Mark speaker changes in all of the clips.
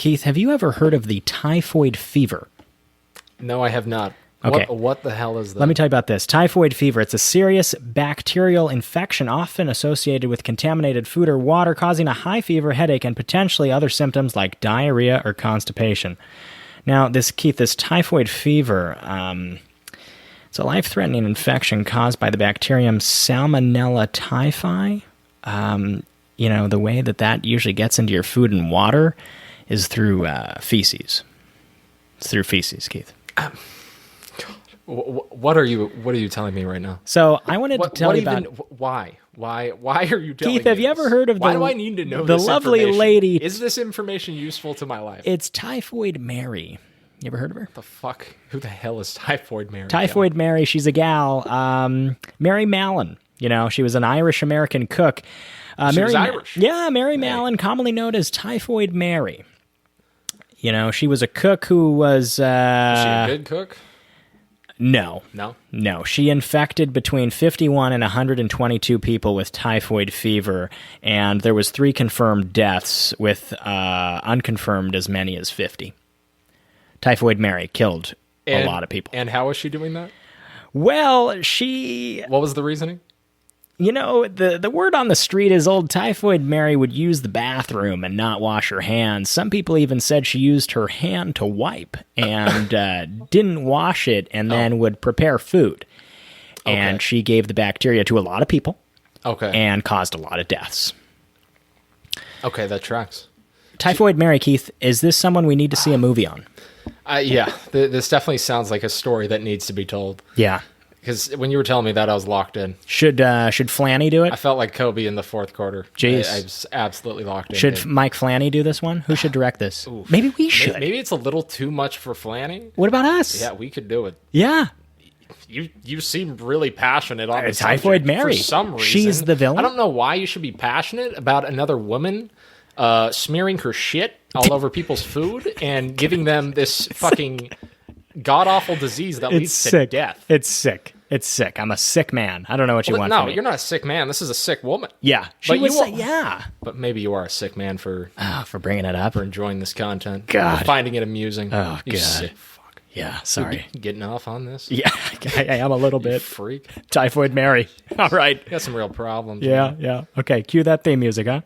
Speaker 1: Keith, have you ever heard of the typhoid fever?
Speaker 2: No, I have not.
Speaker 1: Okay.
Speaker 2: What the hell is that?
Speaker 1: Let me tell you about this. Typhoid fever, it's a serious bacterial infection often associated with contaminated food or water, causing a high fever, headache, and potentially other symptoms like diarrhea or constipation. Now, Keith, this typhoid fever, it's a life-threatening infection caused by the bacterium Salmonella typhi. The way that usually gets into your food and water is through feces. It's through feces, Keith.
Speaker 2: What are you telling me right now?
Speaker 1: So I wanted to tell you about
Speaker 2: why are you telling me?
Speaker 1: Keith, have you ever heard of
Speaker 2: why do I need to know
Speaker 1: the
Speaker 2: this
Speaker 1: lovely lady?
Speaker 2: Is this information useful to my life?
Speaker 1: It's Typhoid Mary. You ever heard of her?
Speaker 2: The fuck? Who the hell is Typhoid Mary?
Speaker 1: Typhoid Mary, she's a gal. Mary Mallon. She was an Irish-American cook.
Speaker 2: She was Irish?
Speaker 1: Yeah, Mary Mallon, commonly known as Typhoid Mary. She was a cook who was...
Speaker 2: Was she a good cook?
Speaker 1: No. No. She infected between 51 and 122 people with typhoid fever, and there was 3 confirmed deaths with unconfirmed as many as 50. Typhoid Mary killed a lot of people.
Speaker 2: And how was she doing that?
Speaker 1: Well,
Speaker 2: What was the reasoning?
Speaker 1: The word on the street is old Typhoid Mary would use the bathroom and not wash her hands. Some people even said she used her hand to wipe and didn't wash it and then would prepare food. Okay. And she gave the bacteria to a lot of people. Okay. And caused a lot of deaths.
Speaker 2: Okay, that tracks.
Speaker 1: Typhoid Mary, Keith, is this someone we need to see a movie on?
Speaker 2: Yeah, this definitely sounds like a story that needs to be told.
Speaker 1: Yeah.
Speaker 2: Because when you were telling me that, I was locked in.
Speaker 1: Should Flanny do it?
Speaker 2: I felt like Kobe in the fourth quarter.
Speaker 1: Jeez.
Speaker 2: I was absolutely locked in.
Speaker 1: Should Mike Flanny do this one? Who should direct this?
Speaker 2: Oof.
Speaker 1: Maybe we should.
Speaker 2: Maybe it's a little too much for Flanny.
Speaker 1: What about us?
Speaker 2: Yeah, we could do it.
Speaker 1: Yeah.
Speaker 2: You seem really passionate on this
Speaker 1: Typhoid
Speaker 2: subject
Speaker 1: Mary.
Speaker 2: for some reason.
Speaker 1: She's the villain?
Speaker 2: I don't know why you should be passionate about another woman smearing her shit all over people's food and giving them this fucking god-awful disease that leads to death.
Speaker 1: It's sick. It's sick. I'm a sick man. I don't know what you want from me.
Speaker 2: No, you're not a sick man. This is a sick woman.
Speaker 1: Yeah. Yeah.
Speaker 2: But maybe you are a sick man for
Speaker 1: bringing it up.
Speaker 2: For enjoying this content.
Speaker 1: God.
Speaker 2: For finding it amusing.
Speaker 1: Oh,
Speaker 2: you
Speaker 1: God.
Speaker 2: Sick fuck.
Speaker 1: Yeah, sorry.
Speaker 2: Getting off on this?
Speaker 1: Yeah, I am a little bit.
Speaker 2: You freak.
Speaker 1: Typhoid Mary. All right.
Speaker 2: You got some real problems.
Speaker 1: Yeah,
Speaker 2: man.
Speaker 1: yeah. Okay, cue that theme music, huh?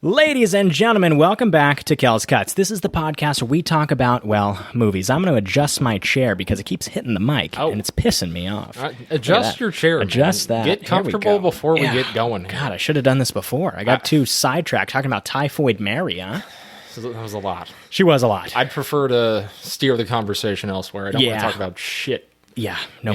Speaker 1: Ladies and gentlemen, welcome back to Kel's Cuts. This is the podcast where we talk about, movies. I'm going to adjust my chair because it keeps hitting the mic, and it's pissing me off.
Speaker 2: Adjust your chair.
Speaker 1: Adjust
Speaker 2: man.
Speaker 1: that.
Speaker 2: Get comfortable before we get going.
Speaker 1: God, I should have done this before. I got too sidetracked talking about Typhoid Mary, huh?
Speaker 2: That was a lot.
Speaker 1: She was a lot.
Speaker 2: I'd prefer to steer the conversation elsewhere. I don't want to talk about shit.
Speaker 1: Yeah, no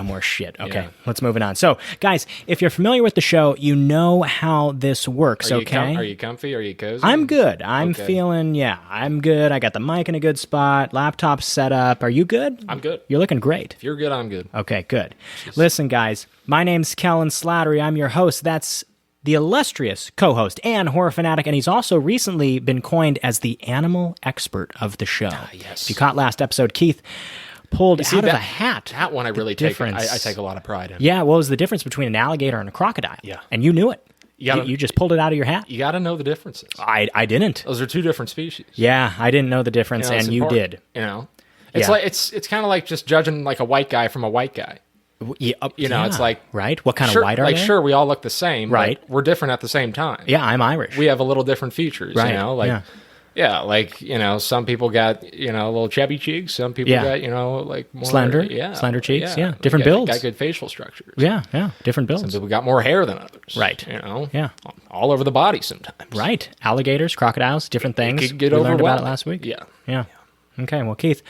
Speaker 1: more shit. Okay, let's move it on. So, guys, if you're familiar with the show, you know how this works, okay?
Speaker 2: Are you comfy? Are you cozy?
Speaker 1: I'm good. I'm feeling, I'm good. I got the mic in a good spot. Laptop set up. Are you good?
Speaker 2: I'm good.
Speaker 1: You're looking great.
Speaker 2: If you're good, I'm good.
Speaker 1: Okay, good. Jeez. Listen, guys, my name's Kellen Slattery. I'm your host. That's the illustrious co-host and horror fanatic, and he's also recently been coined as the animal expert of the show.
Speaker 2: Yes.
Speaker 1: If you caught last episode, Keith pulled out of a hat.
Speaker 2: That one I really take a lot of pride in.
Speaker 1: Yeah, what was the difference between an alligator and a crocodile?
Speaker 2: Yeah.
Speaker 1: And you knew it. You just pulled it out of your hat?
Speaker 2: You got to know the differences.
Speaker 1: I didn't.
Speaker 2: Those are two different species.
Speaker 1: Yeah, I didn't know the difference, and you did.
Speaker 2: It's like it's kind of like just judging like a white guy from a white guy. It's like...
Speaker 1: Right? What kind of white are they?
Speaker 2: Sure, we all look the same,
Speaker 1: right?
Speaker 2: But we're different at the same time.
Speaker 1: Yeah, I'm Irish.
Speaker 2: We have a little different features,
Speaker 1: right?
Speaker 2: Some people got, a little chubby cheeks. Some people got, like more...
Speaker 1: Slender cheeks, Different builds.
Speaker 2: Got good facial structures.
Speaker 1: Yeah, different builds.
Speaker 2: Some people got more hair than others.
Speaker 1: Right.
Speaker 2: Yeah. All over the body sometimes.
Speaker 1: Right. Alligators, crocodiles, different things.
Speaker 2: It could get
Speaker 1: we learned about it
Speaker 2: overwhelming.
Speaker 1: last week.
Speaker 2: Yeah.
Speaker 1: Okay, well, Keith,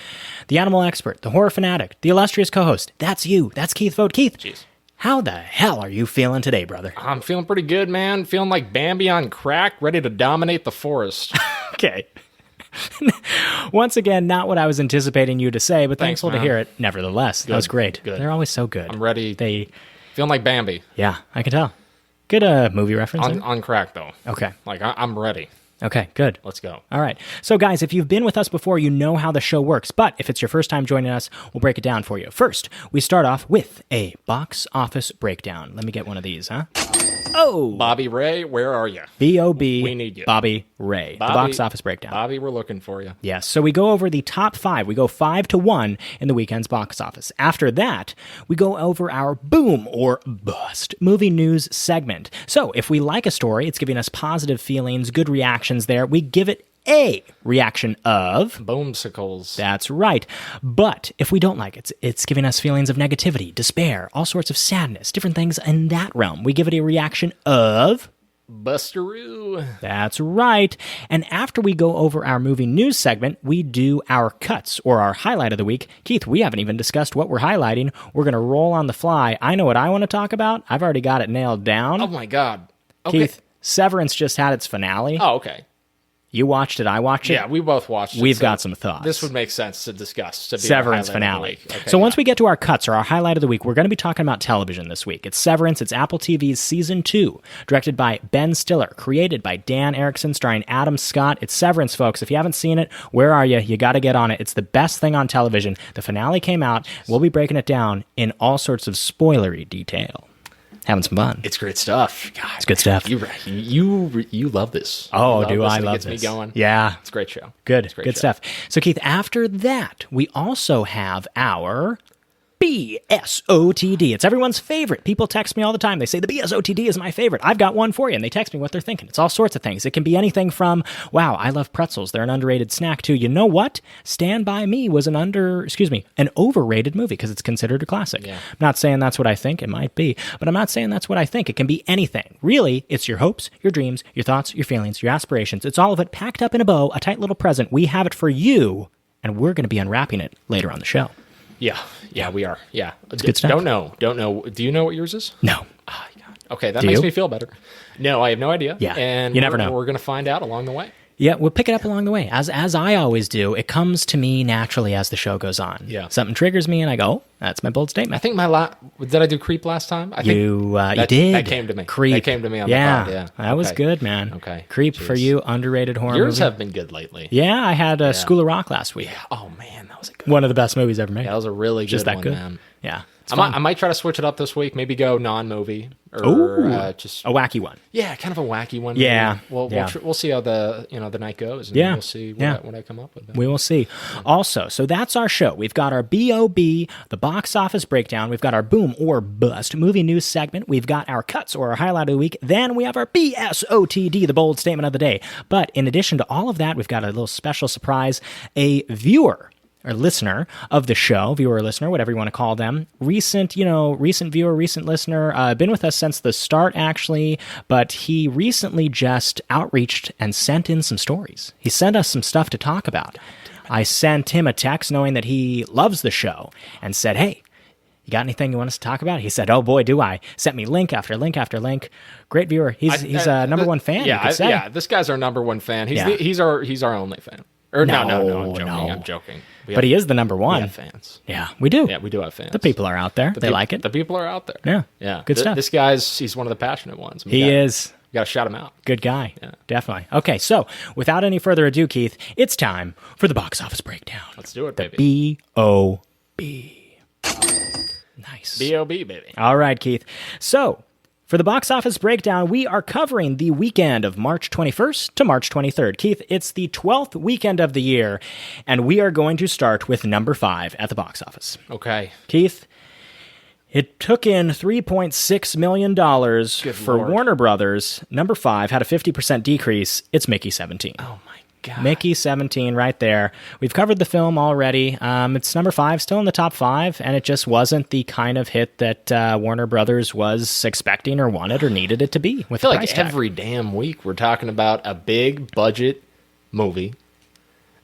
Speaker 1: the animal expert, the horror fanatic, the illustrious co-host, that's you. That's Keith Vogt. Keith,
Speaker 2: jeez.
Speaker 1: How the hell are you feeling today, brother?
Speaker 2: I'm feeling pretty good, man. Feeling like Bambi on crack, ready to dominate the forest.
Speaker 1: Okay. Once again, not what I was anticipating you to say, but thankful to hear it. Nevertheless, that was great.
Speaker 2: Good.
Speaker 1: They're always so good.
Speaker 2: I'm ready. Feeling like Bambi.
Speaker 1: Yeah, I can tell. Good movie reference.
Speaker 2: On crack, though.
Speaker 1: Okay.
Speaker 2: Like, I'm ready.
Speaker 1: Okay, good.
Speaker 2: Let's go.
Speaker 1: All right. So, guys, if you've been with us before, you know how the show works. But if it's your first time joining us, we'll break it down for you. First, we start off with a box office breakdown. Let me get one of these, huh? Oh!
Speaker 2: Bobby Ray, where are you?
Speaker 1: B.O.B.
Speaker 2: We need you.
Speaker 1: Bobby Ray.
Speaker 2: Bobby,
Speaker 1: the box office breakdown.
Speaker 2: Bobby, we're looking for you.
Speaker 1: Yes. So we go over the top 5. We go 5-1 in the weekend's box office. After that, we go over our boom or bust movie news segment. So if we like a story, it's giving us positive feelings, good reactions there. We give it a reaction of
Speaker 2: Boomsicles.
Speaker 1: That's right. But if we don't like it, it's giving us feelings of negativity, despair, all sorts of sadness, different things in that realm. We give it a reaction of
Speaker 2: Busteroo.
Speaker 1: That's right. And after we go over our movie news segment, we do our cuts or our highlight of the week. Keith, we haven't even discussed what we're highlighting. We're going to roll on the fly. I know what I want to talk about. I've already got it nailed down.
Speaker 2: Oh my God. Okay.
Speaker 1: Keith, Severance just had its finale.
Speaker 2: Oh, okay.
Speaker 1: You watched it, I watched it.
Speaker 2: Yeah, we both watched it.
Speaker 1: We've got some thoughts.
Speaker 2: This would make sense to discuss. To be
Speaker 1: Severance finale. So once we get to our cuts or our highlight of the week, we're going to be talking about television this week. It's Severance. It's Apple TV's Season 2, directed by Ben Stiller, created by Dan Erickson, starring Adam Scott. It's Severance, folks. If you haven't seen it, where are you? You got to get on it. It's the best thing on television. The finale came out. We'll be breaking it down in all sorts of spoilery detail. Having some fun.
Speaker 2: It's great stuff. God,
Speaker 1: it's good stuff.
Speaker 2: You love this.
Speaker 1: Oh, do I love
Speaker 2: this? It gets me going.
Speaker 1: Yeah.
Speaker 2: It's a great show.
Speaker 1: Good.
Speaker 2: Great
Speaker 1: Good
Speaker 2: show.
Speaker 1: stuff. So, Keith, after that, we also have our BSOTD. It's everyone's favorite. People text me all the time. They say, the BSOTD is my favorite. I've got one for you. And they text me what they're thinking. It's all sorts of things. It can be anything from, wow, I love pretzels. They're an underrated snack, too. You know what? Stand By Me was an overrated movie because it's considered a classic.
Speaker 2: Yeah.
Speaker 1: I'm not saying that's what I think. It might be. But I'm not saying that's what I think. It can be anything. Really, it's your hopes, your dreams, your thoughts, your feelings, your aspirations. It's all of it packed up in a bow, a tight little present. We have it for you, and we're going to be unwrapping it later on the show.
Speaker 2: Yeah, we are. Yeah.
Speaker 1: It's good stuff.
Speaker 2: Don't know. Do you know what yours is?
Speaker 1: No.
Speaker 2: Oh, God. Okay, that
Speaker 1: Do
Speaker 2: makes
Speaker 1: you?
Speaker 2: me feel better. No, I have no idea.
Speaker 1: Yeah,
Speaker 2: and
Speaker 1: you never know.
Speaker 2: We're going to find out along the way.
Speaker 1: Yeah, we'll pick it up along the way. As I always do, it comes to me naturally as the show goes on.
Speaker 2: Yeah.
Speaker 1: Something triggers me, and I go, oh, that's my bold statement.
Speaker 2: I think did I do Creep last time? I think
Speaker 1: you did.
Speaker 2: That came to me.
Speaker 1: Creep.
Speaker 2: That came to me on the pod. Yeah.
Speaker 1: That was good, man.
Speaker 2: Okay.
Speaker 1: Creep
Speaker 2: Jeez.
Speaker 1: for you, underrated horror
Speaker 2: Yours
Speaker 1: movie.
Speaker 2: have been good lately.
Speaker 1: Yeah, I had School of Rock last week.
Speaker 2: Yeah. Oh, man, that was a good
Speaker 1: One of the best movies ever made.
Speaker 2: Yeah, that was a really
Speaker 1: Just
Speaker 2: good
Speaker 1: that
Speaker 2: one,
Speaker 1: good.
Speaker 2: man.
Speaker 1: Yeah.
Speaker 2: I might try to switch it up this week. Maybe go non-movie or just
Speaker 1: a wacky one.
Speaker 2: Yeah, kind of a wacky one.
Speaker 1: Yeah.
Speaker 2: Maybe. Well,
Speaker 1: Yeah.
Speaker 2: we'll see how the night goes. And
Speaker 1: Yeah.
Speaker 2: we'll see
Speaker 1: Yeah.
Speaker 2: what I come up with.
Speaker 1: We will see. Also, so that's our show. We've got our BOB, the box office breakdown. We've got our boom or bust movie news segment. We've got our cuts or our highlight of the week. Then we have our BSOTD, the bold statement of the day. But in addition to all of that, we've got a little special surprise. A viewer or listener of the show, viewer or listener, whatever you want to call them, recent viewer, recent listener, been with us since the start, actually, but he recently just outreached and sent in some stories. He sent us some stuff to talk about. I sent him a text knowing that he loves the show and said, hey, you got anything you want us to talk about? He said, oh boy, do I. Sent me link after link after link. Great viewer. He's a number one fan, you could say.
Speaker 2: Yeah, this guy's our number one fan. He's our only fan. Or no, I'm joking.
Speaker 1: But he is the number one.
Speaker 2: We have fans.
Speaker 1: Yeah, we do.
Speaker 2: Yeah, we do have fans.
Speaker 1: The people are out there. They like it.
Speaker 2: The people are out there.
Speaker 1: Yeah.
Speaker 2: Yeah.
Speaker 1: Good stuff.
Speaker 2: This he's one of the passionate ones.
Speaker 1: He is.
Speaker 2: You got to shout him out.
Speaker 1: Good guy.
Speaker 2: Yeah.
Speaker 1: Definitely. Okay, so without any further ado, Keith, it's time for the box office breakdown.
Speaker 2: Let's do it, baby.
Speaker 1: B-O-B. Nice.
Speaker 2: B-O-B, baby.
Speaker 1: All right, Keith. So, for the box office breakdown, we are covering the weekend of March 21st to March 23rd. Keith, it's the 12th weekend of the year, and we are going to start with number 5 at the box office.
Speaker 2: Okay.
Speaker 1: Keith, it took in $3.6 million for
Speaker 2: Lord.
Speaker 1: Warner Brothers. Number 5 had a 50% decrease. It's Mickey 17.
Speaker 2: Oh, my God.
Speaker 1: Mickey 17 right there. We've covered the film already. It's number 5, still in the top 5, and it just wasn't the kind of hit that Warner Brothers was expecting or wanted or needed it to be. With
Speaker 2: I feel
Speaker 1: the
Speaker 2: like
Speaker 1: price tag.
Speaker 2: every damn week we're talking about a big budget movie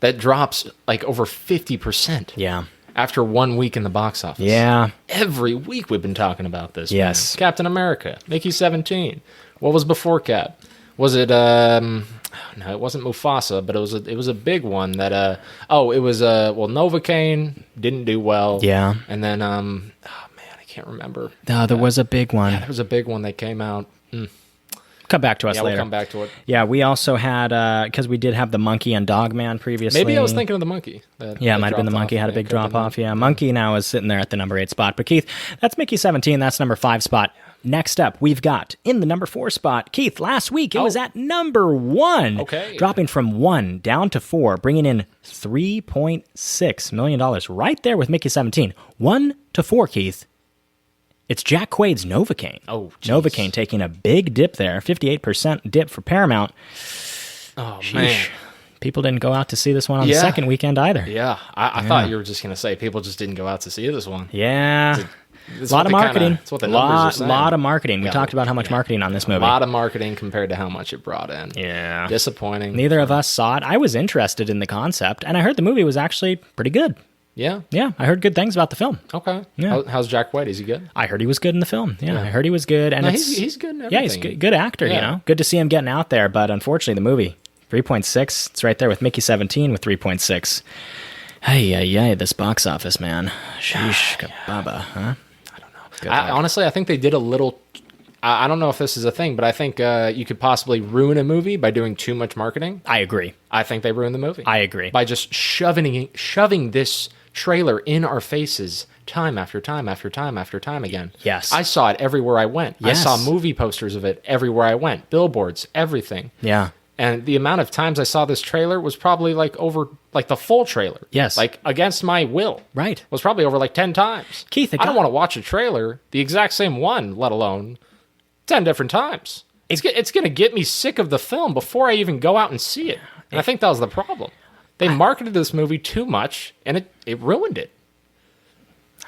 Speaker 2: that drops like over 50%.
Speaker 1: Yeah.
Speaker 2: After 1 week in the box office.
Speaker 1: Yeah.
Speaker 2: Every week we've been talking about this.
Speaker 1: Yes.
Speaker 2: Man. Captain America, Mickey 17. What was before Cap? Was it no, it wasn't Mufasa, but it was a big one that it was Novocaine didn't do well.
Speaker 1: Yeah.
Speaker 2: And then oh man, I can't remember.
Speaker 1: No, there was a big one.
Speaker 2: Yeah, there was a big one that came out.
Speaker 1: Come back to us
Speaker 2: Yeah,
Speaker 1: later.
Speaker 2: we'll come back to it.
Speaker 1: Yeah, we also had, because we did have the Monkey and Dogman previously.
Speaker 2: Maybe I was thinking of the Monkey.
Speaker 1: Yeah, it might have been the Monkey, had a big drop-off. Yeah, Monkey now is sitting there at the number 8 spot. But Keith, that's Mickey 17. That's number 5 spot. Next up, we've got in the number 4 spot. Keith, last week it was at number 1.
Speaker 2: Okay.
Speaker 1: Dropping from 1 down to 4, bringing in $3.6 million. Right there with Mickey 17. 1 to 4, Keith. It's Jack Quaid's Novocaine.
Speaker 2: Oh, geez.
Speaker 1: Novocaine taking a big dip there. 58% dip for Paramount.
Speaker 2: Oh,
Speaker 1: Sheesh.
Speaker 2: man.
Speaker 1: People didn't go out to see this one on the second weekend either.
Speaker 2: Yeah. I thought you were just going to say people just didn't go out to see this one.
Speaker 1: Yeah.
Speaker 2: It's
Speaker 1: A lot of marketing.
Speaker 2: That's what the numbers are saying.
Speaker 1: Lot of marketing. We
Speaker 2: Yeah.
Speaker 1: talked about how much marketing on this movie.
Speaker 2: A lot of marketing compared to how much it brought in.
Speaker 1: Yeah.
Speaker 2: Disappointing.
Speaker 1: Neither of us saw it. I was interested in the concept, and I heard the movie was actually pretty good.
Speaker 2: Yeah.
Speaker 1: Yeah, I heard good things about the film.
Speaker 2: Okay.
Speaker 1: Yeah.
Speaker 2: How's Jack White? Is he good?
Speaker 1: I heard he was good in the film. Yeah, I heard he was good. And
Speaker 2: No,
Speaker 1: it's,
Speaker 2: he's good in
Speaker 1: Yeah, he's
Speaker 2: everything.
Speaker 1: good actor, you
Speaker 2: Yeah.
Speaker 1: know. Good to see him getting out there, but unfortunately the movie, 3.6, it's right there with Mickey 17 with 3.6. Hey, this box office, man. Sheesh, kababa, huh?
Speaker 2: Honestly, I think they did a little. I don't know if this is a thing, but I think you could possibly ruin a movie by doing too much marketing.
Speaker 1: I agree.
Speaker 2: I think they ruined the movie.
Speaker 1: I agree.
Speaker 2: By just shoving this trailer in our faces time after time after time after time again.
Speaker 1: Yes.
Speaker 2: I saw it everywhere I went.
Speaker 1: Yes.
Speaker 2: I saw movie posters of it everywhere I went. Billboards, everything.
Speaker 1: Yeah.
Speaker 2: And the amount of times I saw this trailer was probably like over, like the full trailer.
Speaker 1: Yes.
Speaker 2: Like against my will.
Speaker 1: Right.
Speaker 2: Was probably over like 10 times.
Speaker 1: Keith,
Speaker 2: I don't want to watch a trailer, the exact same one, let alone 10 different times. It's going to get me sick of the film before I even go out and see it. And I think that was the problem. They marketed this movie too much, and it ruined it.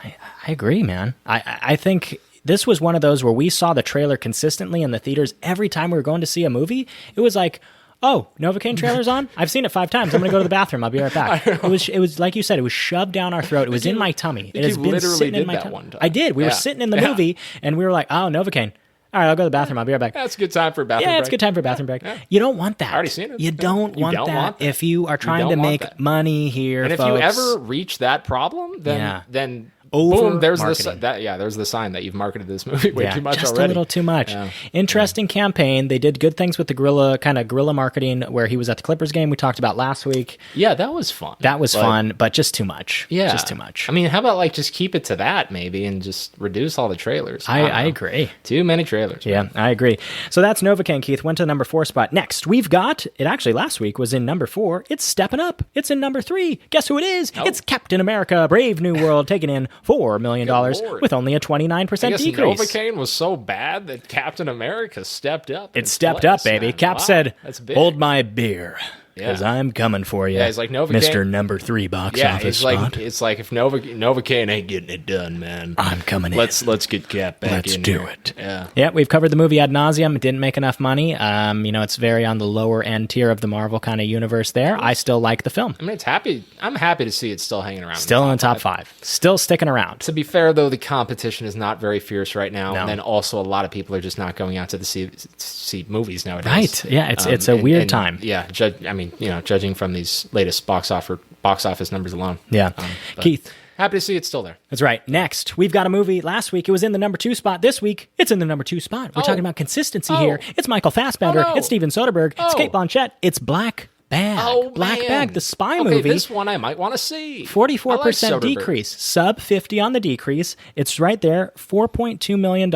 Speaker 1: I agree, man. I think this was one of those where we saw the trailer consistently in the theaters every time we were going to see a movie. It was like, oh, Novocaine trailer's on? I've seen it 5 times. I'm going to go to the bathroom. I'll be right back. It was like you said, it was shoved down our throat. It was in my tummy. It has been sitting in my tummy.
Speaker 2: One time.
Speaker 1: I did. We were sitting in the movie, and we were like, oh, Novocaine. All right, I'll go to the bathroom. I'll be right back.
Speaker 2: That's a good time for a bathroom break.
Speaker 1: Yeah, it's a good time for a bathroom break. You don't want that.
Speaker 2: I already seen it.
Speaker 1: You don't want that if you are trying to make money here,
Speaker 2: and
Speaker 1: folks.
Speaker 2: if you ever reach that problem, then
Speaker 1: Over
Speaker 2: boom, there's
Speaker 1: marketing.
Speaker 2: there's the sign that you've marketed this movie way too much
Speaker 1: just
Speaker 2: already.
Speaker 1: a little too much.
Speaker 2: Yeah.
Speaker 1: Interesting campaign. They did good things with the guerrilla marketing where he was at the Clippers game we talked about last week.
Speaker 2: Yeah, that was fun.
Speaker 1: That was fun, but just too much.
Speaker 2: Yeah.
Speaker 1: Just too much.
Speaker 2: I mean, how about like just keep it to that maybe and just reduce all the trailers?
Speaker 1: I agree.
Speaker 2: Too many trailers.
Speaker 1: Yeah, I agree. So that's Novocaine, Keith. Went to the number 4 spot. Next, we've got, it actually last week was in number 4. It's stepping up. It's in number 3. Guess who it is?
Speaker 2: Oh.
Speaker 1: It's Captain America, Brave New World, taking in $4 million
Speaker 2: Lord.
Speaker 1: with only a 29%
Speaker 2: I guess
Speaker 1: decrease.
Speaker 2: Novocaine was so bad that Captain America stepped up.
Speaker 1: It stepped up, baby.
Speaker 2: Man.
Speaker 1: Cap
Speaker 2: Wow,
Speaker 1: said,
Speaker 2: that's big.
Speaker 1: hold my beer, because
Speaker 2: Yeah.
Speaker 1: I'm coming for you.
Speaker 2: Yeah, he's like, Novocaine-
Speaker 1: Mr. Number 3 box
Speaker 2: Yeah,
Speaker 1: office
Speaker 2: it's like
Speaker 1: spot.
Speaker 2: if Novocaine ain't getting it done, man.
Speaker 1: I'm coming in.
Speaker 2: Let's get Cap back
Speaker 1: Let's
Speaker 2: in
Speaker 1: do
Speaker 2: here.
Speaker 1: it.
Speaker 2: Yeah.
Speaker 1: Yeah, we've covered the movie ad nauseum. It didn't make enough money. It's very on the lower end tier of the Marvel kind of universe there. I still like the film.
Speaker 2: I mean, I'm happy to see it still hanging around.
Speaker 1: Still in the top 5. Still sticking around.
Speaker 2: To be fair, though, the competition is not very fierce right now,
Speaker 1: No.
Speaker 2: and then also a lot of people are just not going out to see movies nowadays.
Speaker 1: Right. Yeah, it's a weird time.
Speaker 2: Yeah, judging from these latest box office numbers alone.
Speaker 1: Yeah.
Speaker 2: But
Speaker 1: Keith.
Speaker 2: happy to see it's still there.
Speaker 1: That's right. Next, we've got a movie. Last week, it was in the number 2 spot. This week, it's in the number 2 spot. We're talking about consistency here. It's Michael Fassbender.
Speaker 2: Oh, no.
Speaker 1: It's Steven Soderbergh. It's
Speaker 2: Oh.
Speaker 1: Kate Blanchett. It's Black Bag.
Speaker 2: Oh,
Speaker 1: Black
Speaker 2: man.
Speaker 1: Bag, the spy
Speaker 2: Okay,
Speaker 1: movie.
Speaker 2: this one I might want to see.
Speaker 1: 44%
Speaker 2: I like Soderbergh.
Speaker 1: decrease, sub 50 on the decrease. It's right there, $4.2 million,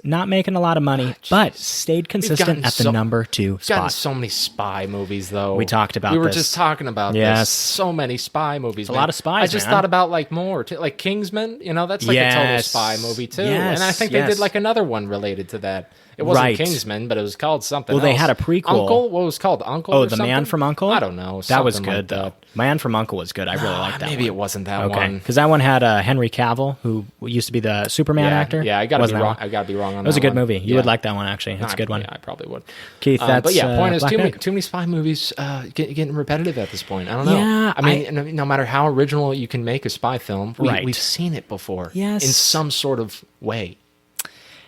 Speaker 1: not making a lot of money, but stayed consistent at the number 2
Speaker 2: We've gotten
Speaker 1: spot.
Speaker 2: so many spy movies, though.
Speaker 1: We talked about
Speaker 2: We were
Speaker 1: this.
Speaker 2: just talking about
Speaker 1: Yes.
Speaker 2: this. So many spy movies.
Speaker 1: a lot of spies,
Speaker 2: I just
Speaker 1: man.
Speaker 2: thought about like more, like Kingsman. That's like a total
Speaker 1: Yes.
Speaker 2: spy movie too.
Speaker 1: Yes,
Speaker 2: And I think they
Speaker 1: yes.
Speaker 2: did like another one related to that. It wasn't
Speaker 1: Right.
Speaker 2: Kingsman, but it was called something.
Speaker 1: Well, they
Speaker 2: else.
Speaker 1: had a prequel.
Speaker 2: Uncle. What was it called? Uncle.
Speaker 1: Oh,
Speaker 2: or
Speaker 1: The
Speaker 2: something?
Speaker 1: Man from Uncle?
Speaker 2: I don't know.
Speaker 1: That was
Speaker 2: something
Speaker 1: good,
Speaker 2: like
Speaker 1: though. Man from Uncle was good. I really liked that
Speaker 2: Maybe
Speaker 1: one.
Speaker 2: it wasn't that
Speaker 1: Okay,
Speaker 2: one.
Speaker 1: because that one had Henry Cavill, who used to be the Superman actor.
Speaker 2: Yeah, I gotta be
Speaker 1: Wasn't that
Speaker 2: wrong.
Speaker 1: one?
Speaker 2: I gotta be wrong on that.
Speaker 1: It was a good
Speaker 2: one.
Speaker 1: movie. You would like that one, actually. It's a good one.
Speaker 2: Yeah, I probably would.
Speaker 1: Keith, that's
Speaker 2: but yeah, point is
Speaker 1: Black Bag.
Speaker 2: too many spy movies getting repetitive at this point. I don't know.
Speaker 1: Yeah,
Speaker 2: I mean, no matter how original you can make a spy film,
Speaker 1: Right.
Speaker 2: we've seen it before.
Speaker 1: Yes.
Speaker 2: In some sort of way.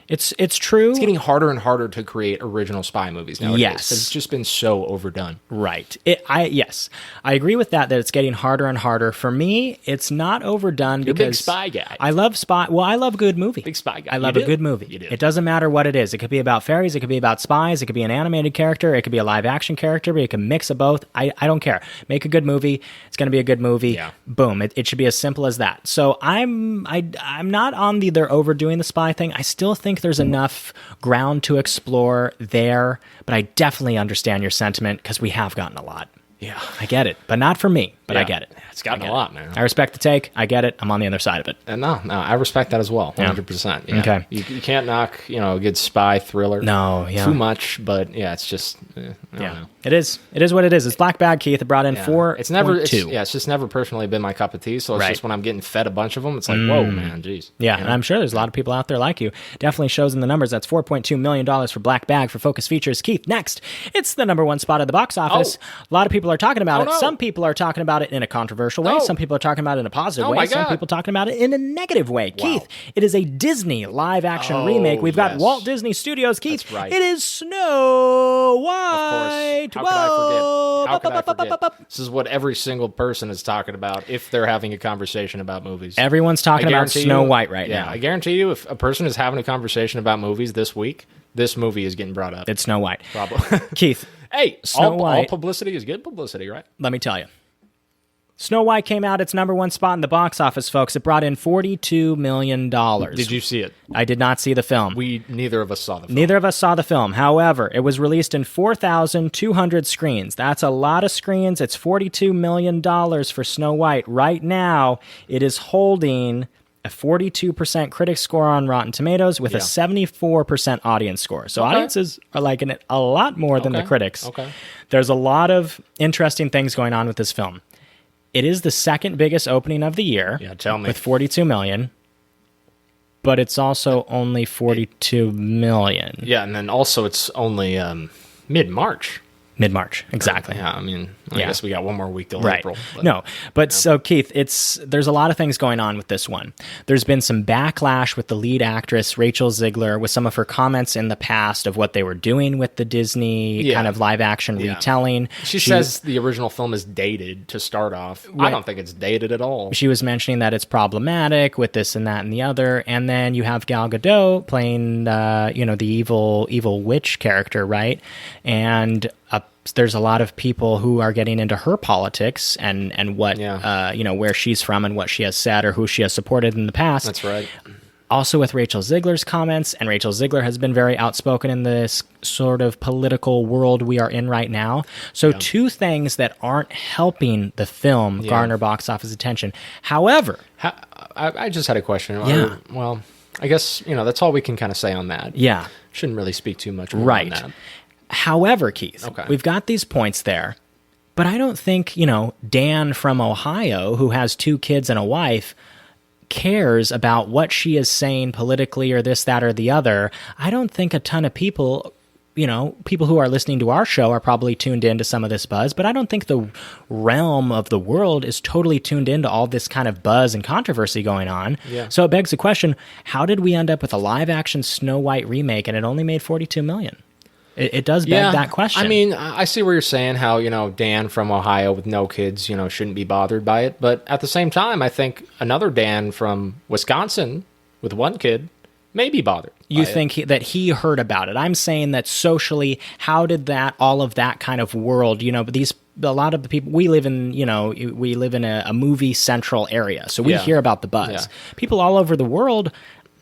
Speaker 1: It's true.
Speaker 2: It's getting harder and harder to create original spy movies nowadays.
Speaker 1: Yes.
Speaker 2: It's just been so overdone.
Speaker 1: Right. Yes, I agree with that it's getting harder and harder. For me, it's not overdone
Speaker 2: You're
Speaker 1: because
Speaker 2: a big spy guy.
Speaker 1: I love spy. Well, I love a good movie.
Speaker 2: Big spy guy.
Speaker 1: I love a good movie.
Speaker 2: You do.
Speaker 1: It doesn't matter what it is. It could be about fairies. It could be about spies. It could be an animated character. It could be a live action character. But it can mix of both. I don't care. Make a good movie. It's going to be a good movie.
Speaker 2: Yeah.
Speaker 1: Boom. It should be as simple as that. So I'm not on they're overdoing the spy thing. I still think there's enough ground to explore there, but I definitely understand your sentiment because we have gotten a lot.
Speaker 2: Yeah.
Speaker 1: I get it, but not for me, but I get it.
Speaker 2: It's gotten a lot, man.
Speaker 1: I respect the take. I get it. I'm on the other side of it.
Speaker 2: And no, I respect that as well, 100%. Yeah.
Speaker 1: Okay.
Speaker 2: You can't knock, a good spy thriller.
Speaker 1: No, yeah.
Speaker 2: Too much, but yeah, it's just, I don't know.
Speaker 1: It is. It is what it is. It's Black Bag, Keith. It brought in 4.
Speaker 2: It's never, it's just never personally been my cup of tea. So it's just when I'm getting fed a bunch of them, it's like, whoa, man, geez.
Speaker 1: Yeah, and I'm sure there's a lot of people out there like you. Definitely shows in the numbers. That's $4.2 million for Black Bag for Focus Features. Keith, next. It's the number 1 spot at the box office. A lot of people are talking about it.
Speaker 2: No.
Speaker 1: Some people are talking about it in a controversial way. Some people are talking about it in a positive way. Some people talking about it in a negative way. Wow. Keith, it is a Disney live-action remake. We've got Walt Disney Studios. Keith,
Speaker 2: that's right.
Speaker 1: It is Snow White.
Speaker 2: Of course. How could I forget? This is what every single person is talking about if they're having a conversation about movies.
Speaker 1: Everyone's talking about Snow White right now.
Speaker 2: I guarantee you, if a person is having a conversation about movies this week, this movie is getting brought up.
Speaker 1: It's Snow White.
Speaker 2: Probably.
Speaker 1: Keith.
Speaker 2: Hey,
Speaker 1: Snow White.
Speaker 2: all publicity is good publicity, right?
Speaker 1: Let me tell you. Snow White came out its number 1 spot in the box office, folks. It brought in $42 million.
Speaker 2: Did you see it?
Speaker 1: I did not see the film.
Speaker 2: Neither of us saw the film.
Speaker 1: Neither of us saw the film. However, it was released in 4,200 screens. That's a lot of screens. It's $42 million for Snow White. Right now, it is holding a 42% critic score on Rotten Tomatoes with a 74% audience score. So audiences are liking it a lot more than the critics.
Speaker 2: Okay.
Speaker 1: There's a lot of interesting things going on with this film. It is the second biggest opening of the year.
Speaker 2: Yeah, tell me.
Speaker 1: With $42 million. But it's also only $42 million.
Speaker 2: Yeah, and then also it's only mid-March.
Speaker 1: Mid-March, exactly.
Speaker 2: Yeah, I mean, I guess we got one more week till
Speaker 1: Right.
Speaker 2: April.
Speaker 1: So Keith, there's a lot of things going on with this one. There's been some backlash with the lead actress, Rachel Ziegler, with some of her comments in the past of what they were doing with the Disney kind of live-action retelling.
Speaker 2: She says the original film is dated to start off. Right. I don't think it's dated at all.
Speaker 1: She was mentioning that it's problematic with this and that and the other. And then you have Gal Gadot playing, the evil witch character, right? And there's a lot of people who are getting into her politics and what, where she's from and what she has said or who she has supported in the past.
Speaker 2: That's right.
Speaker 1: Also with Rachel Ziegler's comments, and Rachel Ziegler has been very outspoken in this sort of political world we are in right now. So two things that aren't helping the film garner box office attention. However...
Speaker 2: I just had a question.
Speaker 1: Yeah.
Speaker 2: Well, I guess, that's all we can kind of say on that.
Speaker 1: Yeah.
Speaker 2: Shouldn't really speak too much more on that.
Speaker 1: However, Keith, we've got these points there, but I don't think, Dan from Ohio, who has 2 kids and a wife, cares about what she is saying politically or this, that, or the other. I don't think a ton of people, people who are listening to our show are probably tuned into some of this buzz, but I don't think the realm of the world is totally tuned into all this kind of buzz and controversy going on.
Speaker 2: Yeah.
Speaker 1: So it begs the question, how did we end up with a live-action Snow White remake and it only made $42 million? It does beg that question.
Speaker 2: I mean, I see where you're saying how, Dan from Ohio with no kids, shouldn't be bothered by it. But at the same time, I think another Dan from Wisconsin with 1 kid may be bothered.
Speaker 1: You think that he heard about it. I'm saying that socially, how did all of that kind of world, a lot of the people, we live in a movie central area. So we hear about the buzz.
Speaker 2: Yeah.
Speaker 1: People all over the world,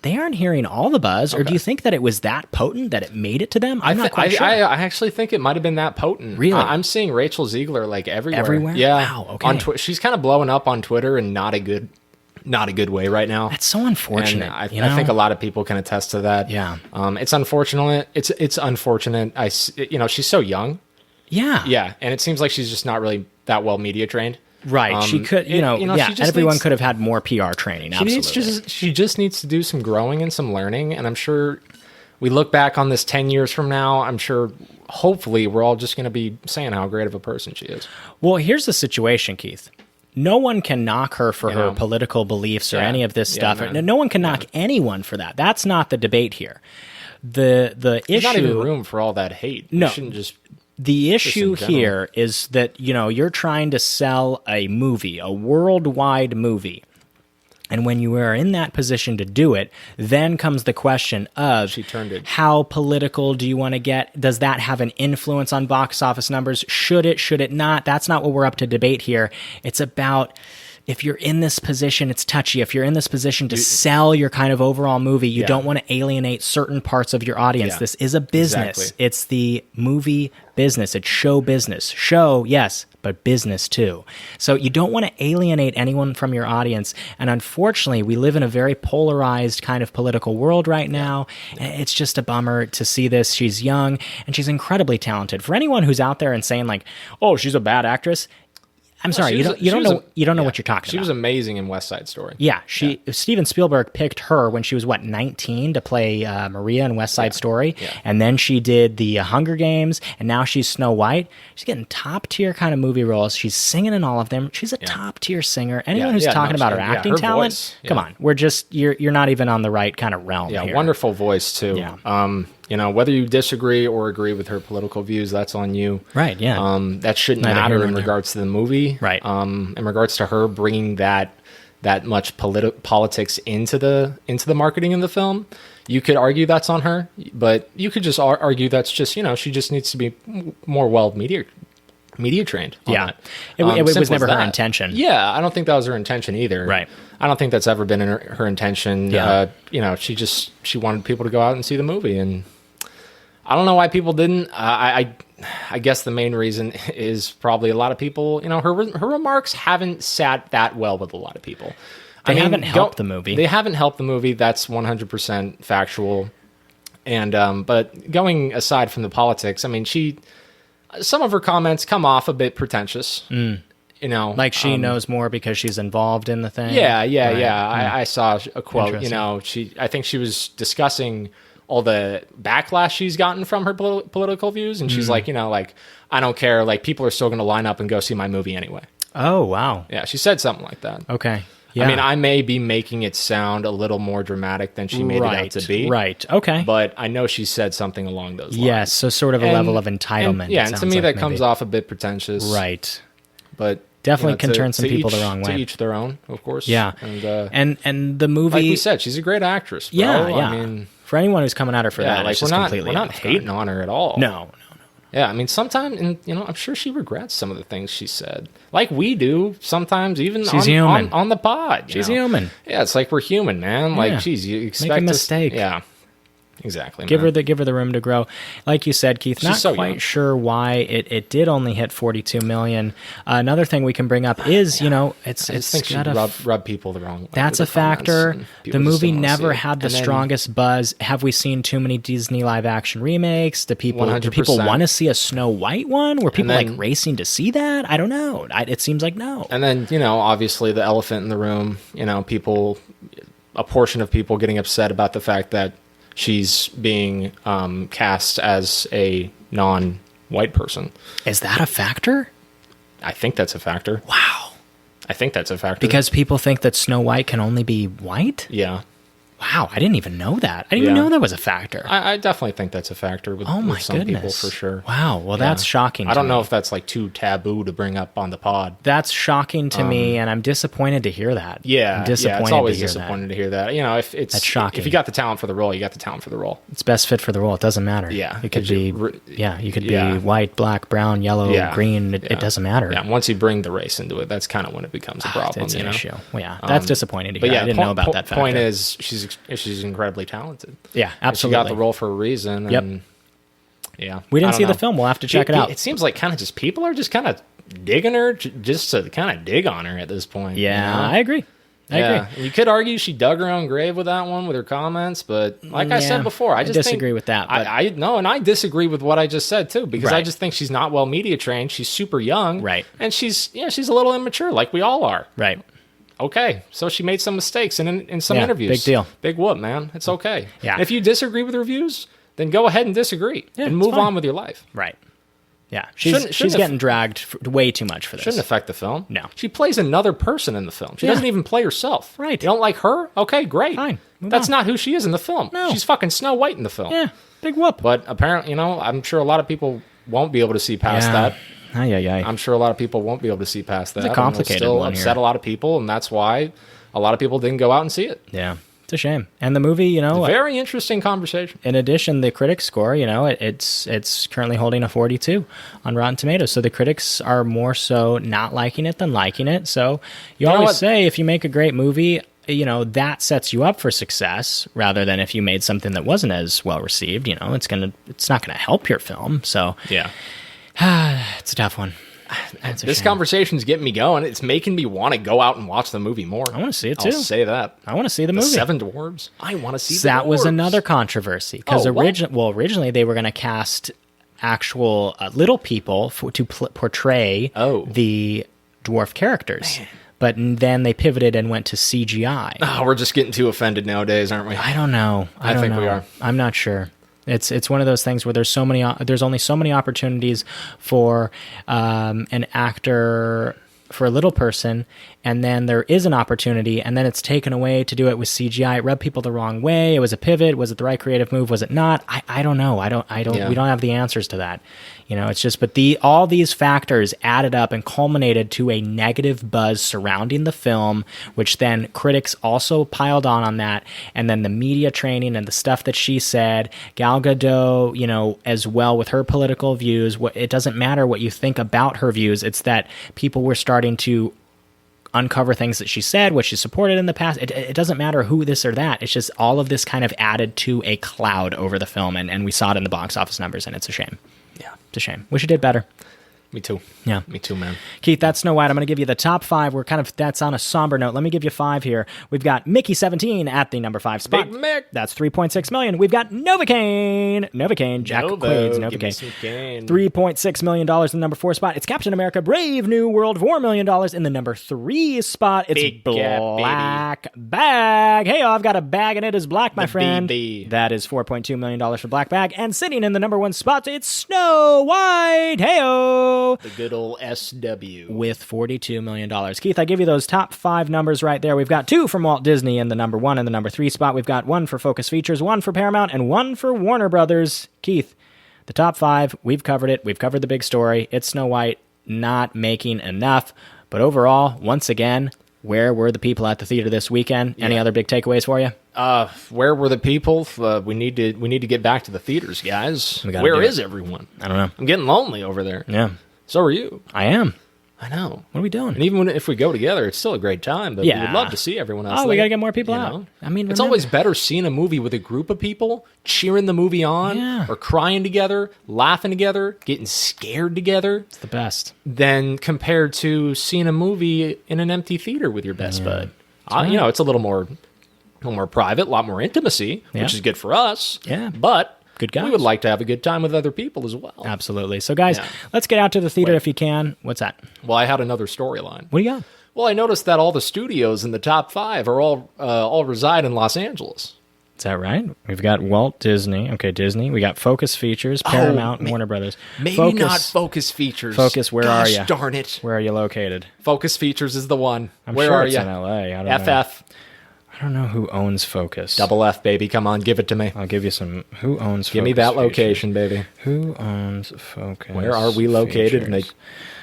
Speaker 1: they aren't hearing all the buzz, or do you think that it was that potent that it made it to them? I'm not quite sure.
Speaker 2: I actually think it might have been that potent.
Speaker 1: Really?
Speaker 2: I'm seeing Rachel Ziegler everywhere.
Speaker 1: Everywhere?
Speaker 2: Yeah.
Speaker 1: Wow, okay.
Speaker 2: She's kind of blowing up on Twitter in not a good way right now.
Speaker 1: That's so unfortunate.
Speaker 2: And I think a lot of people can attest to that.
Speaker 1: Yeah.
Speaker 2: It's unfortunate. It's unfortunate. She's so young.
Speaker 1: Yeah.
Speaker 2: Yeah, and it seems like she's just not really that well media trained.
Speaker 1: Right. She could, everyone could have had more PR training. Absolutely.
Speaker 2: She just needs to do some growing and some learning. And I'm sure we look back on this 10 years from now, I'm sure, hopefully, we're all just going to be saying how great of a person she is.
Speaker 1: Well, here's the situation, Keith. no one can knock her for
Speaker 2: You
Speaker 1: her
Speaker 2: know?
Speaker 1: political beliefs or
Speaker 2: Yeah.
Speaker 1: any of this
Speaker 2: Yeah,
Speaker 1: stuff.
Speaker 2: man.
Speaker 1: No one can knock anyone for that. That's not the debate here. The
Speaker 2: There's
Speaker 1: issue,
Speaker 2: not even room for all that hate.
Speaker 1: No.
Speaker 2: You shouldn't just.
Speaker 1: the issue
Speaker 2: in general.
Speaker 1: here is that, you know, you're trying to sell a movie, a worldwide movie. And when you are in that position to do it, then comes the question of
Speaker 2: She turned it.
Speaker 1: how political do you want to get? Does that have an influence on box office numbers? Should it not? That's not what we're up to debate here. It's about if you're in this position, it's touchy. If you're in this position to sell your kind of overall movie, you don't want to alienate certain parts of your audience.
Speaker 2: Yeah.
Speaker 1: This is a business.
Speaker 2: Exactly.
Speaker 1: It's the movie business. It's show business. Show, yes, but business too. So you don't want to alienate anyone from your audience. And unfortunately, we live in a very polarized kind of political world right now. And it's just a bummer to see this. She's young and she's incredibly talented. For anyone who's out there and saying like, "Oh, she's a bad actress," I'm sorry, you don't know what you're talking about.
Speaker 2: She was amazing in West Side Story.
Speaker 1: Yeah, Steven Spielberg picked her when she was 19 to play Maria in West Side Story, and then she did the Hunger Games, and now she's Snow White. She's getting top tier kind of movie roles. She's singing in all of them. She's a top tier singer. Anyone who's talking about her acting talent,
Speaker 2: voice.
Speaker 1: come on, we're just you're not even on the right kind of realm.
Speaker 2: Yeah,
Speaker 1: here.
Speaker 2: wonderful voice too.
Speaker 1: Yeah.
Speaker 2: You know, whether you disagree or agree with her political views, that's on you.
Speaker 1: Right, yeah.
Speaker 2: That shouldn't
Speaker 1: Neither here
Speaker 2: matter
Speaker 1: nor
Speaker 2: in
Speaker 1: there.
Speaker 2: regards to the movie.
Speaker 1: Right.
Speaker 2: In regards to her bringing that much politics into the marketing of the film, you could argue that's on her, but you could just argue that's just, you know, she just needs to be more media trained. On
Speaker 1: Yeah.
Speaker 2: that.
Speaker 1: It was
Speaker 2: Simple
Speaker 1: never
Speaker 2: as
Speaker 1: her
Speaker 2: that.
Speaker 1: intention.
Speaker 2: Yeah, I don't think that was her intention either.
Speaker 1: Right.
Speaker 2: I don't think that's ever been in her intention.
Speaker 1: Yeah.
Speaker 2: You know, she wanted people to go out and see the movie, and I don't know why people didn't. I guess the main reason is probably a lot of people, you know, her remarks haven't sat that well with a lot of people.
Speaker 1: They haven't helped the movie.
Speaker 2: They haven't helped the movie. That's 100% factual. And but going aside from the politics, I mean, some of her comments come off a bit pretentious. You know,
Speaker 1: Like she knows more because she's involved in the thing.
Speaker 2: Yeah.
Speaker 1: Right.
Speaker 2: I saw a quote. You
Speaker 1: Interesting.
Speaker 2: know, I think she was discussing all the backlash she's gotten from her political views, and she's like, you know, like, I don't care. Like, people are still going to line up and go see my movie anyway.
Speaker 1: Oh, wow.
Speaker 2: Yeah, she said something like that.
Speaker 1: Okay. Yeah.
Speaker 2: I mean, I may be making it sound a little more dramatic than she made it out to be.
Speaker 1: Right. Okay.
Speaker 2: But I know she said something along those lines.
Speaker 1: Yes, so sort of a level of entitlement.
Speaker 2: Yeah,
Speaker 1: it
Speaker 2: and to
Speaker 1: sounds
Speaker 2: me
Speaker 1: like
Speaker 2: that comes
Speaker 1: maybe.
Speaker 2: off a bit pretentious.
Speaker 1: Right.
Speaker 2: But
Speaker 1: Definitely
Speaker 2: you know,
Speaker 1: can turn some people the wrong way.
Speaker 2: To each their own, of course.
Speaker 1: Yeah.
Speaker 2: And
Speaker 1: the movie,
Speaker 2: like we said, she's a great actress. Bro.
Speaker 1: yeah, yeah.
Speaker 2: I mean,
Speaker 1: for anyone who's coming at her for
Speaker 2: yeah,
Speaker 1: that,
Speaker 2: like
Speaker 1: it's
Speaker 2: we're
Speaker 1: just
Speaker 2: not
Speaker 1: completely off
Speaker 2: hating
Speaker 1: guard.
Speaker 2: on her at all.
Speaker 1: No.
Speaker 2: Yeah, I mean, sometimes, and you know, I'm sure she regrets some of the things she said, like we do sometimes, even
Speaker 1: She's human.
Speaker 2: on the pod. you
Speaker 1: She's
Speaker 2: know?
Speaker 1: human.
Speaker 2: Yeah, it's like we're human, man. Like,
Speaker 1: Yeah.
Speaker 2: geez, you expect
Speaker 1: Make a
Speaker 2: us-
Speaker 1: mistake.
Speaker 2: Yeah, exactly.
Speaker 1: Give
Speaker 2: man.
Speaker 1: her the room to grow. Like you said, Keith, not
Speaker 2: so
Speaker 1: quite
Speaker 2: young.
Speaker 1: sure why it did only hit 42 million. Another thing we can bring up is, you know,
Speaker 2: I just
Speaker 1: it's
Speaker 2: think she
Speaker 1: got a
Speaker 2: rub people the wrong way.
Speaker 1: That's a
Speaker 2: with the comments,
Speaker 1: factor.
Speaker 2: and
Speaker 1: The
Speaker 2: people just
Speaker 1: movie
Speaker 2: don't wanna see
Speaker 1: never
Speaker 2: it.
Speaker 1: had the
Speaker 2: And then-
Speaker 1: strongest buzz. Have we seen too many Disney live action remakes? Do people
Speaker 2: 100%.
Speaker 1: want to see a Snow White one? Were people
Speaker 2: then-
Speaker 1: like racing to see that? I don't know. It seems like no.
Speaker 2: And then, you know, obviously the elephant in the room, you know, a portion of people getting upset about the fact that she's being cast as a non-white person.
Speaker 1: Is that a factor?
Speaker 2: I think that's a factor.
Speaker 1: Wow.
Speaker 2: I think that's a factor.
Speaker 1: Because people think that Snow White can only be white?
Speaker 2: Yeah.
Speaker 1: Wow, I didn't even know that. I didn't even
Speaker 2: Yeah.
Speaker 1: know that was a factor.
Speaker 2: I definitely think that's a factor with,
Speaker 1: Oh my
Speaker 2: with some
Speaker 1: goodness.
Speaker 2: people for sure.
Speaker 1: Wow, well
Speaker 2: Yeah.
Speaker 1: that's shocking.
Speaker 2: I don't
Speaker 1: to
Speaker 2: know
Speaker 1: me.
Speaker 2: if that's like too taboo to bring up on the pod.
Speaker 1: That's shocking to me, and I'm disappointed to hear that.
Speaker 2: Yeah,
Speaker 1: I'm disappointed
Speaker 2: it's always
Speaker 1: to hear
Speaker 2: disappointing to hear that. You know, if it's
Speaker 1: That's shocking.
Speaker 2: If you got the talent for the role, you got the talent for the role.
Speaker 1: It's best fit for the role. It doesn't matter.
Speaker 2: Yeah,
Speaker 1: it could
Speaker 2: if
Speaker 1: be.
Speaker 2: you
Speaker 1: You could
Speaker 2: yeah.
Speaker 1: be white, black, brown, yellow,
Speaker 2: Yeah.
Speaker 1: green. It
Speaker 2: Yeah.
Speaker 1: doesn't matter.
Speaker 2: Yeah, once you bring the race into it, that's kind of when it becomes a problem.
Speaker 1: It's
Speaker 2: you
Speaker 1: an
Speaker 2: know?
Speaker 1: issue. Well, yeah, that's disappointing to hear.
Speaker 2: But yeah,
Speaker 1: I didn't know about that factor.
Speaker 2: Point is, she's incredibly talented.
Speaker 1: Yeah,
Speaker 2: And
Speaker 1: absolutely.
Speaker 2: she got the role for a reason.
Speaker 1: Yep.
Speaker 2: And yeah,
Speaker 1: We didn't
Speaker 2: I don't
Speaker 1: see the
Speaker 2: know.
Speaker 1: film. We'll have to check it out.
Speaker 2: It seems like kind of just people are just kind of digging her just to kind of dig on her at this point.
Speaker 1: Yeah,
Speaker 2: you know?
Speaker 1: I agree. I agree.
Speaker 2: You could argue she dug her own grave with that one with her comments, but like I
Speaker 1: Yeah,
Speaker 2: said before, I just
Speaker 1: disagree
Speaker 2: think,
Speaker 1: with that, but-
Speaker 2: I no, and I disagree with what I just said too because I
Speaker 1: Right.
Speaker 2: just think she's not well media trained. She's super young,
Speaker 1: Right.
Speaker 2: And she's a little immature, like we all are.
Speaker 1: Right.
Speaker 2: Okay, so she made some mistakes in some
Speaker 1: Yeah,
Speaker 2: interviews.
Speaker 1: big deal.
Speaker 2: Big whoop, man. It's okay.
Speaker 1: Yeah.
Speaker 2: And if you disagree with reviews, then go ahead and disagree
Speaker 1: Yeah,
Speaker 2: and
Speaker 1: it's
Speaker 2: move
Speaker 1: fine.
Speaker 2: on with your life.
Speaker 1: Right. Yeah,
Speaker 2: Shouldn't
Speaker 1: she's
Speaker 2: have-
Speaker 1: getting dragged way too much for this.
Speaker 2: Shouldn't affect the film.
Speaker 1: No.
Speaker 2: She plays another person in the film. She doesn't even play herself.
Speaker 1: Right.
Speaker 2: You don't like her? Okay, great.
Speaker 1: Fine. Move
Speaker 2: That's
Speaker 1: on.
Speaker 2: not who she is in the film.
Speaker 1: No.
Speaker 2: She's fucking Snow White in the film.
Speaker 1: Yeah, big whoop.
Speaker 2: But apparently, I'm sure a lot of people won't be able to see past that. I'm sure a lot of people won't be able to see past that.
Speaker 1: It's a complicated
Speaker 2: and it'll
Speaker 1: one
Speaker 2: still upset
Speaker 1: here.
Speaker 2: a lot of people, and that's why a lot of people didn't go out and see it.
Speaker 1: Yeah, it's a shame. And the movie,
Speaker 2: Very interesting conversation.
Speaker 1: in addition, the critics score, it's currently holding a 42 on Rotten Tomatoes. So the critics are more so not liking it than liking it. So you
Speaker 2: know
Speaker 1: always
Speaker 2: what?
Speaker 1: say if you make a great movie, that sets you up for success rather than if you made something that wasn't as well received. It's not gonna help your film. So
Speaker 2: Yeah.
Speaker 1: it's a tough one.
Speaker 2: This
Speaker 1: shame.
Speaker 2: conversation's getting me going. It's making me want to go out and watch the movie more.
Speaker 1: I want to see it
Speaker 2: I'll
Speaker 1: too.
Speaker 2: say that.
Speaker 1: I want to see the
Speaker 2: The
Speaker 1: movie.
Speaker 2: Seven Dwarves. I want to see the
Speaker 1: That was
Speaker 2: dwarves.
Speaker 1: another controversy because
Speaker 2: Oh, what?
Speaker 1: originally they were going to cast actual little people to portray the dwarf characters, but then they pivoted and went to CGI.
Speaker 2: Oh, we're just getting too offended nowadays, aren't we?
Speaker 1: I don't know. I don't
Speaker 2: think
Speaker 1: know.
Speaker 2: we are.
Speaker 1: I'm not sure. It's one of those things where there's only so many opportunities for an actor, for a little person, and then there is an opportunity, and then it's taken away to do it with CGI. It rubbed people the wrong way. It was a pivot. Was it the right creative move? Was it not? I don't know.
Speaker 2: Yeah.
Speaker 1: We don't have the answers to that. It's just, but all these factors added up and culminated to a negative buzz surrounding the film, which then critics also piled on that. And then the media training and the stuff that she said, Gal Gadot, as well with her political views, it doesn't matter what you think about her views. It's that people were starting to uncover things that she said, what she supported in the past. It doesn't matter who this or that. It's just all of this kind of added to a cloud over the film. And we saw it in the box office numbers, and it's a shame.
Speaker 2: Yeah.
Speaker 1: It's a shame. Wish it did better.
Speaker 2: Me too.
Speaker 1: Yeah.
Speaker 2: Me too, man.
Speaker 1: Keith, that's Snow White. I'm going to give you the top 5. That's on a somber note. Let me give you 5 here. We've got Mickey 17 at the number 5 spot.
Speaker 2: Big Mick.
Speaker 1: That's $3.6 million. We've got Novocaine, Jack Quaid's
Speaker 2: Give me
Speaker 1: Novocaine.
Speaker 2: some cane.
Speaker 1: $3.6 million in the number 4 spot. It's Captain America Brave New World, $4 million in the number 3 spot. It's
Speaker 2: Big Cat,
Speaker 1: Black Bag. Hey, I've got a bag and it is black, my friend.
Speaker 2: BB.
Speaker 1: That is $4.2 million for Black Bag. And sitting in the number 1 spot, it's Snow White. Hey-o.
Speaker 2: The good old SW.
Speaker 1: With $42 million. Keith, I give you those top 5 numbers right there. We've got 2 from Walt Disney in the number 1 and the number 3 spot. We've got 1 for Focus Features, 1 for Paramount, and 1 for Warner Brothers. Keith, the top 5, we've covered it. We've covered the big story. It's Snow White not making enough. But overall, once again, where were the people at the theater this weekend? Any other big takeaways for you?
Speaker 2: Where were the people? We need to get back to the theaters, guys.
Speaker 1: We gotta
Speaker 2: Where
Speaker 1: do
Speaker 2: is
Speaker 1: it.
Speaker 2: everyone?
Speaker 1: I don't know.
Speaker 2: I'm getting lonely over there.
Speaker 1: Yeah,
Speaker 2: So are you.
Speaker 1: I am.
Speaker 2: I know.
Speaker 1: What are we doing?
Speaker 2: And even if we go together, it's still a great time. But we would love to see everyone else.
Speaker 1: Oh, we
Speaker 2: there,
Speaker 1: got to get more people
Speaker 2: you
Speaker 1: out.
Speaker 2: know?
Speaker 1: I mean,
Speaker 2: It's
Speaker 1: remember-
Speaker 2: always better seeing a movie with a group of people cheering the movie on,
Speaker 1: Yeah.
Speaker 2: or crying together, laughing together, getting scared together,
Speaker 1: It's the best.
Speaker 2: than compared to seeing a movie in an empty theater with your best bud. It's a little more private, a lot more intimacy,
Speaker 1: Yeah.
Speaker 2: which is good for us.
Speaker 1: Yeah.
Speaker 2: But
Speaker 1: Good guys.
Speaker 2: we would like to have a good time with other people as well.
Speaker 1: Absolutely. So, guys,
Speaker 2: Yeah.
Speaker 1: let's get out to the theater
Speaker 2: Wait.
Speaker 1: if you can. What's that?
Speaker 2: Well, I had another storyline.
Speaker 1: What do you got?
Speaker 2: Well, I noticed that all the studios in the top 5 are all reside in Los Angeles.
Speaker 1: Is that right? We've got Walt Disney. Okay, Disney. We got Focus Features, Paramount, Warner Brothers.
Speaker 2: Maybe not Focus Features.
Speaker 1: Focus, where
Speaker 2: Gosh,
Speaker 1: are you?
Speaker 2: Darn it.
Speaker 1: Where are you located?
Speaker 2: Focus Features is the one.
Speaker 1: I'm
Speaker 2: Where
Speaker 1: sure
Speaker 2: are
Speaker 1: it's
Speaker 2: you?
Speaker 1: in LA. I don't know.
Speaker 2: FF.
Speaker 1: I don't know who owns Focus.
Speaker 2: Double F, baby. Come on, give it to me.
Speaker 1: I'll give you some. Who owns Focus?
Speaker 2: Give me that
Speaker 1: Features?
Speaker 2: location, baby.
Speaker 1: Who owns Focus?
Speaker 2: Where are we located?
Speaker 1: Features?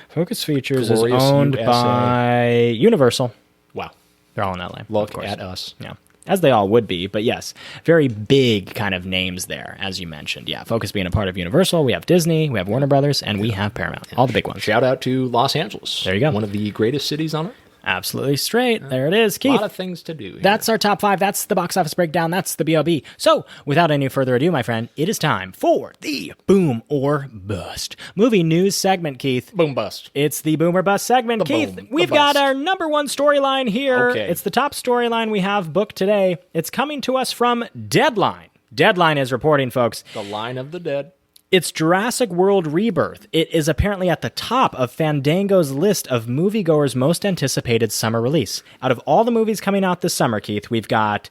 Speaker 1: Focus Features is
Speaker 2: Glorious
Speaker 1: owned
Speaker 2: USA.
Speaker 1: by Universal.
Speaker 2: Wow.
Speaker 1: They're all in LA.
Speaker 2: Look
Speaker 1: of course.
Speaker 2: at us.
Speaker 1: Yeah. As they all would be, but yes, very big kind of names there, as you mentioned. Yeah, Focus being a part of Universal, we have Disney, we have Warner Brothers, and we have Paramount. All the big ones.
Speaker 2: Shout out to Los Angeles.
Speaker 1: There you go.
Speaker 2: One of the greatest cities on earth.
Speaker 1: Absolutely straight. There it is,
Speaker 2: A
Speaker 1: Keith.
Speaker 2: lot of things to do here.
Speaker 1: That's our top 5. That's the box office breakdown. That's the BLB. So, without any further ado, my friend, it is time for the Boom or Bust movie news segment, Keith.
Speaker 2: Boom bust.
Speaker 1: It's the Boom or Bust segment, Keith.
Speaker 2: boom, the
Speaker 1: We've got
Speaker 2: bust.
Speaker 1: our number 1 storyline here.
Speaker 2: Okay.
Speaker 1: It's the top storyline we have booked today. It's coming to us from Deadline. Deadline is reporting, folks.
Speaker 2: The Line of the Dead.
Speaker 1: It's Jurassic World Rebirth. It is apparently at the top of Fandango's list of moviegoers' most anticipated summer release. Out of all the movies coming out this summer, Keith, we've got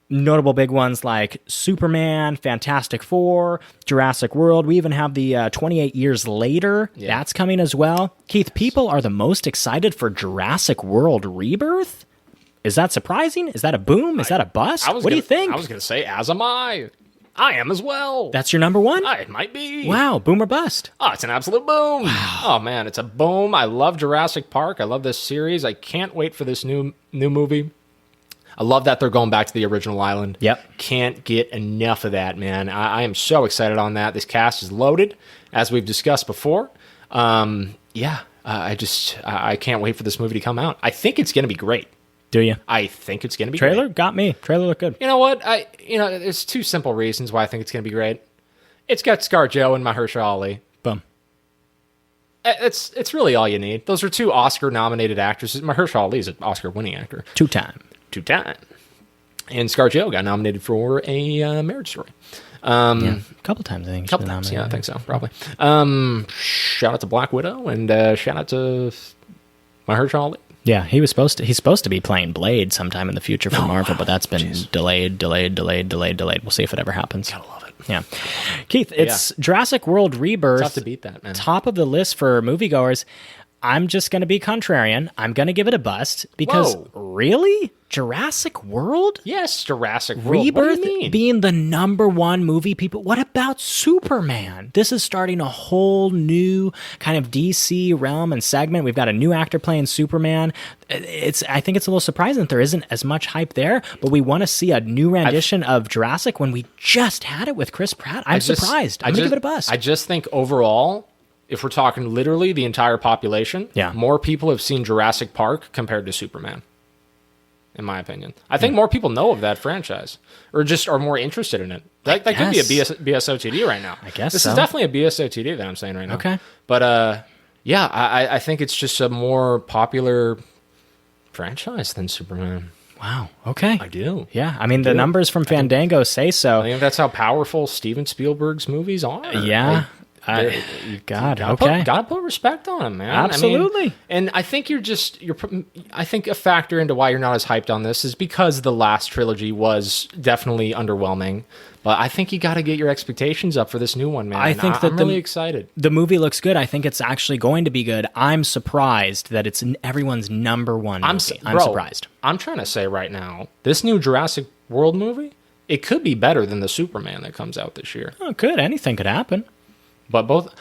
Speaker 1: notable big ones like Superman, Fantastic Four, Jurassic World. We even have the 28 Years Later. Yeah. That's coming as well. Keith, people are the most excited for Jurassic World Rebirth? Is that surprising? Is that a boom? Is that a bust? What do you think?
Speaker 2: I was going to say, as am I. I am as well.
Speaker 1: That's your number one?
Speaker 2: It might be.
Speaker 1: Wow, boom or bust?
Speaker 2: Oh, it's an absolute boom. Wow. Oh, man, it's a boom. I love Jurassic Park. I love this series. I can't wait for this new movie. I love that they're going back to the original island.
Speaker 1: Yep.
Speaker 2: Can't get enough of that, man. I am so excited on that. This cast is loaded, as we've discussed before. I can't wait for this movie to come out. I think it's going to be great.
Speaker 1: Do you?
Speaker 2: I think it's going to be
Speaker 1: Trailer
Speaker 2: great.
Speaker 1: got me. Trailer looked good.
Speaker 2: You know what? There's two simple reasons why I think it's going to be great. It's got ScarJo and Mahershala Ali.
Speaker 1: Boom.
Speaker 2: It's really all you need. Those are two Oscar-nominated actresses. Mahershala Ali is an Oscar-winning actor.
Speaker 1: Two-time.
Speaker 2: And ScarJo got nominated for a Marriage Story.
Speaker 1: A couple times, I think.
Speaker 2: Couple times, yeah, I think so, probably. Shout out to Black Widow, and shout out to Mahershala Ali.
Speaker 1: Yeah, he's supposed to be playing Blade sometime in the future for Marvel, but that's been delayed. We'll see if it ever happens.
Speaker 2: Gotta love it.
Speaker 1: Yeah. Keith, it's Jurassic World Rebirth.
Speaker 2: Tough to beat that, man.
Speaker 1: Top of the list for moviegoers. I'm just going to be contrarian. I'm going to give it a bust because really? Jurassic World?
Speaker 2: Yes, Jurassic World.
Speaker 1: Rebirth
Speaker 2: what do you mean?
Speaker 1: Being the number one movie, people. What about Superman? This is starting a whole new kind of DC realm and segment. We've got a new actor playing Superman. I think it's a little surprising that there isn't as much hype there, but we want to see a new rendition of Jurassic when we just had it with Chris Pratt. I'm surprised. I'm going to give it a bust.
Speaker 2: I just think overall, if we're talking literally the entire population, more people have seen Jurassic Park compared to Superman, in my opinion. I think more people know of that franchise or just are more interested in it. That could be a BSOTD right now.
Speaker 1: I guess
Speaker 2: this is definitely a BSOTD that I'm saying right now.
Speaker 1: Okay.
Speaker 2: But I think it's just a more popular franchise than Superman.
Speaker 1: Wow. Okay.
Speaker 2: I do.
Speaker 1: Yeah. I mean, the numbers from Fandango say so.
Speaker 2: I think that's how powerful Steven Spielberg's movies are.
Speaker 1: Yeah.
Speaker 2: Gotta put respect on him, man.
Speaker 1: Absolutely.
Speaker 2: And I think I think a factor into why you're not as hyped on this is because the last trilogy was definitely underwhelming. But I think you got to get your expectations up for this new one, man. I'm really excited.
Speaker 1: The movie looks good. I think it's actually going to be good. I'm surprised that it's everyone's number one movie. I'm surprised.
Speaker 2: I'm trying to say right now, this new Jurassic World movie, it could be better than the Superman that comes out this year.
Speaker 1: Oh, it could. Anything could happen.
Speaker 2: But both,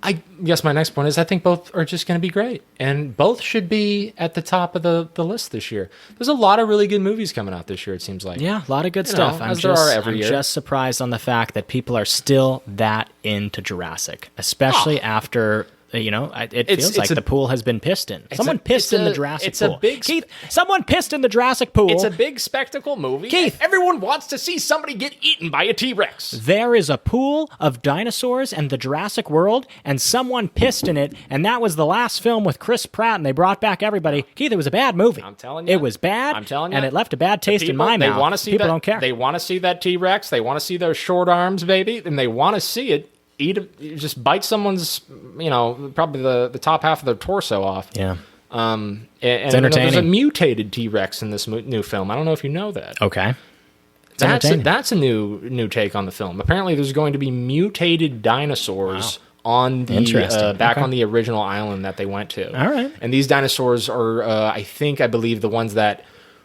Speaker 2: I guess my next point is I think both are just going to be great. And both should be at the top of the list this year. There's a lot of really good movies coming out this year, it seems like.
Speaker 1: Yeah, a lot of good stuff.
Speaker 2: As there are every year.
Speaker 1: I'm just surprised on the fact that people are still that into Jurassic, especially after... it feels like the pool has been pissed in. Someone pissed in the Jurassic pool. Keith, someone pissed in the Jurassic pool.
Speaker 2: It's a big spectacle movie.
Speaker 1: Keith.
Speaker 2: Everyone wants to see somebody get eaten by a T-Rex.
Speaker 1: There is a pool of dinosaurs in the Jurassic World, and someone pissed in it, and that was the last film with Chris Pratt, and they brought back everybody. Keith, it was a bad movie.
Speaker 2: I'm telling you.
Speaker 1: It was bad.
Speaker 2: I'm telling you.
Speaker 1: And it left a bad taste in my mouth. People don't care.
Speaker 2: They want to see that T-Rex. They want to see those short arms, baby, and they want to see it. Just bite someone's, probably the top half of their torso off.
Speaker 1: Yeah.
Speaker 2: And
Speaker 1: it's entertaining.
Speaker 2: There's a mutated T-Rex in this new film. I don't know if you know that.
Speaker 1: Okay.
Speaker 2: That's a new take on the film. Apparently, there's going to be mutated dinosaurs on the back on the original island that they went to.
Speaker 1: All right.
Speaker 2: And these dinosaurs are, I believe, the ones that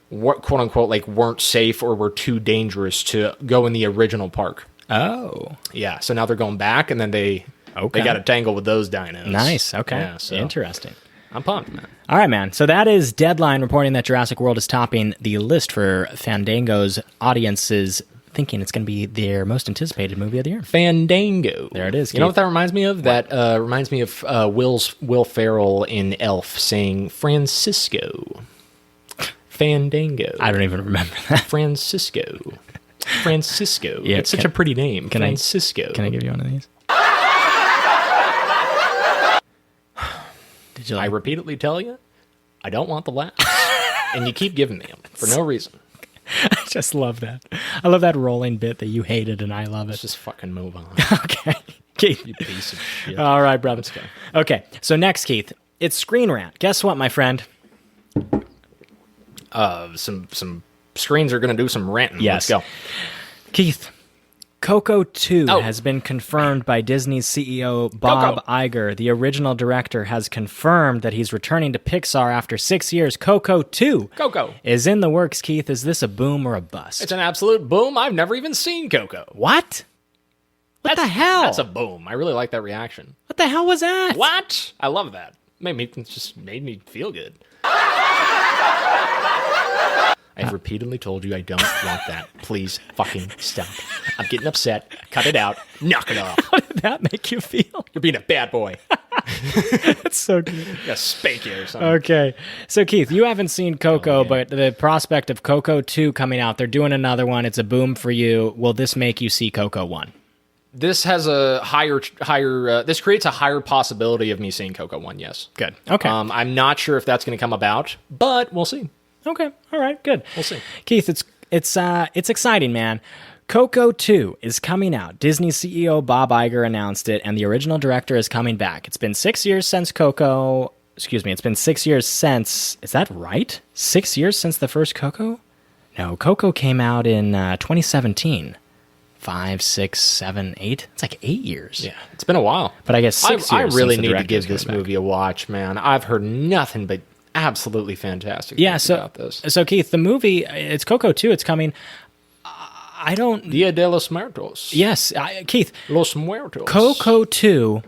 Speaker 2: quote unquote weren't safe or were too dangerous to go in the original park.
Speaker 1: Oh.
Speaker 2: Yeah, so now they're going back, and then they got to tangle with those dinos.
Speaker 1: Nice, okay.
Speaker 2: Yeah, so
Speaker 1: interesting.
Speaker 2: I'm pumped, man.
Speaker 1: All right, man. So that is Deadline reporting that Jurassic World is topping the list for Fandango's audiences thinking it's going to be their most anticipated movie of the year.
Speaker 2: Fandango.
Speaker 1: There it is.
Speaker 2: You know what that reminds me of? That reminds me of Will Ferrell in Elf saying Francisco. Fandango.
Speaker 1: I don't even remember that.
Speaker 2: Francisco. Yeah, it's such a pretty name. Francisco.
Speaker 1: Can I give you one of these? Did you
Speaker 2: I repeatedly tell you, I don't want the laughs. And you keep giving me them for no reason.
Speaker 1: I just love that. I love that rolling bit that you hated, and I love it.
Speaker 2: Let's just fucking move on.
Speaker 1: Okay. Keith.
Speaker 2: You piece of shit.
Speaker 1: All right, brother. Let's go. Okay, so next, Keith, it's Screen Rant. Guess what, my friend?
Speaker 2: Some screens are going to do some ranting.
Speaker 1: Yes.
Speaker 2: Let's go.
Speaker 1: Keith, Coco 2 has been confirmed by Disney's CEO Bob Iger. The original director has confirmed that he's returning to Pixar after 6 years. Coco 2 is in the works, Keith. Is this a boom or a bust?
Speaker 2: It's an absolute boom. I've never even seen Coco.
Speaker 1: What? What the hell?
Speaker 2: That's a boom. I really like that reaction.
Speaker 1: What the hell was that?
Speaker 2: What? I love that. It just made me feel good. I've repeatedly told you I don't want that. Please fucking stop. I'm getting upset. Cut it out. Knock it off.
Speaker 1: How did that make you feel?
Speaker 2: You're being a bad boy.
Speaker 1: That's so good.
Speaker 2: I gotta spank you or something.
Speaker 1: Okay. So, Keith, you haven't seen Coco, but the prospect of Coco 2 coming out, they're doing another one. It's a boom for you. Will this make you see Coco 1?
Speaker 2: This has a higher. This creates a higher possibility of me seeing Coco 1, yes.
Speaker 1: Good. Okay.
Speaker 2: I'm not sure if that's going to come about, but we'll see.
Speaker 1: Okay. All right. Good.
Speaker 2: We'll see.
Speaker 1: Keith, it's exciting, man. Coco 2 is coming out. Disney CEO Bob Iger announced it, and the original director is coming back. It's been 6 years since Coco. Excuse me. It's been 6 years since. Is that right? 6 years since the first Coco? No, Coco came out in 2017. 5, 6, 7, 8. It's like 8 years.
Speaker 2: Yeah, it's been a while.
Speaker 1: But I guess 6 years.
Speaker 2: I really need to give this movie a watch, man. I've heard nothing but absolutely fantastic things about this.
Speaker 1: So, Keith, the movie, it's Coco 2. It's coming. I don't...
Speaker 2: Dia de los Muertos.
Speaker 1: Yes, Keith.
Speaker 2: Los Muertos.
Speaker 1: Coco 2.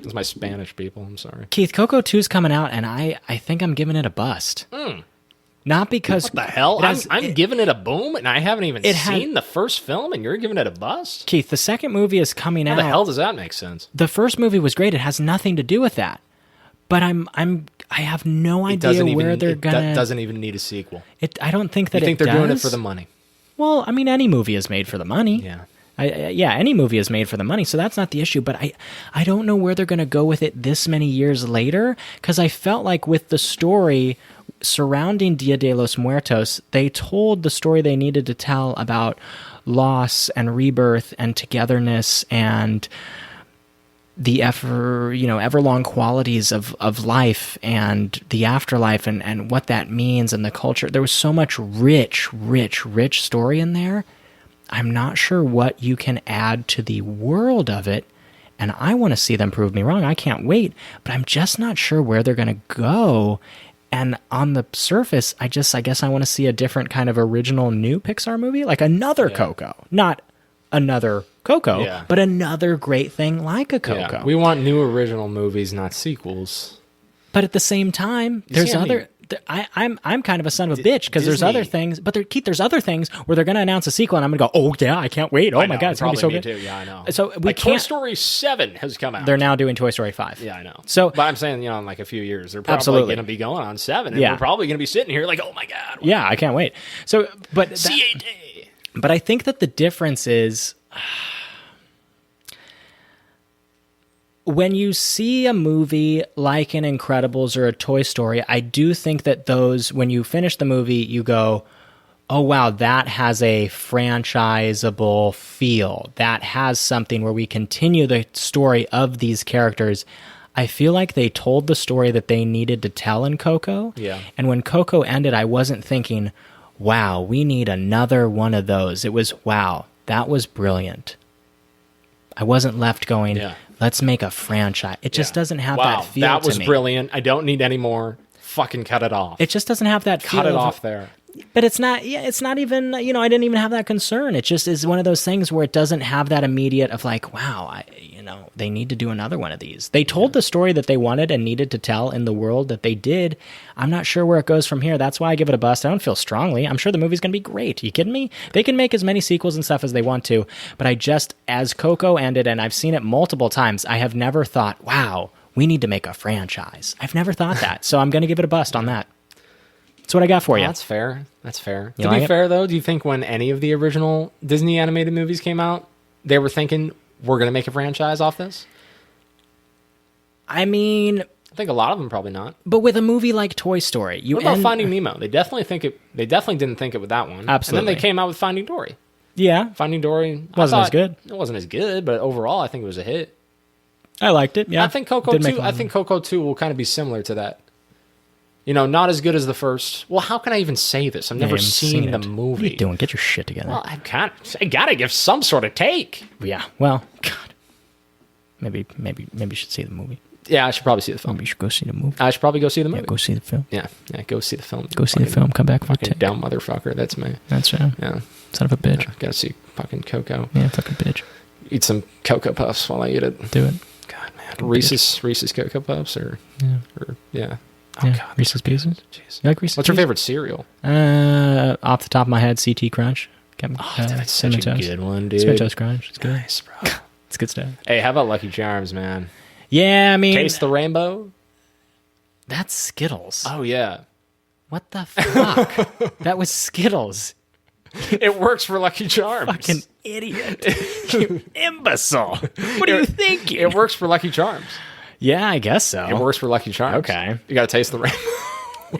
Speaker 2: That's my Spanish people. I'm sorry.
Speaker 1: Keith, Coco 2 is coming out, and I think I'm giving it a bust. Not because...
Speaker 2: What the hell? I'm giving it a boom, and I haven't even seen the first film, and you're giving it a bust?
Speaker 1: Keith, the second movie is coming out.
Speaker 2: How the hell does that make sense?
Speaker 1: The first movie was great. It has nothing to do with that. But I have no idea where they're gonna.
Speaker 2: That doesn't even need a sequel.
Speaker 1: I don't think that.
Speaker 2: You think they're doing it for the money?
Speaker 1: Well, I mean, any movie is made for the money.
Speaker 2: Yeah.
Speaker 1: Any movie is made for the money, so that's not the issue. But I don't know where they're going to go with it this many years later, because I felt like with the story surrounding Dia de los Muertos, they told the story they needed to tell about loss and rebirth and togetherness and the everlong qualities of life and the afterlife and what that means and the culture. There was so much rich story in there. I'm not sure what you can add to the world of it, and I want to see them prove me wrong. I can't wait, but I'm just not sure where they're going to go. And on the surface, I guess I want to see a different kind of original new Pixar movie, like another Coco, not another Coco, but another great thing like a Coco.
Speaker 2: Yeah. We want new original movies, not sequels.
Speaker 1: But at the same time, there's other. I'm kind of a son of a bitch because there's other things. But Keith, there's other things where they're going to announce a sequel, and I'm going to go, oh yeah, I can't wait. Oh my god, it's going to be so good.
Speaker 2: Too. Yeah, I know.
Speaker 1: So we
Speaker 2: Toy Story 7 has come out.
Speaker 1: They're now doing Toy Story 5.
Speaker 2: Yeah, I know.
Speaker 1: So,
Speaker 2: but I'm saying, in like a few years, they're probably going to be going on 7, and we're probably going to be sitting here like, oh my god.
Speaker 1: Yeah, I can't wait. So, but
Speaker 2: C8.
Speaker 1: But I think that the difference is. When you see a movie like an Incredibles or a Toy Story, I do think that when you finish the movie, you go, oh, wow, that has a franchisable feel. That has something where we continue the story of these characters. I feel like they told the story that they needed to tell in Coco.
Speaker 2: Yeah.
Speaker 1: And when Coco ended, I wasn't thinking, wow, we need another one of those. It was, wow, that was brilliant. I wasn't left going, let's make a franchise. It just doesn't have that feel to me.
Speaker 2: That was brilliant. I don't need any more. Fucking cut it off.
Speaker 1: It just doesn't have that feel.
Speaker 2: Cut it off there.
Speaker 1: But it's not even, I didn't even have that concern. It just is one of those things where it doesn't have that immediate of like, wow, they need to do another one of these. They told the story that they wanted and needed to tell in the world that they did. I'm not sure where it goes from here. That's why I give it a bust. I don't feel strongly. I'm sure the movie's going to be great. Are you kidding me? They can make as many sequels and stuff as they want to. But as Coco ended, and I've seen it multiple times, I have never thought, wow, we need to make a franchise. I've never thought that. So I'm going to give it a bust on that. That's what I got for you.
Speaker 2: That's fair. To
Speaker 1: like
Speaker 2: be
Speaker 1: it?
Speaker 2: fair, though, do you think when any of the original Disney animated movies came out, they were thinking, we're going to make a franchise off this?
Speaker 1: I mean...
Speaker 2: I think a lot of them probably not.
Speaker 1: But with a movie like Toy Story...
Speaker 2: What about Finding Nemo? They definitely didn't think it with that one.
Speaker 1: Absolutely.
Speaker 2: And then they came out with Finding Dory.
Speaker 1: Yeah.
Speaker 2: Finding Dory...
Speaker 1: Wasn't as good.
Speaker 2: It wasn't as good, but overall, I think it was a hit.
Speaker 1: I liked it, yeah.
Speaker 2: I think Coco 2 will kind of be similar to that. You know, not as good as the first. Well, how can I even say this? I've never seen the movie.
Speaker 1: What are you doing? Get your shit together.
Speaker 2: Well, I gotta give some sort of take.
Speaker 1: Yeah. Well, God. Maybe you should see the movie.
Speaker 2: Yeah, I should probably see the film.
Speaker 1: Maybe you should go see the movie.
Speaker 2: I should probably go see the movie.
Speaker 1: Yeah, go see the film.
Speaker 2: Yeah, go see the film.
Speaker 1: Go see the film. Come back for
Speaker 2: fucking dumb motherfucker. That's me.
Speaker 1: That's right.
Speaker 2: Yeah.
Speaker 1: Son of a bitch.
Speaker 2: Gotta see fucking Coco.
Speaker 1: Yeah, fucking bitch.
Speaker 2: Eat some Cocoa Puffs while I eat it.
Speaker 1: Do it.
Speaker 2: God, man. Reese's Cocoa Puffs or yeah. Oh,
Speaker 1: yeah.
Speaker 2: God.
Speaker 1: Reese's Pieces?
Speaker 2: Jeez.
Speaker 1: You like Reese's
Speaker 2: What's your favorite cereal?
Speaker 1: Off the top of my head, CT Crunch.
Speaker 2: That's such a good one, dude.
Speaker 1: Cinnamon Toast Crunch. It's good.
Speaker 2: Nice, bro.
Speaker 1: It's good stuff.
Speaker 2: Hey, how about Lucky Charms, man?
Speaker 1: Yeah, I mean...
Speaker 2: Taste the rainbow?
Speaker 1: That's Skittles.
Speaker 2: Oh, yeah.
Speaker 1: What the fuck? That was Skittles.
Speaker 2: It works for Lucky Charms.
Speaker 1: Fucking idiot. You imbecile. What are you thinking?
Speaker 2: It works for Lucky Charms.
Speaker 1: Yeah, I guess so.
Speaker 2: It works for Lucky Charms.
Speaker 1: Okay.
Speaker 2: You gotta taste the rainbow.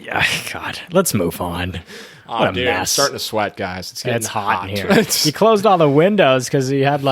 Speaker 1: Yeah, God. Let's move on.
Speaker 2: Oh,
Speaker 1: what a
Speaker 2: dude,
Speaker 1: mess.
Speaker 2: I'm starting to sweat, guys. It's getting
Speaker 1: hot in here. You closed all the windows because you had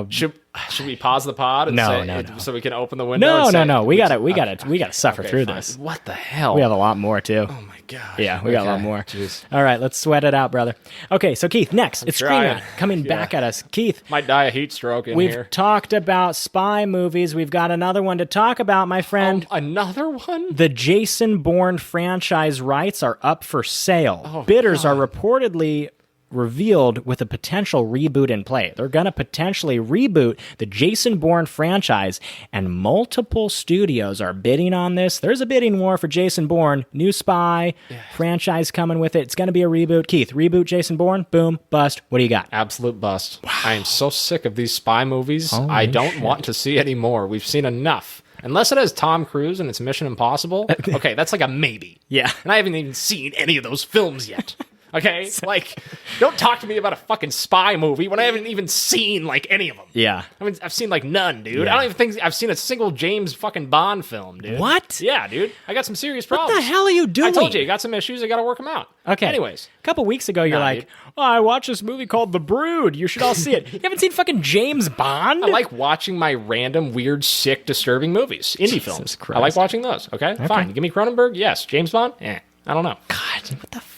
Speaker 2: Should we pause the pod and
Speaker 1: no.
Speaker 2: so we can open the window?
Speaker 1: No. We gotta suffer through
Speaker 2: fine.
Speaker 1: this.
Speaker 2: What the hell?
Speaker 1: We have a lot more too.
Speaker 2: Oh my god.
Speaker 1: Yeah, we got a lot more.
Speaker 2: Jeez.
Speaker 1: All right, let's sweat it out, brother. Okay, so Keith, next. It's Screen
Speaker 2: trying.
Speaker 1: Rant coming back at us. Keith,
Speaker 2: Might die a heat stroke in
Speaker 1: we've
Speaker 2: here.
Speaker 1: talked about spy movies. We've got another one to talk about, my friend.
Speaker 2: Another one?
Speaker 1: The Jason Bourne franchise rights are up for sale.
Speaker 2: Oh,
Speaker 1: Bidders
Speaker 2: God.
Speaker 1: are reportedly revealed with a potential reboot in play. They're going to potentially reboot the Jason Bourne franchise, and multiple studios are bidding on this. There's a bidding war for Jason Bourne. New spy franchise coming with it. It's going to be a reboot. Keith, reboot Jason Bourne? Boom, bust. What do you got?
Speaker 2: Absolute bust. Wow. I am so sick of these spy movies.
Speaker 1: Holy
Speaker 2: I don't
Speaker 1: shit.
Speaker 2: want to see any more. We've seen enough. Unless it has Tom Cruise and it's Mission Impossible. Okay, that's like a maybe.
Speaker 1: Yeah.
Speaker 2: And I haven't even seen any of those films yet. Okay? Like, don't talk to me about a fucking spy movie when I haven't even seen, like, any of them.
Speaker 1: Yeah.
Speaker 2: I mean, I've seen, like, none, dude.
Speaker 1: Yeah.
Speaker 2: I don't even think I've seen a single James fucking Bond film, dude.
Speaker 1: What?
Speaker 2: Yeah, dude. I got some serious problems.
Speaker 1: What the hell are you doing?
Speaker 2: I told you, I got some issues. I got to work them out.
Speaker 1: Okay.
Speaker 2: Anyways.
Speaker 1: A couple weeks ago, you're like,
Speaker 2: dude.
Speaker 1: oh, I watched this movie called The Brood. You should all see it. You haven't seen fucking James Bond?
Speaker 2: I like watching my random, weird, sick, disturbing movies. Indie films.
Speaker 1: Christ.
Speaker 2: I like watching those. Okay? Fine. Give me Cronenberg? Yes. James Bond? I don't know.
Speaker 1: God, what the fuck?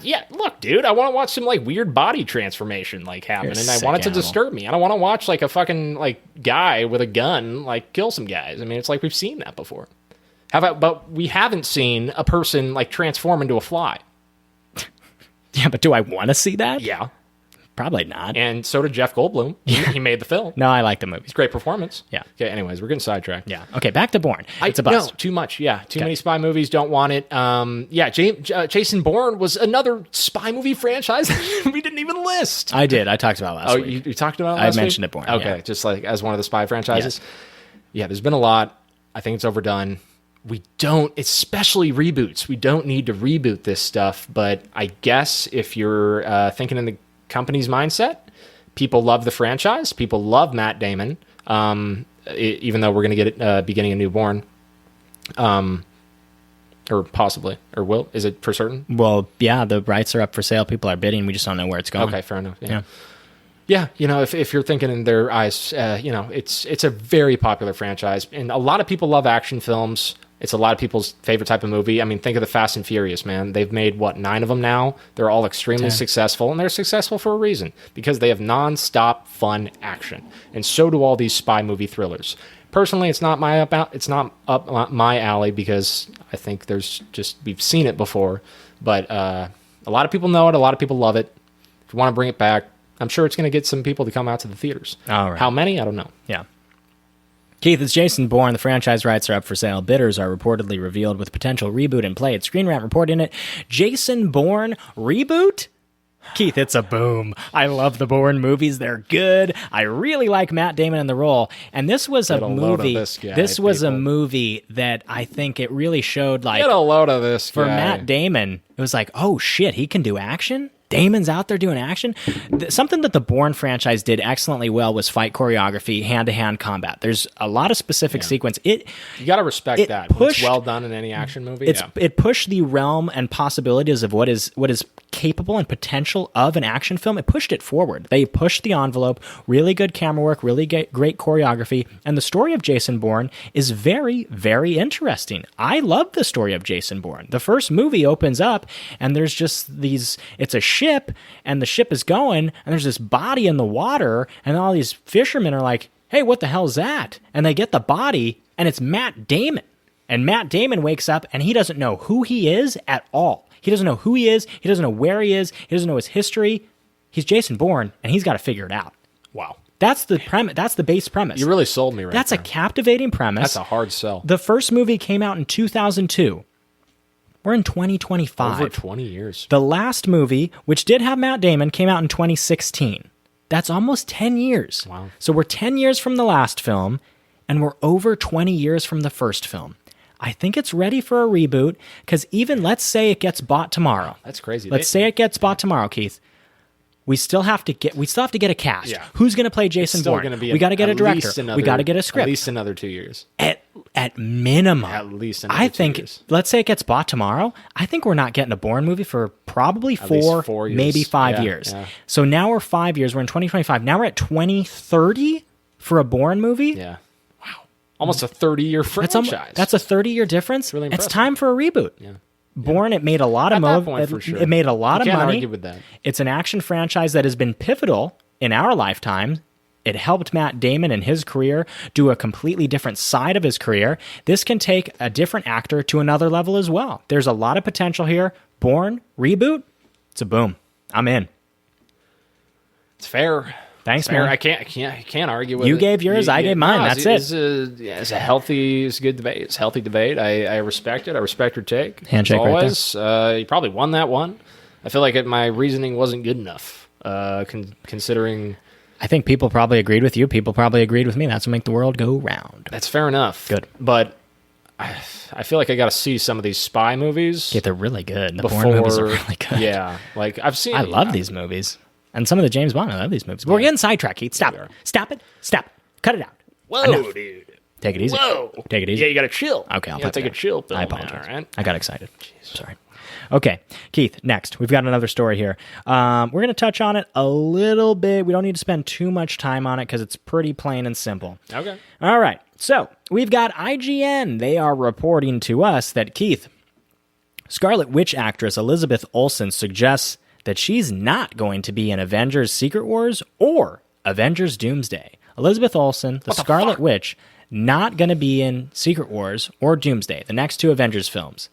Speaker 2: Yeah, look, dude, I want to watch some, like, weird body transformation, like, happen,
Speaker 1: You're a
Speaker 2: and I
Speaker 1: sick
Speaker 2: want it to
Speaker 1: animal.
Speaker 2: disturb me. I don't want to watch, like, a fucking, like, guy with a gun, like, kill some guys. I mean, it's like we've seen that before. But we haven't seen a person, like, transform into a fly.
Speaker 1: Yeah, but do I want to see that?
Speaker 2: Yeah.
Speaker 1: Probably not.
Speaker 2: And so did Jeff Goldblum. He made the film.
Speaker 1: No, I like the movies.
Speaker 2: It's a great performance.
Speaker 1: Yeah.
Speaker 2: Okay, anyways, we're getting sidetracked.
Speaker 1: Yeah. Okay, back to Bourne. It's a bust.
Speaker 2: No, too much. Yeah, too many spy movies. Don't want it. Jason Bourne was another spy movie franchise we didn't even list.
Speaker 1: I did. I talked about it last week.
Speaker 2: You talked about it
Speaker 1: I
Speaker 2: last
Speaker 1: mentioned
Speaker 2: week?
Speaker 1: it, Bourne.
Speaker 2: Okay,
Speaker 1: yeah.
Speaker 2: just like as one of the spy franchises.
Speaker 1: Yes.
Speaker 2: Yeah, there's been a lot. I think it's overdone. We don't, especially reboots. We don't need to reboot this stuff. But I guess if you're thinking in the company's mindset, people love the franchise. People love Matt Damon. Even though we're going to get it beginning a new Bourne. Or possibly. Or will. Is it for certain?
Speaker 1: Well, yeah, the rights are up for sale. People are bidding. We just don't know where it's going.
Speaker 2: Okay, fair enough.
Speaker 1: Yeah.
Speaker 2: Yeah, you know, if you're thinking in their eyes, you know, it's a very popular franchise. And a lot of people love action films. It's a lot of people's favorite type of movie. I mean, think of the Fast and Furious, man. They've made, 9 of them now? They're all extremely successful, and they're successful for a reason, because they have nonstop fun action. And so do all these spy movie thrillers. Personally, it's not up my alley, because I think we've seen it before. But a lot of people know it. A lot of people love it. If you want to bring it back, I'm sure it's going to get some people to come out to the theaters.
Speaker 1: All right.
Speaker 2: How many? I don't know.
Speaker 1: Yeah. Keith, it's Jason Bourne. The franchise rights are up for sale. Bidders are reportedly revealed with potential reboot in play. It's Screen Rant reporting it. Jason Bourne reboot? Keith, it's a boom. I love the Bourne movies. They're good. I really like Matt Damon in the role. And this was a movie. This was a movie that I think it really showed, like,
Speaker 2: Get a load of this
Speaker 1: for
Speaker 2: guy.
Speaker 1: Matt Damon. It was like, oh shit, he can do action? Damon's out there doing action. Something that the Bourne franchise did excellently well was fight choreography, hand-to-hand combat. There's a lot of specific sequence. You
Speaker 2: got to respect that. It's well done in any action movie.
Speaker 1: It pushed the realm and possibilities of what is capable and potential of an action film, it pushed it forward. They pushed the envelope, really good camera work, really great choreography, and the story of Jason Bourne is very, very interesting. I love the story of Jason Bourne. The first movie opens up, and there's just it's a ship, and the ship is going, and there's this body in the water, and all these fishermen are like, hey, what the hell is that? And they get the body, and it's Matt Damon. And Matt Damon wakes up, and he doesn't know who he is at all. He doesn't know who he is. He doesn't know where he is. He doesn't know his history. He's Jason Bourne, and he's got to figure it out.
Speaker 2: Wow.
Speaker 1: That's the premise. That's the base premise.
Speaker 2: You really sold me right
Speaker 1: That's
Speaker 2: there.
Speaker 1: a captivating premise.
Speaker 2: That's a hard sell.
Speaker 1: The first movie came out in 2002. We're in 2025.
Speaker 2: Over 20 years.
Speaker 1: The last movie, which did have Matt Damon, came out in 2016. That's almost 10 years.
Speaker 2: Wow.
Speaker 1: So we're 10 years from the last film, and we're over 20 years from the first film. I think it's ready for a reboot, because even, let's say it gets bought tomorrow.
Speaker 2: That's crazy.
Speaker 1: Let's say it gets bought tomorrow, Keith. We still have to get a cast.
Speaker 2: Yeah.
Speaker 1: Who's going to play Jason Bourne? We got to get a director. We got to get a script.
Speaker 2: At least another 2 years.
Speaker 1: At minimum.
Speaker 2: At least another 2 years.
Speaker 1: Let's say it gets bought tomorrow. I think we're not getting a Bourne movie for probably
Speaker 2: At least 4 years.
Speaker 1: maybe 5 years.
Speaker 2: Yeah.
Speaker 1: So now we're 5 years. We're in 2025. Now we're at 2030 for a Bourne movie.
Speaker 2: Yeah. Wow. Almost a 30-year franchise.
Speaker 1: That's a 30-year difference.
Speaker 2: Really
Speaker 1: it's
Speaker 2: impressive.
Speaker 1: time for a reboot.
Speaker 2: Yeah.
Speaker 1: Bourne, it made a lot of
Speaker 2: It
Speaker 1: made a lot of
Speaker 2: Can't
Speaker 1: money.
Speaker 2: argue with that.
Speaker 1: It's an action franchise that has been pivotal in our lifetime. It helped Matt Damon in his career do a completely different side of his career. This can take a different actor to another level as well. There's a lot of potential here. Bourne, reboot, it's a boom. I'm in.
Speaker 2: It's fair.
Speaker 1: Thanks,
Speaker 2: It's fair.
Speaker 1: man.
Speaker 2: I can't argue with it.
Speaker 1: You gave yours, I gave mine. That's it.
Speaker 2: It's a healthy, it's a good debate. It's a healthy debate. I respect it. I respect your take.
Speaker 1: Handshake
Speaker 2: As
Speaker 1: right
Speaker 2: always. You probably won that one. I feel like my reasoning wasn't good enough, considering...
Speaker 1: I think people probably agreed with you. People probably agreed with me. That's what make the world go round.
Speaker 2: That's fair enough.
Speaker 1: Good.
Speaker 2: But I feel like I got to see some of these spy movies.
Speaker 1: Yeah, they're really good. The
Speaker 2: before,
Speaker 1: Bourne movies are really good.
Speaker 2: Yeah. Like, I've seen...
Speaker 1: I love these movies. And some of the James Bond, I love these movies. But we're getting sidetracked, Keith. Stop it. Stop it. Stop it. Cut it out.
Speaker 2: Whoa,
Speaker 1: Enough.
Speaker 2: dude.
Speaker 1: Take it easy.
Speaker 2: Whoa.
Speaker 1: Take it easy.
Speaker 2: Yeah, you got to chill.
Speaker 1: Okay, I'll
Speaker 2: take
Speaker 1: take
Speaker 2: a chill pill.
Speaker 1: I apologize.
Speaker 2: All right?
Speaker 1: I got excited. Sorry. Okay, Keith, next. We've got another story here. We're going to touch on it a little bit. We don't need to spend too much time on it because it's pretty plain and simple.
Speaker 2: Okay.
Speaker 1: All right. So we've got IGN. They are reporting to us that, Keith, Scarlet Witch actress Elizabeth Olsen suggests that she's not going to be in Avengers Secret Wars or Avengers Doomsday. Elizabeth Olsen, the Scarlet Witch, not going to be in Secret Wars or Doomsday, the next two Avengers films.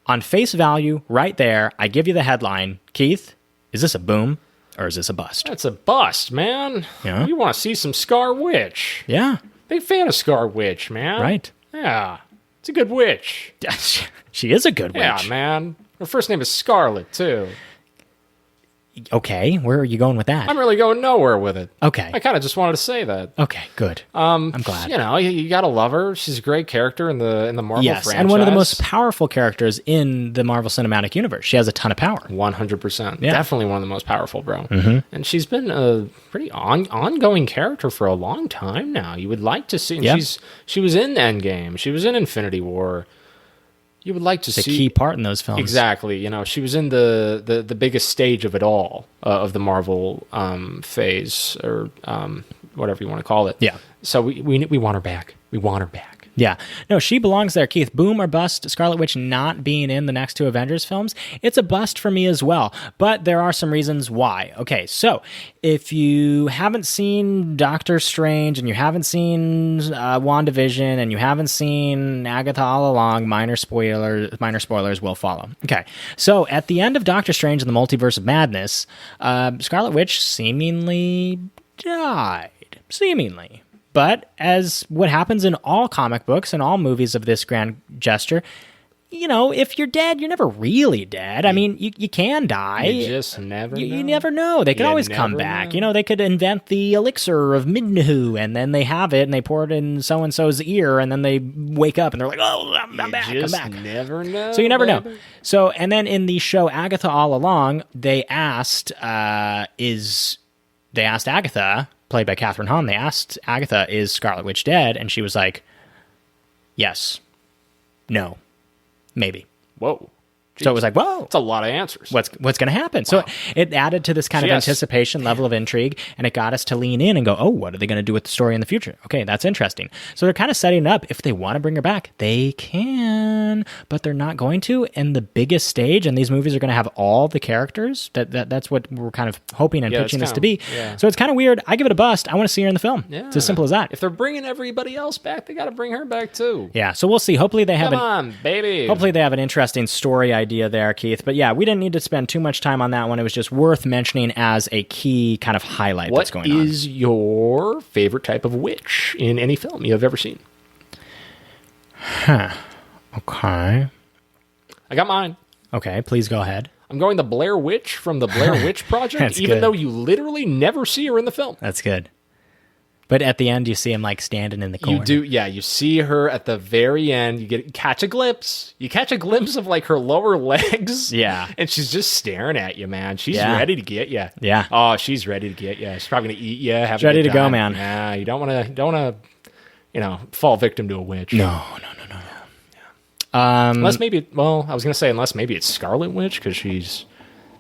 Speaker 1: On face value, right there, I give you the headline. Keith, is this a boom or is this a bust?
Speaker 2: That's a bust, man.
Speaker 1: Yeah?
Speaker 2: You want to see some Scar Witch.
Speaker 1: Yeah,
Speaker 2: Big fan of Scar Witch, man.
Speaker 1: right.
Speaker 2: Yeah. It's a good witch.
Speaker 1: She is a good witch.
Speaker 2: Yeah, man. Her first name is Scarlet, too.
Speaker 1: Okay, where are you going with that?
Speaker 2: I'm really going nowhere with it.
Speaker 1: Okay.
Speaker 2: I kind of just wanted to say that.
Speaker 1: Okay, good. I'm glad.
Speaker 2: You know, you gotta love her. She's a great character in the Marvel
Speaker 1: Yes,
Speaker 2: franchise.
Speaker 1: and one of the most powerful characters in the Marvel Cinematic Universe. She has a ton of power.
Speaker 2: 100%.
Speaker 1: Yeah.
Speaker 2: Definitely one of the most powerful, bro. Mm-hmm. And she's been a pretty ongoing character for a long time now. You would like to see.
Speaker 1: Yeah.
Speaker 2: She was in Endgame. She was in Infinity War. You would like to
Speaker 1: It's a
Speaker 2: see
Speaker 1: key part in those films.
Speaker 2: Exactly. You know, she was in the biggest stage of it all, of the Marvel phase, or whatever you want to call it.
Speaker 1: Yeah.
Speaker 2: So we want her back. We want her back.
Speaker 1: Yeah. No, she belongs there, Keith. Boom or bust, Scarlet Witch not being in the next two Avengers films. It's a bust for me as well. But there are some reasons why. Okay, so if you haven't seen Doctor Strange and you haven't seen WandaVision and you haven't seen Agatha all along, minor spoilers will follow. Okay, so at the end of Doctor Strange and the Multiverse of Madness, Scarlet Witch seemingly died. Seemingly. But as what happens in all comic books and all movies of this grand gesture, you know, if you're dead, you're never really dead. I mean, you can die.
Speaker 2: You just never know.
Speaker 1: You never know. They could always come back.
Speaker 2: know.
Speaker 1: You know, they could invent the elixir of Midnihu, and then they have it, and they pour it in so-and-so's ear, and then they wake up, and they're like, oh, I'm back, I'm
Speaker 2: just
Speaker 1: back.
Speaker 2: never know.
Speaker 1: So you never know.
Speaker 2: baby.
Speaker 1: So, and then in the show Agatha All Along, they asked, Agatha, played by Catherine Hahn, they asked Agatha, is Scarlet Witch dead? And she was like, yes, no, maybe.
Speaker 2: Whoa.
Speaker 1: So it was like, whoa,
Speaker 2: It's a lot of answers.
Speaker 1: what's going to happen? So it added to this kind of
Speaker 2: Yes.
Speaker 1: anticipation level of intrigue, and it got us to lean in and go, oh, what are they going to do with the story in the future? Okay, that's interesting. So they're kind of setting it up. If they want to bring her back, they can, but they're not going to. And the biggest stage, and these movies are going to have all the characters. That's what we're kind of hoping and pitching this to be.
Speaker 2: Yeah.
Speaker 1: So it's kind of weird. I give it a bust. I want to see her in the film.
Speaker 2: Yeah.
Speaker 1: It's as simple as that.
Speaker 2: If they're bringing everybody else back, they got to bring her back too.
Speaker 1: Yeah, so we'll see. Hopefully they have
Speaker 2: Come on, baby.
Speaker 1: Hopefully they have an interesting story idea there, Keith. But yeah, we didn't need to spend too much time on that one. It was just worth mentioning as a key kind of highlight that's going on.
Speaker 2: What is your favorite type of witch in any film you have ever seen?
Speaker 1: Okay.
Speaker 2: I got mine.
Speaker 1: Okay, please go ahead.
Speaker 2: I'm going the Blair Witch from the Blair Witch Project,
Speaker 1: That's
Speaker 2: even
Speaker 1: good.
Speaker 2: though you literally never see her in the film.
Speaker 1: That's good. But at the end, you see him like standing in the corner.
Speaker 2: You do, yeah. You see her at the very end. You catch a glimpse. You catch a glimpse of like her lower legs.
Speaker 1: Yeah.
Speaker 2: And she's just staring at you, man. She's
Speaker 1: Yeah.
Speaker 2: ready to get you.
Speaker 1: Yeah.
Speaker 2: Oh, she's ready to get you. She's probably gonna eat you.
Speaker 1: She's ready to go, man.
Speaker 2: Yeah. You don't want to, fall victim to a witch.
Speaker 1: No.
Speaker 2: Unless maybe, I was gonna say unless maybe it's Scarlet Witch because she's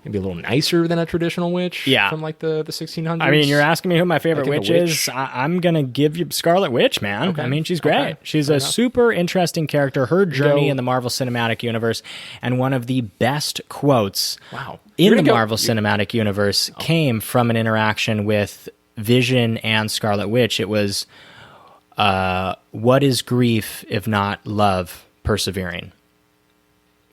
Speaker 2: maybe a little nicer than a traditional witch.
Speaker 1: Yeah.
Speaker 2: From like the 1600s.
Speaker 1: I mean, you're asking me who my favorite
Speaker 2: Like in
Speaker 1: witch
Speaker 2: The Witch?
Speaker 1: is. I'm going to give you Scarlet Witch, man.
Speaker 2: Okay.
Speaker 1: I mean, she's great.
Speaker 2: Okay.
Speaker 1: She's
Speaker 2: Fair
Speaker 1: a
Speaker 2: enough.
Speaker 1: super interesting character. Her journey
Speaker 2: Go-
Speaker 1: in the Marvel Cinematic Universe, and one of the best quotes
Speaker 2: Wow.
Speaker 1: in
Speaker 2: You're
Speaker 1: the
Speaker 2: gonna go-
Speaker 1: Marvel Cinematic Universe came from an interaction with Vision and Scarlet Witch. It was, what is grief if not love persevering?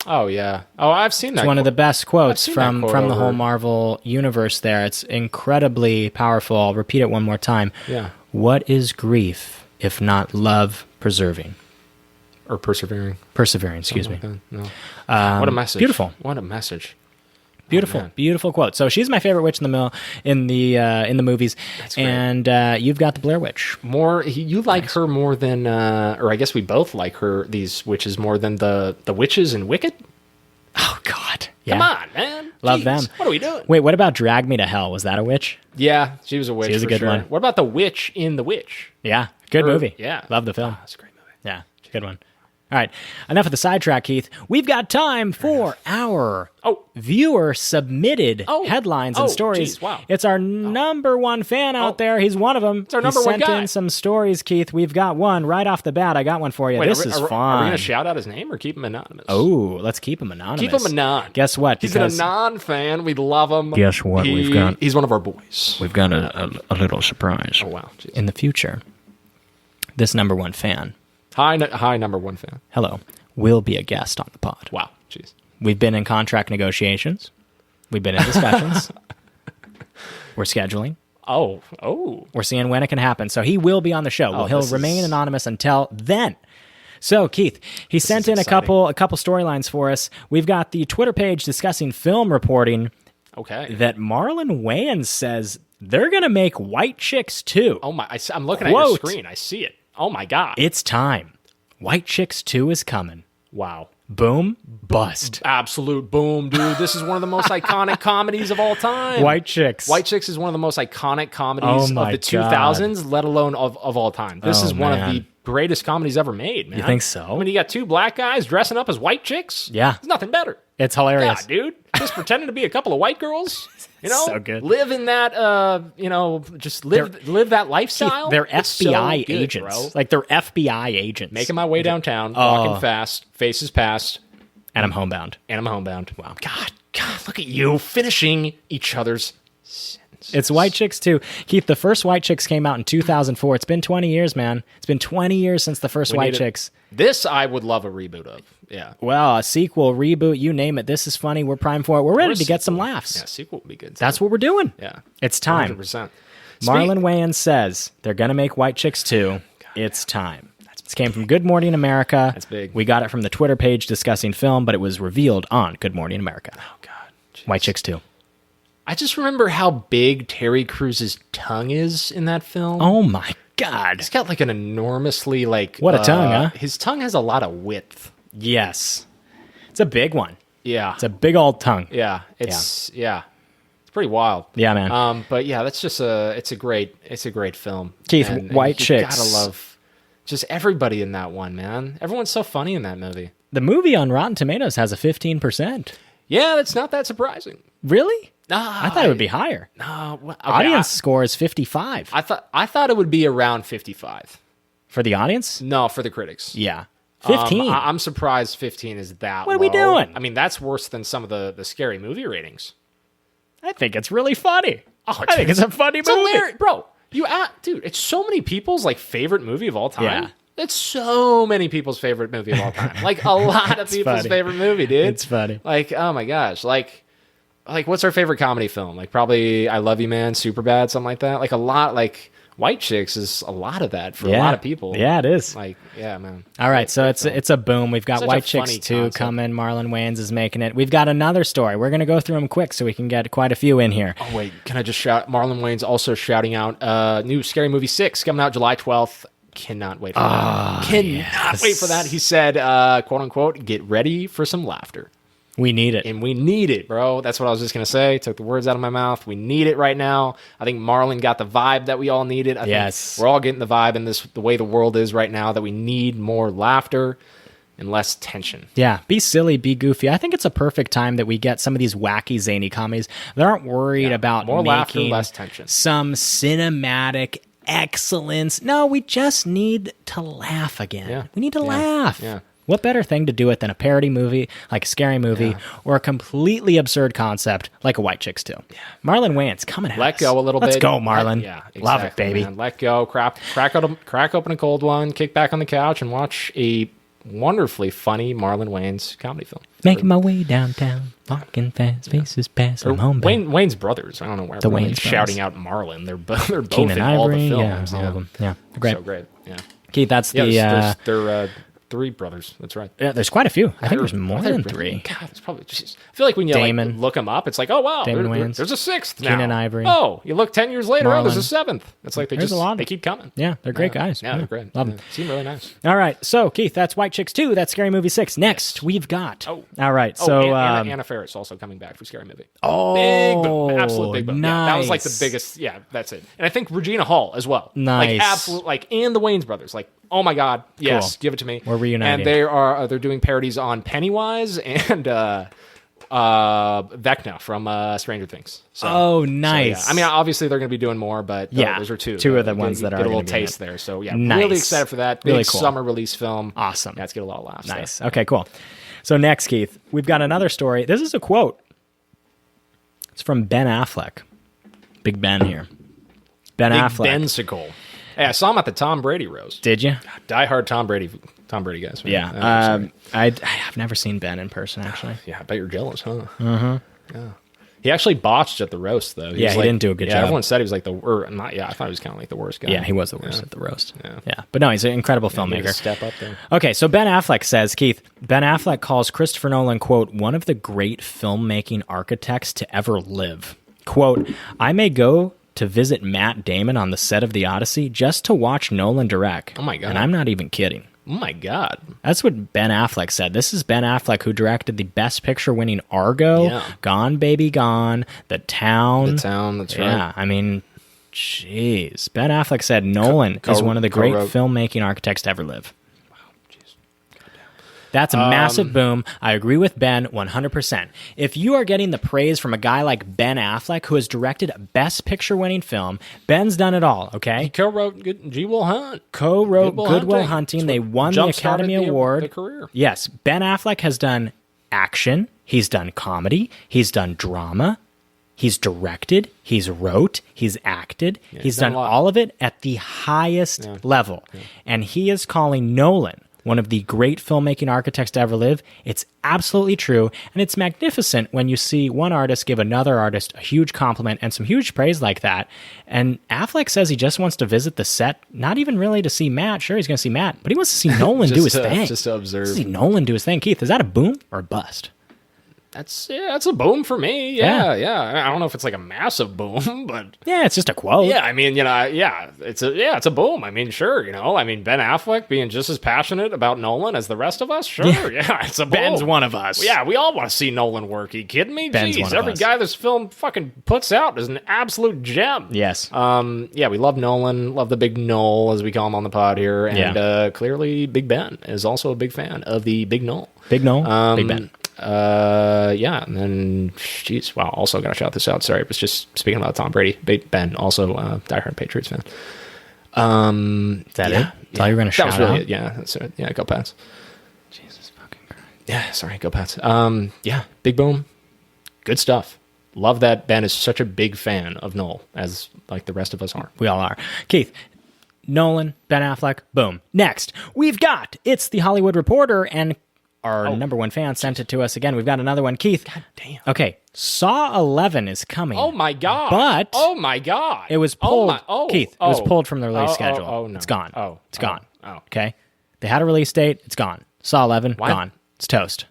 Speaker 2: Oh yeah. Oh, I've seen that.
Speaker 1: It's one of the best quotes
Speaker 2: seen that
Speaker 1: from
Speaker 2: quote
Speaker 1: the whole
Speaker 2: over-
Speaker 1: Marvel universe there. It's incredibly powerful. I'll repeat it one more time.
Speaker 2: Yeah.
Speaker 1: What is grief if not love preserving?
Speaker 2: Or persevering.
Speaker 1: Persevering, excuse me.
Speaker 2: Like that. No. What a message.
Speaker 1: Beautiful.
Speaker 2: What a message.
Speaker 1: Beautiful,
Speaker 2: man.
Speaker 1: beautiful quote. So she's my favorite witch in the movies.
Speaker 2: That's great.
Speaker 1: And you've got the Blair Witch.
Speaker 2: You like her more than, or I guess we both like her, these witches more than the witches in Wicked?
Speaker 1: Oh God, yeah.
Speaker 2: Come on, man.
Speaker 1: Love
Speaker 2: Jeez,
Speaker 1: them.
Speaker 2: What are we doing?
Speaker 1: Wait, what about Drag Me to Hell? Was that a witch?
Speaker 2: Yeah, she was a witch.
Speaker 1: She was a
Speaker 2: for
Speaker 1: good
Speaker 2: sure.
Speaker 1: one.
Speaker 2: What about the witch in The Witch?
Speaker 1: Yeah, good movie.
Speaker 2: Yeah.
Speaker 1: Love the film.
Speaker 2: That's a great movie.
Speaker 1: Yeah, good one. All right, enough of the sidetrack, Keith. We've got time for our viewer submitted headlines and stories.
Speaker 2: Geez, wow.
Speaker 1: It's our number one fan out there. He's one of them.
Speaker 2: It's our number one
Speaker 1: sent
Speaker 2: guy.
Speaker 1: in some stories, Keith. We've got one right off the bat. I got one for you. This is
Speaker 2: Are we
Speaker 1: fun.
Speaker 2: going to shout out his name or keep him anonymous?
Speaker 1: Oh, let's keep him anonymous.
Speaker 2: Keep him anon.
Speaker 1: Guess what?
Speaker 2: He's an anon fan. We love him.
Speaker 1: Guess what?
Speaker 2: He's one of our boys.
Speaker 1: We've got a little surprise.
Speaker 2: Oh, wow. Jeez.
Speaker 1: In the future, this number one fan,
Speaker 2: Hi, number one fan.
Speaker 1: hello, will be a guest on the pod.
Speaker 2: Wow. Jeez.
Speaker 1: We've been in contract negotiations. We've been in discussions. We're scheduling.
Speaker 2: Oh.
Speaker 1: We're seeing when it can happen. So he will be on the show. Well, he'll
Speaker 2: this
Speaker 1: remain
Speaker 2: is-
Speaker 1: anonymous until then. So, Keith, he sent in a couple storylines for us. We've got the Twitter page discussing film reporting
Speaker 2: Okay.
Speaker 1: that Marlon Wayans says they're going to make White Chicks 2.
Speaker 2: Oh my! I'm looking at your
Speaker 1: Quote.
Speaker 2: screen. I see it. Oh my God!
Speaker 1: It's time. White Chicks 2 is coming.
Speaker 2: Wow!
Speaker 1: Boom, bust.
Speaker 2: Absolute boom, dude! This is one of the most iconic comedies of all time.
Speaker 1: White Chicks.
Speaker 2: White Chicks is one of the most iconic
Speaker 1: Oh
Speaker 2: comedies of
Speaker 1: my
Speaker 2: the 2000s, let alone of all time. This
Speaker 1: Oh,
Speaker 2: is one
Speaker 1: man.
Speaker 2: of the greatest comedies ever made, man.
Speaker 1: You think so?
Speaker 2: I mean, you got two black guys dressing up as white chicks.
Speaker 1: Yeah.
Speaker 2: There's nothing better.
Speaker 1: It's hilarious.
Speaker 2: Yeah, dude. Just pretending to be a couple of white girls. You know,
Speaker 1: So good.
Speaker 2: live in that, just live that lifestyle.
Speaker 1: They're
Speaker 2: It's so
Speaker 1: FBI
Speaker 2: good,
Speaker 1: agents.
Speaker 2: bro.
Speaker 1: Like, they're FBI agents.
Speaker 2: Making my way downtown,
Speaker 1: Oh.
Speaker 2: walking fast, faces past,
Speaker 1: And I'm homebound.
Speaker 2: and I'm homebound. Wow. God, look at you finishing each other's sentences.
Speaker 1: It's White Chicks 2. Keith, the first White Chicks came out in 2004. It's been 20 years, man. It's been 20 years since the first White
Speaker 2: need it.
Speaker 1: Chicks.
Speaker 2: This I would love a reboot of. Yeah.
Speaker 1: Well, a sequel, reboot, you name it. This is funny. We're primed for it. We're ready to get some laughs.
Speaker 2: Yeah, sequel would be good.
Speaker 1: That's what we're doing.
Speaker 2: Yeah.
Speaker 1: It's time.
Speaker 2: 100%.
Speaker 1: Marlon Wayans says they're going to make White Chicks 2. It's time. This came from Good Morning America.
Speaker 2: That's big.
Speaker 1: We got it from the Twitter page discussing film, but it was revealed on Good Morning America.
Speaker 2: Oh, God. Jeez.
Speaker 1: White Chicks 2.
Speaker 2: I just remember how big Terry Crews's tongue is in that film.
Speaker 1: Oh, my God.
Speaker 2: He's got like an enormously
Speaker 1: What a tongue, huh?
Speaker 2: His tongue has a lot of width.
Speaker 1: Yes. It's a big one.
Speaker 2: Yeah.
Speaker 1: It's a big old tongue.
Speaker 2: Yeah. It's pretty wild.
Speaker 1: Yeah, man.
Speaker 2: But yeah, that's just it's a great film.
Speaker 1: Keith,
Speaker 2: And
Speaker 1: White
Speaker 2: you
Speaker 1: Chicks.
Speaker 2: gotta love Just everybody in that one, man. Everyone's so funny in that movie.
Speaker 1: The movie on Rotten Tomatoes has a 15%.
Speaker 2: Yeah, that's not that surprising.
Speaker 1: Really?
Speaker 2: No,
Speaker 1: I thought it would be higher.
Speaker 2: No, okay,
Speaker 1: Audience score is 55.
Speaker 2: I thought it would be around 55
Speaker 1: For the audience?
Speaker 2: No, for the critics.
Speaker 1: Yeah. 15.
Speaker 2: I'm surprised 15 is that.
Speaker 1: What are we doing?
Speaker 2: I mean, that's worse than some of the scary movie ratings.
Speaker 1: I think it's really funny.
Speaker 2: Oh,
Speaker 1: I think it's a funny movie.
Speaker 2: Hilarious. Bro. Dude, it's so many people's like favorite movie of all time.
Speaker 1: Yeah.
Speaker 2: It's so many people's favorite movie of all time. Like a lot of people's
Speaker 1: funny.
Speaker 2: favorite movie, dude.
Speaker 1: It's funny.
Speaker 2: Like, oh my gosh. Like what's our favorite comedy film? Like probably I Love You Man, Superbad, something like that. Like a lot, like White Chicks is a lot of that for a lot of people.
Speaker 1: Yeah, it is.
Speaker 2: Like, yeah, man.
Speaker 1: All right, so it's a boom. We've got
Speaker 2: Such a
Speaker 1: White Chicks
Speaker 2: funny
Speaker 1: 2
Speaker 2: concept.
Speaker 1: coming. Marlon Wayans is making it. We've got another story. We're going to go through them quick so we can get quite a few in here.
Speaker 2: Oh, wait. Can I just shout? Marlon Wayne's also shouting out new Scary Movie 6 coming out July 12th. Cannot wait for that. Cannot wait for that. He said, quote unquote, get ready for some laughter.
Speaker 1: We need it.
Speaker 2: And we need it, bro. That's what I was just going to say. Took the words out of my mouth. We need it right now. I think Marlon got the vibe that we all needed. I think we're all getting the vibe in the way the world is right now, that we need more laughter and less tension.
Speaker 1: Yeah, be silly, be goofy. I think it's a perfect time that we get some of these wacky, zany comedies that aren't worried about
Speaker 2: more laughter,
Speaker 1: making
Speaker 2: less tension.
Speaker 1: Some cinematic excellence. No, we just need to laugh again.
Speaker 2: Yeah.
Speaker 1: We need to laugh.
Speaker 2: Yeah.
Speaker 1: What better thing to do it than a parody movie, like a scary movie, or a completely absurd concept like a White Chicks 2? Yeah. Marlon Wayans, coming at
Speaker 2: Let
Speaker 1: us.
Speaker 2: go a little bit.
Speaker 1: Let's go, Marlon.
Speaker 2: Yeah, exactly,
Speaker 1: love it, baby.
Speaker 2: Man. Let go. Crack open a cold one, kick back on the couch, and watch a wonderfully funny Marlon Wayans comedy film.
Speaker 1: Making my way downtown, walking fast, faces pass, I'm home back.
Speaker 2: Wayne's brothers. I don't know where
Speaker 1: The
Speaker 2: everyone's
Speaker 1: Wayans
Speaker 2: shouting out Marlon. They're both
Speaker 1: Keenan
Speaker 2: in all the
Speaker 1: Ivory,
Speaker 2: films.
Speaker 1: all of them. Yeah, great.
Speaker 2: So great. Yeah.
Speaker 1: Keith, that's
Speaker 2: They're 3 brothers. That's right.
Speaker 1: Yeah, there's quite a few. I think there's more
Speaker 2: Are there
Speaker 1: than
Speaker 2: really?
Speaker 1: 3.
Speaker 2: God, it's probably just. I feel like when you
Speaker 1: Damon.
Speaker 2: look them up, it's like, oh wow,
Speaker 1: Damon Wayans.
Speaker 2: there's a 6th now.
Speaker 1: Keenan Ivory.
Speaker 2: Oh, you look 10 years later, oh, there's a
Speaker 1: Marlon.
Speaker 2: 7th. It's like
Speaker 1: There's a lot of
Speaker 2: they
Speaker 1: them.
Speaker 2: keep coming.
Speaker 1: Yeah, they're great guys.
Speaker 2: Yeah, they're great.
Speaker 1: Love
Speaker 2: Yeah.
Speaker 1: them.
Speaker 2: Seem really nice.
Speaker 1: All right, so Keith, that's White Chicks 2. That's Scary Movie 6. Next, we've got.
Speaker 2: Oh.
Speaker 1: All right,
Speaker 2: Oh,
Speaker 1: so
Speaker 2: and Anna Faris also coming back for Scary Movie.
Speaker 1: oh,
Speaker 2: Big boom, absolute big boom.
Speaker 1: Nice.
Speaker 2: Yeah, that was like the biggest. Yeah, that's it. And I think Regina Hall as well.
Speaker 1: Nice.
Speaker 2: Like absolute, like, and the Wayans brothers. Like, oh my god, yes,
Speaker 1: Cool.
Speaker 2: give it to me.
Speaker 1: We're reuniting.
Speaker 2: And they're doing parodies on Pennywise and Vecna from Stranger Things. So,
Speaker 1: Oh, nice.
Speaker 2: I mean, obviously they're going to be doing more, but those are two.
Speaker 1: Two of the ones that are
Speaker 2: get a
Speaker 1: gonna
Speaker 2: little
Speaker 1: be in
Speaker 2: taste
Speaker 1: it.
Speaker 2: there. So yeah,
Speaker 1: Nice.
Speaker 2: really excited for that. Big
Speaker 1: Really cool.
Speaker 2: summer release film.
Speaker 1: Awesome.
Speaker 2: Yeah, let's get a lot of laughs.
Speaker 1: Nice.
Speaker 2: There.
Speaker 1: Okay, cool. So next, Keith, we've got another story. This is a quote. It's from Ben Affleck. Big Ben here. Ben
Speaker 2: Big
Speaker 1: Affleck.
Speaker 2: Bensicle. Hey, I saw him at the Tom Brady roast.
Speaker 1: Did you?
Speaker 2: Die hard Tom Brady guys. Man.
Speaker 1: Yeah. I've never seen Ben in person, actually.
Speaker 2: Yeah, I bet you're jealous, huh? Mm-hmm. Yeah. He actually botched at the roast, though.
Speaker 1: Yeah, he didn't do a good job.
Speaker 2: Everyone said he was like I thought he was kind of like the worst guy.
Speaker 1: Yeah, he was the worst at the roast.
Speaker 2: Yeah.
Speaker 1: Yeah. But no, he's an incredible
Speaker 2: He needed
Speaker 1: filmmaker.
Speaker 2: to step up there.
Speaker 1: Okay, so Ben Affleck says, Keith, Ben Affleck calls Christopher Nolan, quote, one of the great filmmaking architects to ever live. Quote, I may go to visit Matt Damon on the set of The Odyssey just to watch Nolan direct.
Speaker 2: Oh my God.
Speaker 1: And I'm not even kidding.
Speaker 2: Oh my God.
Speaker 1: That's what Ben Affleck said. This is Ben Affleck, who directed the Best Picture winning Argo,
Speaker 2: Yeah.
Speaker 1: Gone Baby Gone, The Town.
Speaker 2: The Town, that's right.
Speaker 1: Yeah, I mean, jeez. Ben Affleck said Nolan is one of the great
Speaker 2: co-wrote.
Speaker 1: filmmaking architects to ever live. That's a massive boom. I agree with Ben 100%. If you are getting the praise from a guy like Ben Affleck, who has directed a Best Picture winning film, Ben's done it all, okay?
Speaker 2: He co-wrote G. Will Hunt.
Speaker 1: Co-wrote Good Will
Speaker 2: Hunting.
Speaker 1: Hunting. They won the
Speaker 2: Jump-started
Speaker 1: Academy Award.
Speaker 2: the career.
Speaker 1: Yes, Ben Affleck has done action. He's done comedy. He's done drama. He's directed. He's wrote. He's acted. He's
Speaker 2: done
Speaker 1: done
Speaker 2: a lot.
Speaker 1: all of it at the highest level. And he is calling Nolan one of the great filmmaking architects to ever live. It's absolutely true. And it's magnificent when you see one artist give another artist a huge compliment and some huge praise like that. And Affleck says he just wants to visit the set, not even really to see Matt. Sure, he's going to see Matt, but he wants to see Nolan do his thing.
Speaker 2: Just to observe.
Speaker 1: See Nolan do his thing. Keith, is that a boom or a bust?
Speaker 2: That's a boom for me. Yeah. I don't know if it's like a massive boom, but
Speaker 1: Yeah, it's just a quote.
Speaker 2: yeah, I mean, it's a boom. I mean, sure, I mean, Ben Affleck being just as passionate about Nolan as the rest of us. Sure, yeah, it's a boom.
Speaker 1: Ben's one of us.
Speaker 2: Yeah, we all want to see Nolan work. Are you kidding me?
Speaker 1: Ben's
Speaker 2: Jeez,
Speaker 1: one of
Speaker 2: every
Speaker 1: us.
Speaker 2: guy this film fucking puts out is an absolute gem.
Speaker 1: Yes.
Speaker 2: Yeah, we love Nolan, love the big Noel, as we call him on the pod here, and clearly Big Ben is also a big fan of the Big Noel.
Speaker 1: Big Noel, Big Ben.
Speaker 2: Yeah, and then, jeez, wow, also gotta shout this out. Sorry, I was just speaking about Tom Brady. Big Ben, also diehard Patriots fan.
Speaker 1: Is that it? That's all you're gonna shout out?
Speaker 2: It. Yeah, that's it. Yeah, go Pats.
Speaker 1: Jesus fucking Christ.
Speaker 2: Yeah, sorry, go Pats. Yeah, big boom. Good stuff. Love that Ben is such a big fan of Noel, as like the rest of us are.
Speaker 1: We all are. Keith, Nolan, Ben Affleck, boom. Next, we've got It's the Hollywood Reporter, and our number one fan sent it to us again. We've got another one. Keith.
Speaker 2: God damn.
Speaker 1: Okay, Saw 11 is coming.
Speaker 2: Oh my god.
Speaker 1: But
Speaker 2: oh my god.
Speaker 1: it was pulled. Keith, it was pulled from the release
Speaker 2: Oh,
Speaker 1: schedule.
Speaker 2: oh, no.
Speaker 1: It's gone. It's gone.
Speaker 2: Oh.
Speaker 1: Okay. They had a release date. It's gone. Saw 11,
Speaker 2: Why?
Speaker 1: gone. It's toast.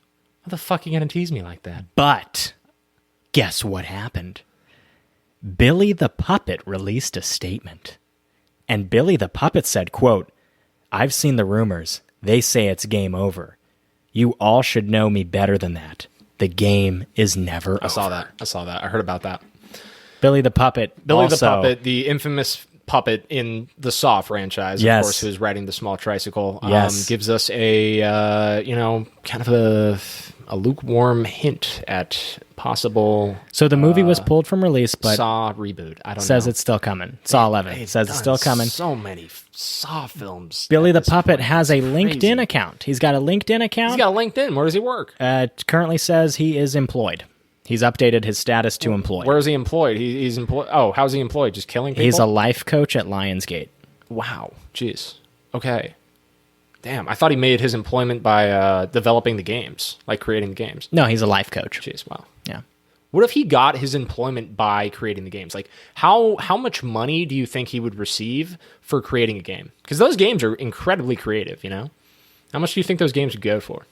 Speaker 2: How the fuck are you gonna tease me like that?
Speaker 1: But guess what happened? Billy the Puppet released a statement. And Billy the Puppet said, quote, "I've seen the rumors. They say it's game over. You all should know me better than that. The game is never over."
Speaker 2: I saw that. I heard about that.
Speaker 1: Billy the Puppet.
Speaker 2: Billy
Speaker 1: also,
Speaker 2: the Puppet, the infamous puppet in the Saw franchise,
Speaker 1: Yes.
Speaker 2: of course, who's riding the small tricycle,
Speaker 1: Yes.
Speaker 2: gives us a, kind of a lukewarm hint at possible
Speaker 1: So the movie was pulled from release, but
Speaker 2: Saw reboot. I don't
Speaker 1: says
Speaker 2: know.
Speaker 1: it's still coming. Saw 11
Speaker 2: They've
Speaker 1: says it's
Speaker 2: done
Speaker 1: still coming.
Speaker 2: So many Saw films.
Speaker 1: Billy
Speaker 2: at
Speaker 1: the
Speaker 2: this
Speaker 1: Puppet
Speaker 2: point.
Speaker 1: has a
Speaker 2: It's
Speaker 1: LinkedIn
Speaker 2: crazy.
Speaker 1: account. He's got a LinkedIn account.
Speaker 2: He's got a LinkedIn. Where does he work?
Speaker 1: It currently says he is employed. He's updated his status to employed.
Speaker 2: Where is he employed? He's employed. Oh, how's he employed? Just killing people?
Speaker 1: He's a life coach at Lionsgate.
Speaker 2: Wow. Jeez. Okay. Damn. I thought he made his employment by developing the games, like creating the games.
Speaker 1: No, he's a life coach.
Speaker 2: Jeez. Wow.
Speaker 1: Yeah.
Speaker 2: What if he got his employment by creating the games? Like, how much money do you think he would receive for creating a game? Because those games are incredibly creative, How much do you think those games would go for?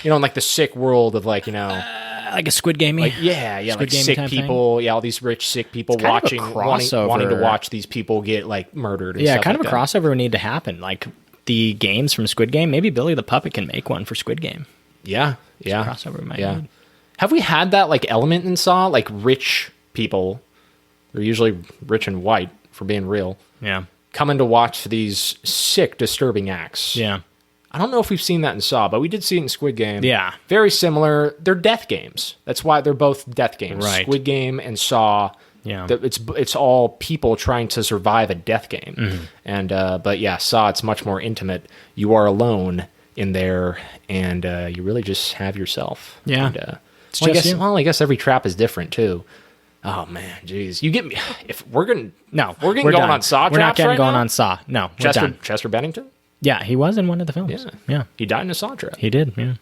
Speaker 2: In like the sick world of like,
Speaker 1: Like a Squid Game.
Speaker 2: like like
Speaker 1: Game
Speaker 2: sick
Speaker 1: type
Speaker 2: people, all these rich sick people
Speaker 1: kind of a
Speaker 2: watching, wanting to
Speaker 1: crossover.
Speaker 2: watch these people get like murdered. And
Speaker 1: Yeah,
Speaker 2: stuff
Speaker 1: kind
Speaker 2: like
Speaker 1: of a
Speaker 2: that.
Speaker 1: crossover would need to happen. Like the games from Squid Game. Maybe Billy the Puppet can make one for Squid Game.
Speaker 2: Yeah.
Speaker 1: Crossover might need.
Speaker 2: Have we had that like element in Saw? Like rich people, they're usually rich and white for being real,
Speaker 1: Yeah.
Speaker 2: coming to watch these sick, disturbing acts.
Speaker 1: Yeah.
Speaker 2: I don't know if we've seen that in Saw, but we did see it in Squid Game.
Speaker 1: Yeah.
Speaker 2: Very similar. They're death games. That's why they're both death games.
Speaker 1: Right.
Speaker 2: Squid Game and Saw.
Speaker 1: Yeah.
Speaker 2: It's all people trying to survive a death game.
Speaker 1: Mm-hmm.
Speaker 2: And but yeah, Saw, it's much more intimate. You are alone in there, and you really just have yourself.
Speaker 1: Yeah.
Speaker 2: And,
Speaker 1: It's
Speaker 2: well,
Speaker 1: just you.
Speaker 2: I guess every trap is different too. Oh man, jeez, you get me. If we're gonna we're
Speaker 1: done.
Speaker 2: on Saw.
Speaker 1: We're not
Speaker 2: traps
Speaker 1: getting
Speaker 2: right
Speaker 1: going
Speaker 2: now?
Speaker 1: on Saw. No, we're done.
Speaker 2: Chester Bennington.
Speaker 1: Yeah, he was in one of the films. Yeah.
Speaker 2: He died in a Saw trap.
Speaker 1: He did. Yeah.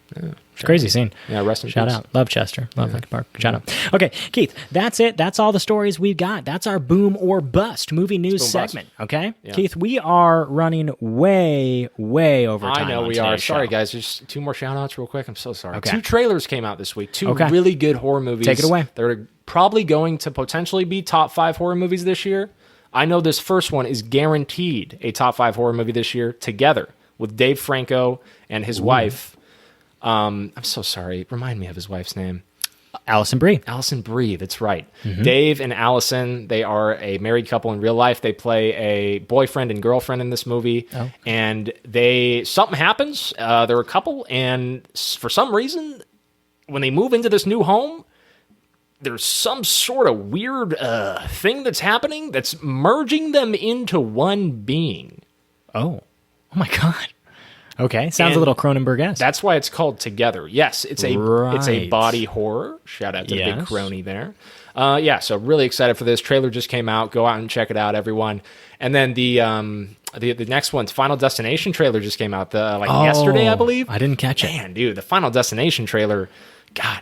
Speaker 1: It's a crazy scene.
Speaker 2: Yeah, rest in
Speaker 1: Shout
Speaker 2: peace.
Speaker 1: out. Love Chester. Love Linkin Park. Shout out. Okay, Keith, that's it. That's all the stories we've got. That's our boom or bust movie news
Speaker 2: boom bust.
Speaker 1: segment. Okay? Keith, we are running way over time.
Speaker 2: I know
Speaker 1: on
Speaker 2: we are.
Speaker 1: today's
Speaker 2: Sorry,
Speaker 1: show.
Speaker 2: guys. Just two more shout outs real quick. I'm so sorry.
Speaker 1: Okay.
Speaker 2: 2 trailers came out this week. 2
Speaker 1: Okay.
Speaker 2: really good horror movies.
Speaker 1: Take it away.
Speaker 2: They're probably going to potentially be top 5 horror movies this year. I know this first one is guaranteed a top 5 horror movie this year, Together, with Dave Franco and his wife. I'm so sorry. Remind me of his wife's name.
Speaker 1: Allison Brie.
Speaker 2: Allison Brie, that's right.
Speaker 1: Mm-hmm.
Speaker 2: Dave and Allison, they are a married couple in real life. They play a boyfriend and girlfriend in this movie.
Speaker 1: Oh.
Speaker 2: And something happens. They're a couple, and for some reason, when they move into this new home, there's some sort of weird thing that's happening that's merging them into one being.
Speaker 1: Oh my God. Okay, sounds
Speaker 2: And
Speaker 1: a little Cronenberg-esque.
Speaker 2: That's why it's called Together. Yes, it's a
Speaker 1: Right.
Speaker 2: body horror. Shout out to the big
Speaker 1: Yes.
Speaker 2: crony there. So really excited for this. Trailer just came out. Go out and check it out, everyone. And then the next one's Final Destination trailer just came out yesterday, I believe.
Speaker 1: I didn't catch it.
Speaker 2: Man, dude, the Final Destination trailer. God,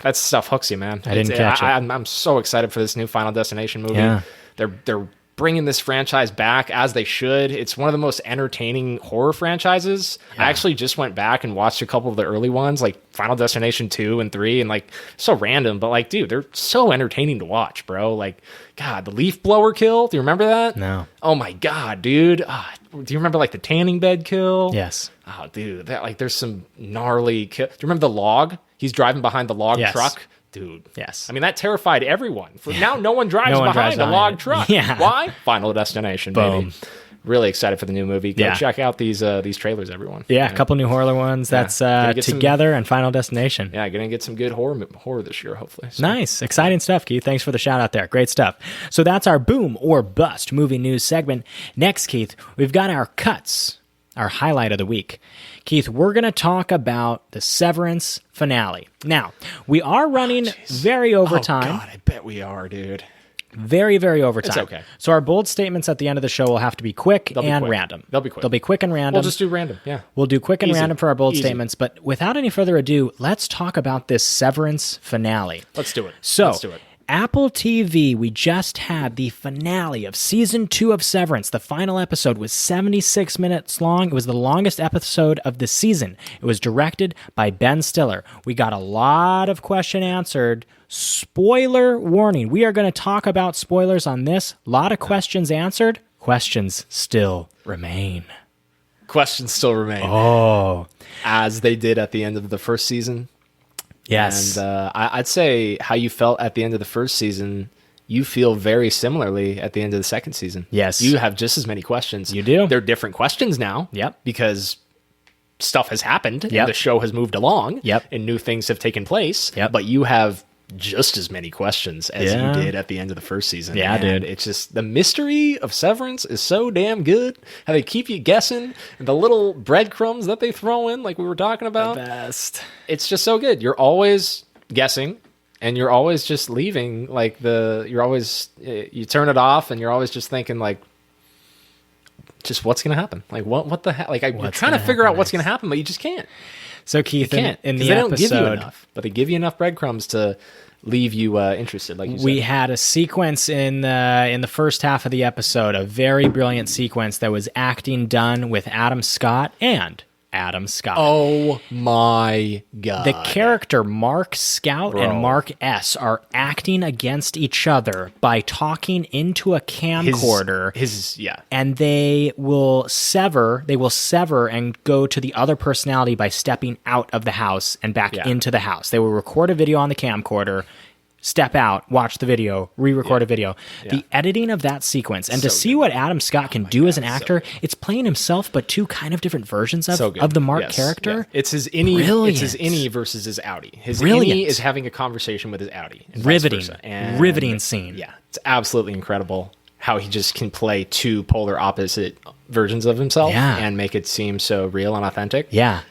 Speaker 2: that stuff hooks you, man.
Speaker 1: I didn't catch it.
Speaker 2: I'm so excited for this new Final Destination movie.
Speaker 1: Yeah.
Speaker 2: They're bringing this franchise back as they should. It's one of the most entertaining horror franchises. I actually just went back and watched a couple of the early ones, like Final Destination 2 and 3, and like so random, but like, dude, they're so entertaining to watch, bro. Like, God, the leaf blower kill. Do you remember that?
Speaker 1: No.
Speaker 2: Oh my God, dude. Do you remember like the tanning bed kill?
Speaker 1: Yes.
Speaker 2: Oh, dude, that like there's some gnarly kill. Do you remember the log? He's driving behind the log truck. Dude.
Speaker 1: Yes.
Speaker 2: I mean, that terrified everyone. Now no one drives behind a log truck.
Speaker 1: Yeah.
Speaker 2: Why? Final Destination,
Speaker 1: Boom.
Speaker 2: baby. Really excited for the new movie. Go check out these trailers, everyone.
Speaker 1: Yeah, a couple new horror ones. That's Together and Final Destination.
Speaker 2: Yeah, gonna get some good horror this year, hopefully. So.
Speaker 1: Nice. Exciting stuff, Keith. Thanks for the shout out there. Great stuff. So that's our boom or bust movie news segment. Next, Keith, we've got our cuts, our highlight of the week. Keith, we're going to talk about the Severance finale. Now, we are running very over time.
Speaker 2: Oh, God, I bet we are, dude.
Speaker 1: Very, very over time.
Speaker 2: It's okay.
Speaker 1: So our bold statements at the end of the show will have to be quick and random.
Speaker 2: They'll be quick.
Speaker 1: They'll be quick and random.
Speaker 2: We'll just do random, yeah.
Speaker 1: We'll do quick and random for our bold statements. But without any further ado, let's talk about this Severance finale.
Speaker 2: Let's do it.
Speaker 1: So,
Speaker 2: let's do it.
Speaker 1: Apple TV, we just had the finale of season 2 of Severance. The final episode was 76 minutes long. It was the longest episode of the season. It was directed by Ben Stiller. We got a lot of question answered. Spoiler warning. We are going to talk about spoilers on this. A lot of questions answered. Questions still remain.
Speaker 2: Questions still remain.
Speaker 1: Oh.
Speaker 2: As they did at the end of the first season.
Speaker 1: Yes.
Speaker 2: And I'd say how you felt at the end of the first season, you feel very similarly at the end of the second season.
Speaker 1: Yes.
Speaker 2: You have just as many questions.
Speaker 1: You do.
Speaker 2: They're different questions now.
Speaker 1: Yep.
Speaker 2: Because stuff has happened.
Speaker 1: Yep.
Speaker 2: And the show has moved along.
Speaker 1: Yep.
Speaker 2: And new things have taken place.
Speaker 1: Yep.
Speaker 2: But you have just as many questions as you did at the end of the first season.
Speaker 1: Yeah,
Speaker 2: and
Speaker 1: dude.
Speaker 2: It's just the mystery of Severance is so damn good. How they keep you guessing, and the little breadcrumbs that they throw in, like we were talking about.
Speaker 1: The best.
Speaker 2: It's just so good. You're always guessing, and you're always just leaving. Like you turn it off, and you're always just thinking like, just what's gonna happen? Like what the heck? Like you're trying to figure out what's gonna happen, but you just can't.
Speaker 1: So Keith, in the
Speaker 2: they don't give you
Speaker 1: episode,
Speaker 2: enough, but they give you enough breadcrumbs to leave you interested. Like you said,
Speaker 1: we had a sequence in the first half of the episode, a very brilliant sequence that was acting done with Adam Scott and Adam Scott.
Speaker 2: Oh my God.
Speaker 1: The character Mark Scout
Speaker 2: Bro.
Speaker 1: and Mark S are acting against each other by talking into a camcorder. And they will sever and go to the other personality by stepping out of the house and back into the house. They will record a video on the camcorder, step out, watch the video, re-record a video. The editing of that sequence, and to see what Adam Scott can do as an actor, it's playing himself, but two kind of different versions of the Mark character.
Speaker 2: Yeah. It's his innie versus his outie. His innie is having a conversation with his outie.
Speaker 1: Riveting scene.
Speaker 2: Yeah, it's absolutely incredible how he just can play two polar opposite versions of himself and make it seem so real and authentic.
Speaker 1: Yeah.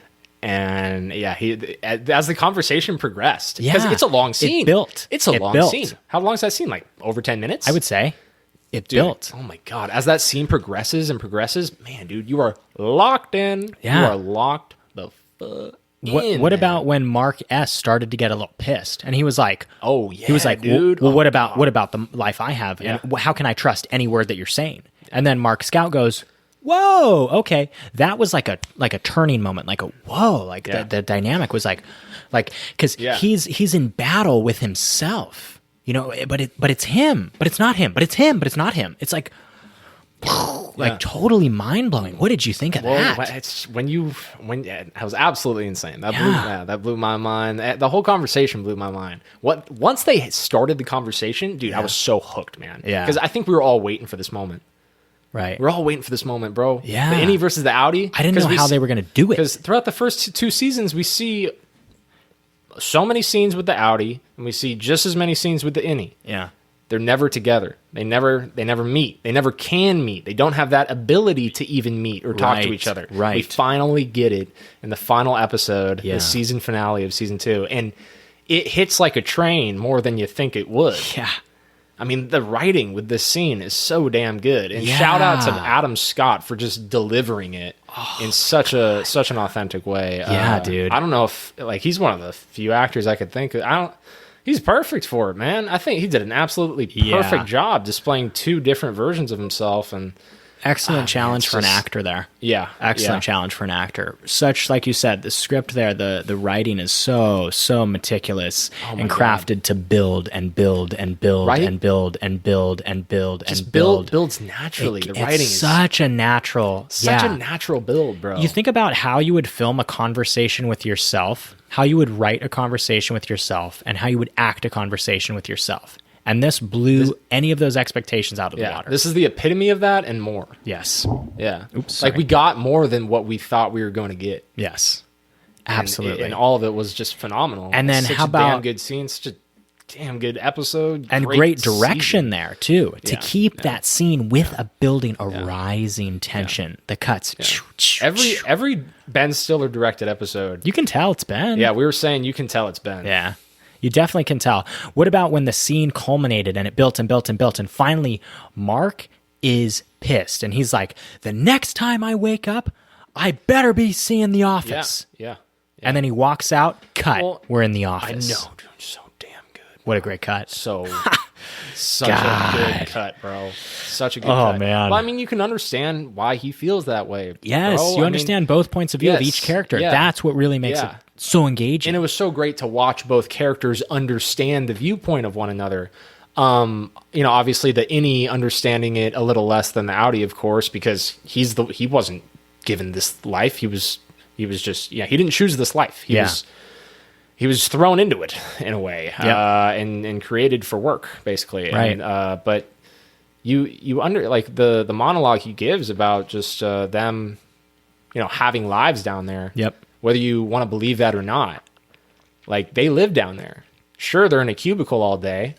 Speaker 2: And he as the conversation progressed, because it's a long scene. It's a long scene. How long is that scene? Like over 10 minutes?
Speaker 1: I would say. It built.
Speaker 2: Oh my God. As that scene progresses, man, dude, you are locked in.
Speaker 1: Yeah.
Speaker 2: You are locked the fuck in.
Speaker 1: What about when Mark S started to get a little pissed, and he was like,
Speaker 2: "Oh yeah,
Speaker 1: he was like,
Speaker 2: dude.
Speaker 1: Well, what about the life I have, and how can I trust any word that you're saying?" And then Mark Scout goes, "Whoa, okay." That was like a turning moment, like a whoa, like the dynamic was like because he's in battle with himself, you know, but it's him, but it's not him, but it's him, but it's not him. It's like totally mind blowing. What did you think of that?
Speaker 2: It's that was absolutely insane. That blew my mind. The whole conversation blew my mind. Once they started the conversation, dude, I was so hooked, man. Yeah, because I think we were all waiting for this moment.
Speaker 1: Right.
Speaker 2: We're all waiting for this moment, bro.
Speaker 1: Yeah.
Speaker 2: The innie versus the outie.
Speaker 1: I didn't know how they were going to do it.
Speaker 2: Because throughout the first two seasons, we see so many scenes with the outie, and we see just as many scenes with the innie.
Speaker 1: Yeah.
Speaker 2: They're never together. They never meet. They never can meet. They don't have that ability to even meet or talk to each other.
Speaker 1: Right.
Speaker 2: We finally get it in the final episode, the season finale of season 2. And it hits like a train more than you think it would.
Speaker 1: Yeah.
Speaker 2: I mean, the writing with this scene is so damn good. And shout out to Adam Scott for just delivering it in such an authentic way.
Speaker 1: Yeah, dude.
Speaker 2: I don't know if he's one of the few actors I could think of. He's perfect for it, man. I think he did an absolutely perfect job displaying two different versions of himself, and
Speaker 1: excellent challenge for an actor there.
Speaker 2: Yeah,
Speaker 1: excellent challenge for an actor. Such, like you said, the script there, the writing is so meticulous and crafted to build and build and build and build and build and build and build.
Speaker 2: Builds naturally. The writing is
Speaker 1: such a natural
Speaker 2: build, bro.
Speaker 1: You think about how you would film a conversation with yourself, how you would write a conversation with yourself, and how you would act a conversation with yourself. And this blew any of those expectations out of the water.
Speaker 2: This is the epitome of that and more.
Speaker 1: Yes.
Speaker 2: Yeah.
Speaker 1: Oops. Sorry.
Speaker 2: Like we got more than what we thought we were going to get.
Speaker 1: Yes. Absolutely.
Speaker 2: And all of it was just phenomenal.
Speaker 1: And then
Speaker 2: such
Speaker 1: how
Speaker 2: a
Speaker 1: about
Speaker 2: damn good scene, such a damn good episode.
Speaker 1: And great direction
Speaker 2: season.
Speaker 1: There too. To keep that scene with a building, a rising tension. The cuts.
Speaker 2: Every Ben Stiller directed episode.
Speaker 1: You can tell it's Ben.
Speaker 2: Yeah, we were saying you can tell it's Ben.
Speaker 1: Yeah. You definitely can tell. What about when the scene culminated and it built and built and built, and finally Mark is pissed and he's like, the next time I wake up, I better be seeing The Office.
Speaker 2: Yeah.
Speaker 1: And then he walks out, cut, we're in The Office.
Speaker 2: I know, dude, so damn good.
Speaker 1: What a great cut.
Speaker 2: Such a good cut, bro. Such a good cut.
Speaker 1: Oh, man.
Speaker 2: Well, I mean, you can understand why he feels that way.
Speaker 1: Yes,
Speaker 2: bro.
Speaker 1: you understand both points of view of each character.
Speaker 2: Yeah.
Speaker 1: That's what really makes it so engaging.
Speaker 2: And it was so great to watch both characters understand the viewpoint of one another. Obviously the innie understanding it a little less than the outie, of course, because he wasn't given this life. He was just, he didn't choose this life. He was thrown into it in a way, and created for work, basically.
Speaker 1: Right.
Speaker 2: And, but you under like the monologue he gives about just them, having lives down there.
Speaker 1: Yep.
Speaker 2: Whether you want to believe that or not, like they live down there. Sure, they're in a cubicle all day,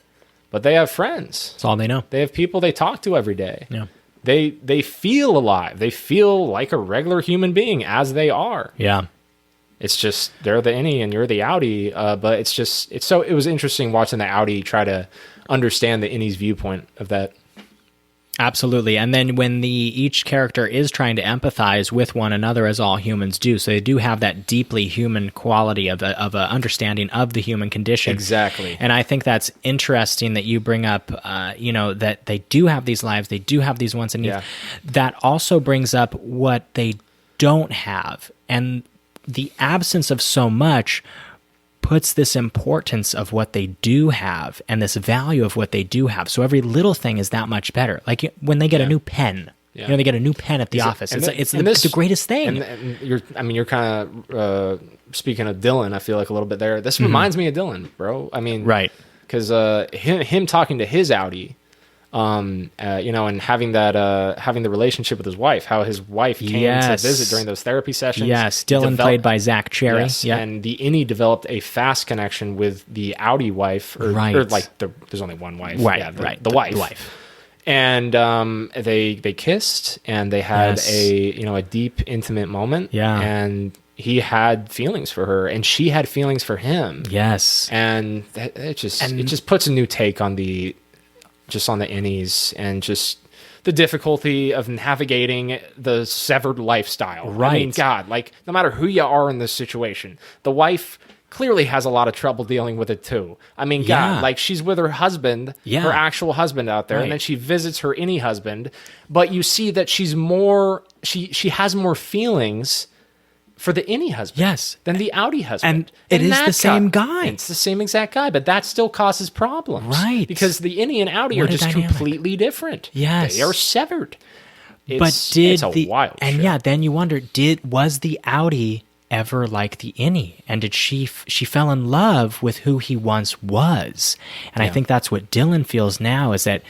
Speaker 2: but they have friends.
Speaker 1: That's all they know.
Speaker 2: They have people they talk to every day.
Speaker 1: Yeah.
Speaker 2: They feel alive. They feel like a regular human being as they are.
Speaker 1: Yeah.
Speaker 2: It's just they're the innie and you're the outie. But it was interesting watching the outie try to understand the innie's viewpoint of that.
Speaker 1: Absolutely. And then when each character is trying to empathize with one another, as all humans do, so they do have that deeply human quality of a understanding of the human condition.
Speaker 2: Exactly.
Speaker 1: And I think that's interesting that you bring up, that they do have these lives, they do have these wants and needs. That also brings up what they don't have. And the absence of so much puts this importance of what they do have and this value of what they do have. So every little thing is that much better. Like when they get a new pen, they get a new pen at the office. It's the greatest thing.
Speaker 2: And you're kind of speaking of Dylan. I feel like a little bit there. This reminds me of Dylan, bro. I mean,
Speaker 1: right?
Speaker 2: Because him talking to his outie, and having the relationship with his wife, how his wife came to visit during those therapy sessions.
Speaker 1: Yes, Dylan played by Zach Cherry.
Speaker 2: Yes,
Speaker 1: yeah.
Speaker 2: And the innie developed a fast connection with the outie wife, or like there's only one wife.
Speaker 1: Right,
Speaker 2: the wife.
Speaker 1: The wife.
Speaker 2: And they kissed and they had a deep, intimate moment.
Speaker 1: Yeah.
Speaker 2: And he had feelings for her and she had feelings for him.
Speaker 1: Yes.
Speaker 2: And it just puts a new take on the innies and just the difficulty of navigating the severed lifestyle.
Speaker 1: Right.
Speaker 2: I mean, God, like no matter who you are in this situation, the wife clearly has a lot of trouble dealing with it too. I mean, God, like she's with her husband, her actual husband out there, and then she visits her innie husband, but you see that she's more, she has more feelings for the innie husband than the outie husband.
Speaker 1: And it is the same guy.
Speaker 2: It's the same exact guy, but that still causes problems.
Speaker 1: Right.
Speaker 2: Because the innie and outie are just completely different.
Speaker 1: Yes.
Speaker 2: They are severed.
Speaker 1: It's
Speaker 2: a wild
Speaker 1: and
Speaker 2: show.
Speaker 1: then you wonder, was the outie ever like the innie? And did she fell in love with who he once was? And I think that's what Dylan feels now, is that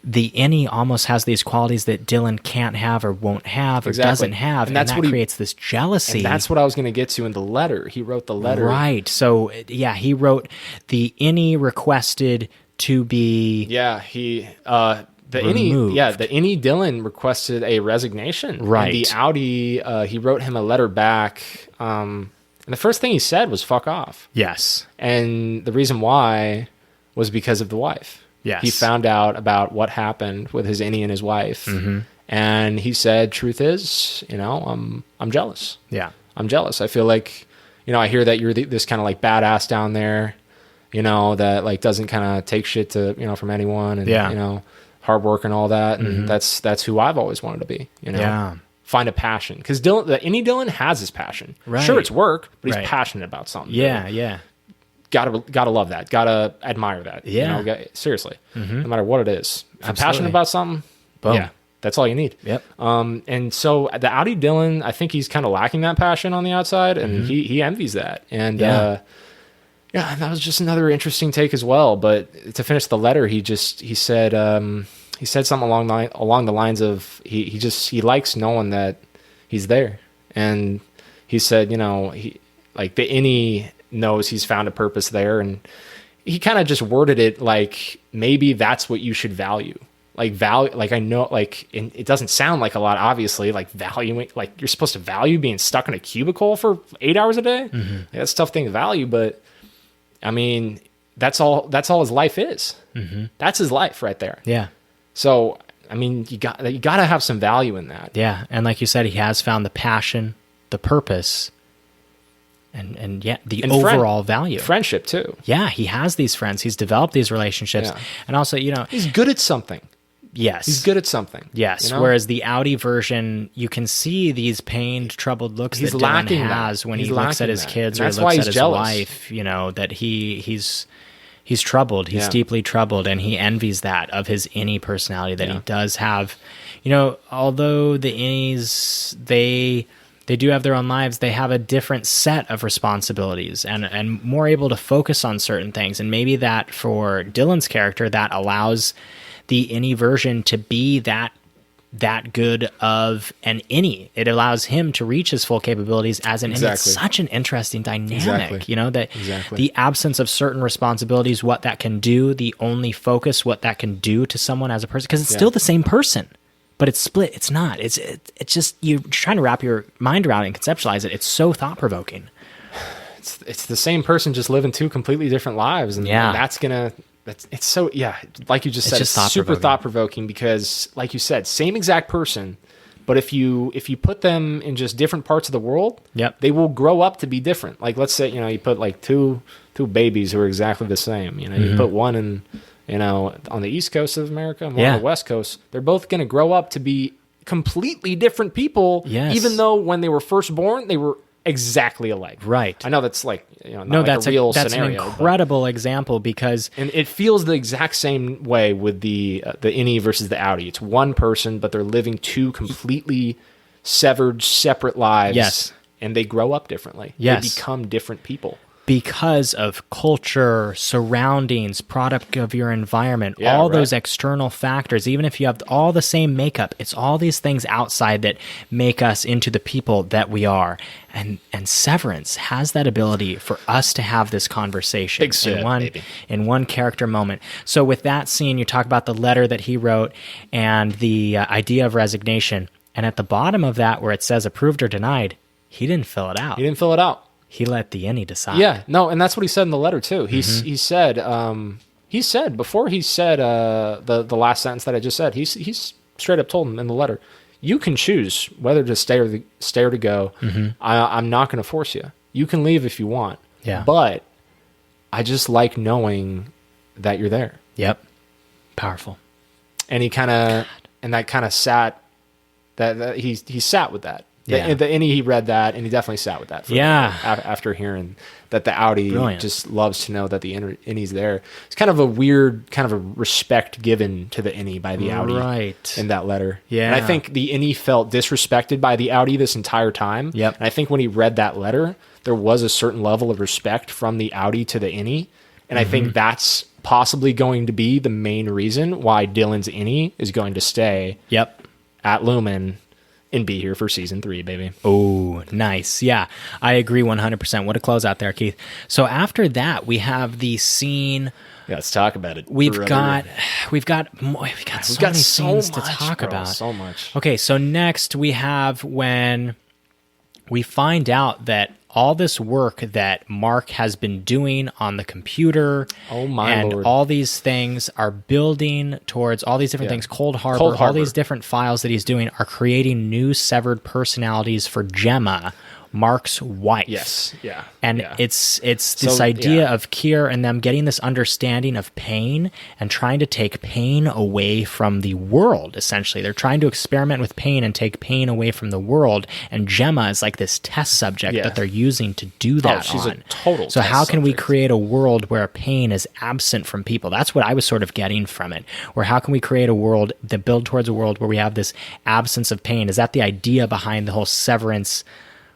Speaker 1: the innie almost has these qualities that Dylan can't have or won't have or doesn't have, and that creates this jealousy.
Speaker 2: And that's what I was going to get to in the letter. He wrote the letter.
Speaker 1: Right. So, he wrote the innie requested to be
Speaker 2: the innie Dylan requested a resignation.
Speaker 1: Right.
Speaker 2: And the outie, he wrote him a letter back, and the first thing he said was "fuck off."
Speaker 1: Yes.
Speaker 2: And the reason why was because of the wife.
Speaker 1: Yes.
Speaker 2: He found out about what happened with his innie and his wife, and he said, "Truth is, I'm jealous.
Speaker 1: Yeah,
Speaker 2: I'm jealous. I feel like, I hear that you're this kind of like badass down there, you know, that like doesn't kind of take shit to, you know, from anyone, and
Speaker 1: Yeah.
Speaker 2: you know, hard work and all that, and that's who I've always wanted to be, you know.
Speaker 1: Yeah.
Speaker 2: Find a passion, because Dylan has his passion.
Speaker 1: Right.
Speaker 2: Sure, it's work, but he's
Speaker 1: Right.
Speaker 2: passionate about something.
Speaker 1: Yeah,
Speaker 2: dude.
Speaker 1: yeah.
Speaker 2: Gotta love that. Gotta admire that.
Speaker 1: Yeah.
Speaker 2: You know, seriously, no matter what it is. If you're
Speaker 1: Absolutely.
Speaker 2: passionate about something,
Speaker 1: Boom.
Speaker 2: yeah, that's all you need.
Speaker 1: Yep.
Speaker 2: And so the Audi Dylan, I think he's kind of lacking that passion on the outside, and he envies that. And
Speaker 1: Yeah.
Speaker 2: yeah, that was just another interesting take as well. But to finish the letter, he said something along the lines of he likes knowing that he's there, and he said, you know, he like the innie knows he's found a purpose there, and he kind of just worded it like maybe that's what you should value. Like I know, like it doesn't sound like a lot, obviously, like valuing, like you're supposed to value being stuck in a cubicle for 8 hours a day. Like, that's a tough thing to value, but I mean, that's all his life is. That's his life right there.
Speaker 1: Yeah.
Speaker 2: So, I mean, you got to have some value in that.
Speaker 1: Yeah. And like you said, he has found the passion, the purpose, and yeah, the overall value.
Speaker 2: Friendship too.
Speaker 1: Yeah, he has these friends. He's developed these relationships.
Speaker 2: Yeah.
Speaker 1: And also, you know,
Speaker 2: He's good at something.
Speaker 1: yes.
Speaker 2: He's good at something.
Speaker 1: Yes,
Speaker 2: you know?
Speaker 1: whereas the Audi version, you can see these pained, troubled looks
Speaker 2: He's
Speaker 1: that Dylan
Speaker 2: lacking that.
Speaker 1: has when
Speaker 2: He's
Speaker 1: he looks at
Speaker 2: lacking
Speaker 1: his
Speaker 2: that.
Speaker 1: kids
Speaker 2: And
Speaker 1: or
Speaker 2: that's
Speaker 1: he
Speaker 2: why
Speaker 1: looks
Speaker 2: he's
Speaker 1: at his
Speaker 2: jealous.
Speaker 1: wife, you know, that he's troubled. He's
Speaker 2: Yeah.
Speaker 1: deeply troubled, and he envies that of his innie personality that he
Speaker 2: Yeah.
Speaker 1: does have. You know, although the innies, they do have their own lives, they have a different set of responsibilities and more able to focus on certain things. And maybe that for Dylan's character, that allows the innie version to be that good of an innie. It allows him to reach his full capabilities as an innie. It's
Speaker 2: Exactly.
Speaker 1: such an interesting dynamic,
Speaker 2: Exactly.
Speaker 1: you know, that
Speaker 2: Exactly.
Speaker 1: the absence of certain responsibilities, what that can do, the only focus, what that can do to someone as a person, because it's still the same person, but it's split. It's not. It's just, you're trying to wrap your mind around it and conceptualize it. It's so thought-provoking.
Speaker 2: It's the same person just living two completely different lives, and
Speaker 1: Yeah.
Speaker 2: it's so, yeah, like you just said,
Speaker 1: just
Speaker 2: it's super
Speaker 1: thought-provoking.
Speaker 2: thought-provoking, because like you said, same exact person, but if you put them in just different parts of the world,
Speaker 1: Yep.
Speaker 2: they will grow up to be different. Like, let's say, you know, you put like two babies who are exactly the same, you know, you put one in, you know, on the East Coast of America and one
Speaker 1: Yeah.
Speaker 2: on the West Coast, they're both going to grow up to be completely different people,
Speaker 1: Yes.
Speaker 2: even though when they were first born, they were exactly alike.
Speaker 1: Right.
Speaker 2: I know that's like, you know, not
Speaker 1: No,
Speaker 2: like
Speaker 1: that's
Speaker 2: a real
Speaker 1: that's
Speaker 2: scenario.
Speaker 1: an
Speaker 2: but-
Speaker 1: incredible example because
Speaker 2: and it feels the exact same way with the innie versus the Audi. It's one person, but they're living two completely severed, separate lives.
Speaker 1: Yes.
Speaker 2: And they grow up differently.
Speaker 1: Yes.
Speaker 2: They become different people.
Speaker 1: because of culture, surroundings, product of your environment,
Speaker 2: Yeah,
Speaker 1: all
Speaker 2: right.
Speaker 1: those external factors, even if you have all the same makeup, it's all these things outside that make us into the people that we are. And Severance has that ability for us to have this conversation
Speaker 2: Big shit, baby.
Speaker 1: in one character moment. So with that scene, you talk about the letter that he wrote and the idea of resignation. And at the bottom of that, where it says approved or denied, he didn't fill it out.
Speaker 2: He didn't fill it out.
Speaker 1: He let the innie decide.
Speaker 2: Yeah, no, and that's what he said in the letter too. He said before he said the last sentence that I just said. He's straight up told him in the letter, you can choose whether to stay or to go. I'm not going to force you. You can leave if you want.
Speaker 1: Yeah.
Speaker 2: But I just like knowing that you're there.
Speaker 1: Yep. Powerful.
Speaker 2: And that kind of sat that he sat with that.
Speaker 1: Yeah.
Speaker 2: And he read that, and he definitely sat with that. After hearing that the Audi
Speaker 1: Brilliant.
Speaker 2: just loves to know that the innie's there. It's kind of a weird, kind of a respect given to the innie by the Audi
Speaker 1: Right.
Speaker 2: in that letter.
Speaker 1: Yeah.
Speaker 2: And I think the innie felt disrespected by the Audi this entire time.
Speaker 1: Yep.
Speaker 2: And I think when he read that letter, there was a certain level of respect from the Audi to the innie. And I think that's possibly going to be the main reason why Dylan's innie is going to stay
Speaker 1: Yep.
Speaker 2: at Lumen and be here for season 3, baby.
Speaker 1: Oh, nice. Yeah, I agree 100%. What a closeout there, Keith. So after that, we have the scene.
Speaker 2: Yeah, let's talk about it.
Speaker 1: We've
Speaker 2: brother.
Speaker 1: got so many scenes to talk
Speaker 2: bro,
Speaker 1: about.
Speaker 2: So much.
Speaker 1: Okay, so next we have when we find out that all this work that Mark has been doing on the computer
Speaker 2: Oh, my
Speaker 1: and
Speaker 2: Lord.
Speaker 1: all these things are building towards all these different things. Cold Harbor, all these different files that he's doing are creating new severed personalities for Gemma Mark's wife.
Speaker 2: Yes. Yeah.
Speaker 1: And
Speaker 2: yeah.
Speaker 1: it's this idea of cure and them getting this understanding of pain and trying to take pain away from the world, essentially. They're trying to experiment with pain and take pain away from the world. And Gemma is like this test subject that they're using to do that
Speaker 2: she's
Speaker 1: on.
Speaker 2: a total
Speaker 1: So
Speaker 2: test
Speaker 1: how can we
Speaker 2: subject.
Speaker 1: create a world where pain is absent from people? That's what I was sort of getting from it. Or how can we create a world that build towards a world where we have this absence of pain? Is that the idea behind the whole severance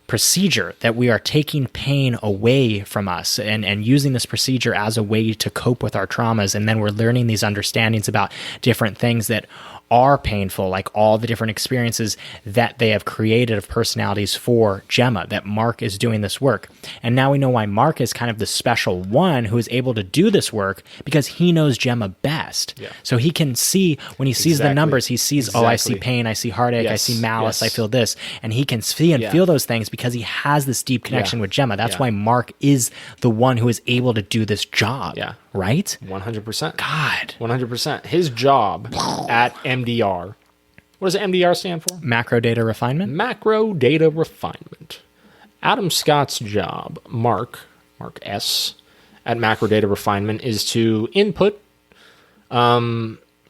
Speaker 1: procedure, that we are taking pain away from us and using this procedure as a way to cope with our traumas, and then we're learning these understandings about different things that are painful, like all the different experiences that they have created of personalities for Gemma, that Mark is doing this work. And now we know why Mark is kind of the special one who is able to do this work, because he knows Gemma best.
Speaker 2: Yeah.
Speaker 1: So he can see, when he sees the numbers, he sees, oh, I see
Speaker 2: Exactly.
Speaker 1: pain, I see heartache, I
Speaker 2: Yes.
Speaker 1: see malice,
Speaker 2: Yes.
Speaker 1: I feel this. And he can see and feel those things because he has this deep connection with Gemma. That's why Mark is the one who is able to do this job.
Speaker 2: Yeah.
Speaker 1: Right?
Speaker 2: 100%.
Speaker 1: God.
Speaker 2: 100%. His job at MDR. What does MDR stand for?
Speaker 1: Macro data refinement?
Speaker 2: Macro data refinement. Adam Scott's job, Mark S, at Macro Data Refinement, is to input a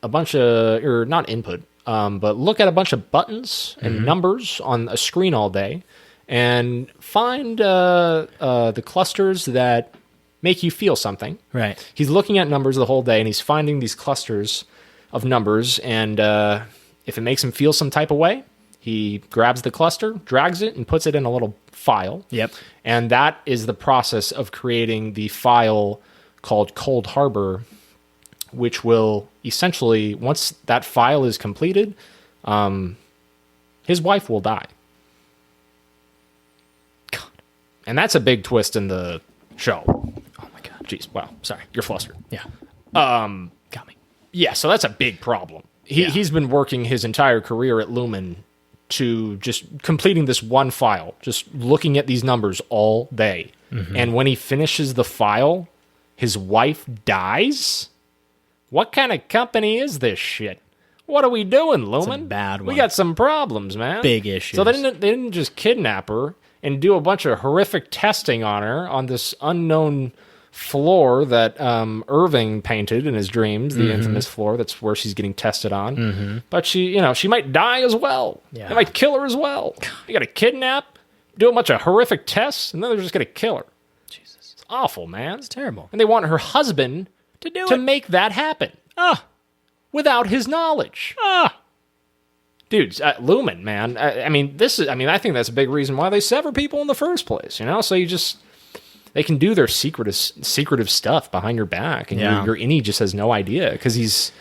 Speaker 2: bunch of, or not input, but look at a bunch of buttons and numbers on a screen all day and find the clusters that make you feel something.
Speaker 1: Right.
Speaker 2: He's looking at numbers the whole day, and he's finding these clusters of numbers, and if it makes him feel some type of way, he grabs the cluster, drags it, and puts it in a little file.
Speaker 1: Yep.
Speaker 2: And that is the process of creating the file called Cold Harbor, which will essentially, once that file is completed, his wife will die.
Speaker 1: God.
Speaker 2: And that's a big twist in the show.
Speaker 1: Oh my God.
Speaker 2: Jeez, wow, sorry, you're flustered.
Speaker 1: Yeah. Got me.
Speaker 2: Yeah, so that's a big problem. He's been working his entire career at Lumen to just completing this one file, just looking at these numbers all day. And when he finishes the file, his wife dies? What kind of company is this shit? What are we doing, Lumen?
Speaker 1: bad
Speaker 2: We
Speaker 1: one.
Speaker 2: got some problems, man.
Speaker 1: Big issues.
Speaker 2: So they didn't just kidnap her and do a bunch of horrific testing on her on this unknown floor that Irving painted in his dreams, the infamous floor. That's where she's getting tested on. But she might die as well.
Speaker 1: Yeah.
Speaker 2: They might kill her as well. You got to kidnap, do a bunch of horrific tests, and then they're just going to kill her.
Speaker 1: Jesus.
Speaker 2: It's awful, man.
Speaker 1: It's terrible.
Speaker 2: And they want her husband
Speaker 1: To do
Speaker 2: to
Speaker 1: it.
Speaker 2: make that happen. Without his knowledge. Dude, Lumen, man. I think that's a big reason why they sever people in the first place, you know? So they can do their secretive stuff behind your back, and your innie just has no idea because he's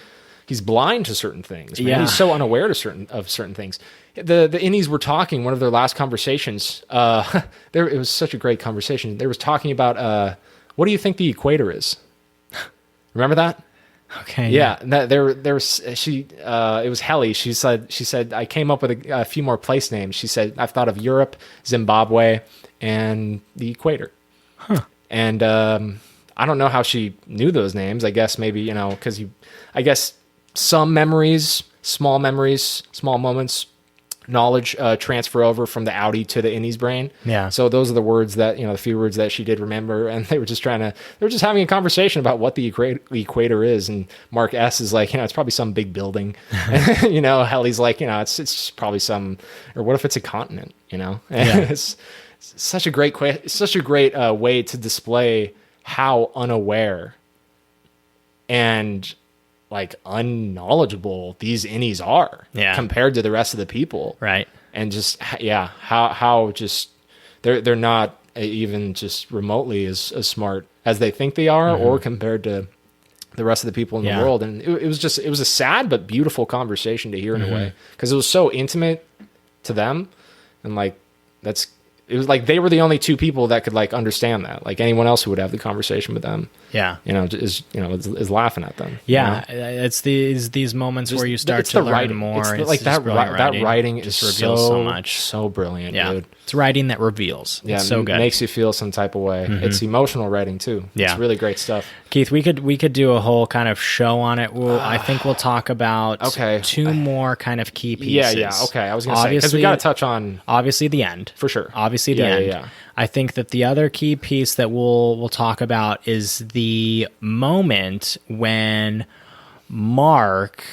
Speaker 2: blind to certain things. Man.
Speaker 1: Yeah.
Speaker 2: He's so unaware of certain things. The innies were talking, one of their last conversations, it was such a great conversation. They was talking about, what do you think the equator is? Remember that?
Speaker 1: Okay.
Speaker 2: Yeah, it was Helly. She said I came up with a few more place names. She said I've thought of Europe, Zimbabwe, and the equator. And I don't know how she knew those names. I guess maybe because I guess some memories, small moments, knowledge transfer over from the outie to the innie's brain.
Speaker 1: Yeah.
Speaker 2: So those are the words that the few words that she did remember, and they were just having a conversation about what the equator is. And Mark S is like, it's probably some big building. Helly's like, it's probably some, or what if it's a continent?
Speaker 1: Yeah.
Speaker 2: It's such a great way to display how unaware and like unknowledgeable these innies are compared to the rest of the people.
Speaker 1: Right.
Speaker 2: And just, how just, they're not even just remotely as smart as they think they are, or compared to the rest of the people in the world. And it was a sad but beautiful conversation to hear in a way, because it was so intimate to them. And like, it was like they were the only two people that could like understand that. Like anyone else who would have the conversation with them, is laughing at them.
Speaker 1: Yeah, it's these moments where you start to learn
Speaker 2: writing.
Speaker 1: more.
Speaker 2: It's like that writing
Speaker 1: just
Speaker 2: is
Speaker 1: reveals so much,
Speaker 2: so brilliant.
Speaker 1: Yeah,
Speaker 2: dude.
Speaker 1: it's writing that reveals.
Speaker 2: Yeah,
Speaker 1: it's so good.
Speaker 2: Makes you feel some type of way. It's emotional writing too.
Speaker 1: Yeah,
Speaker 2: it's really great stuff.
Speaker 1: Keith, we could do a whole kind of show on it. I think we'll talk about two more kind of key pieces.
Speaker 2: Yeah. Okay, I was gonna say because we got to touch on
Speaker 1: obviously the end
Speaker 2: for sure.
Speaker 1: obviously the end.
Speaker 2: Yeah.
Speaker 1: I think that the other key piece that we'll talk about is the moment when Mark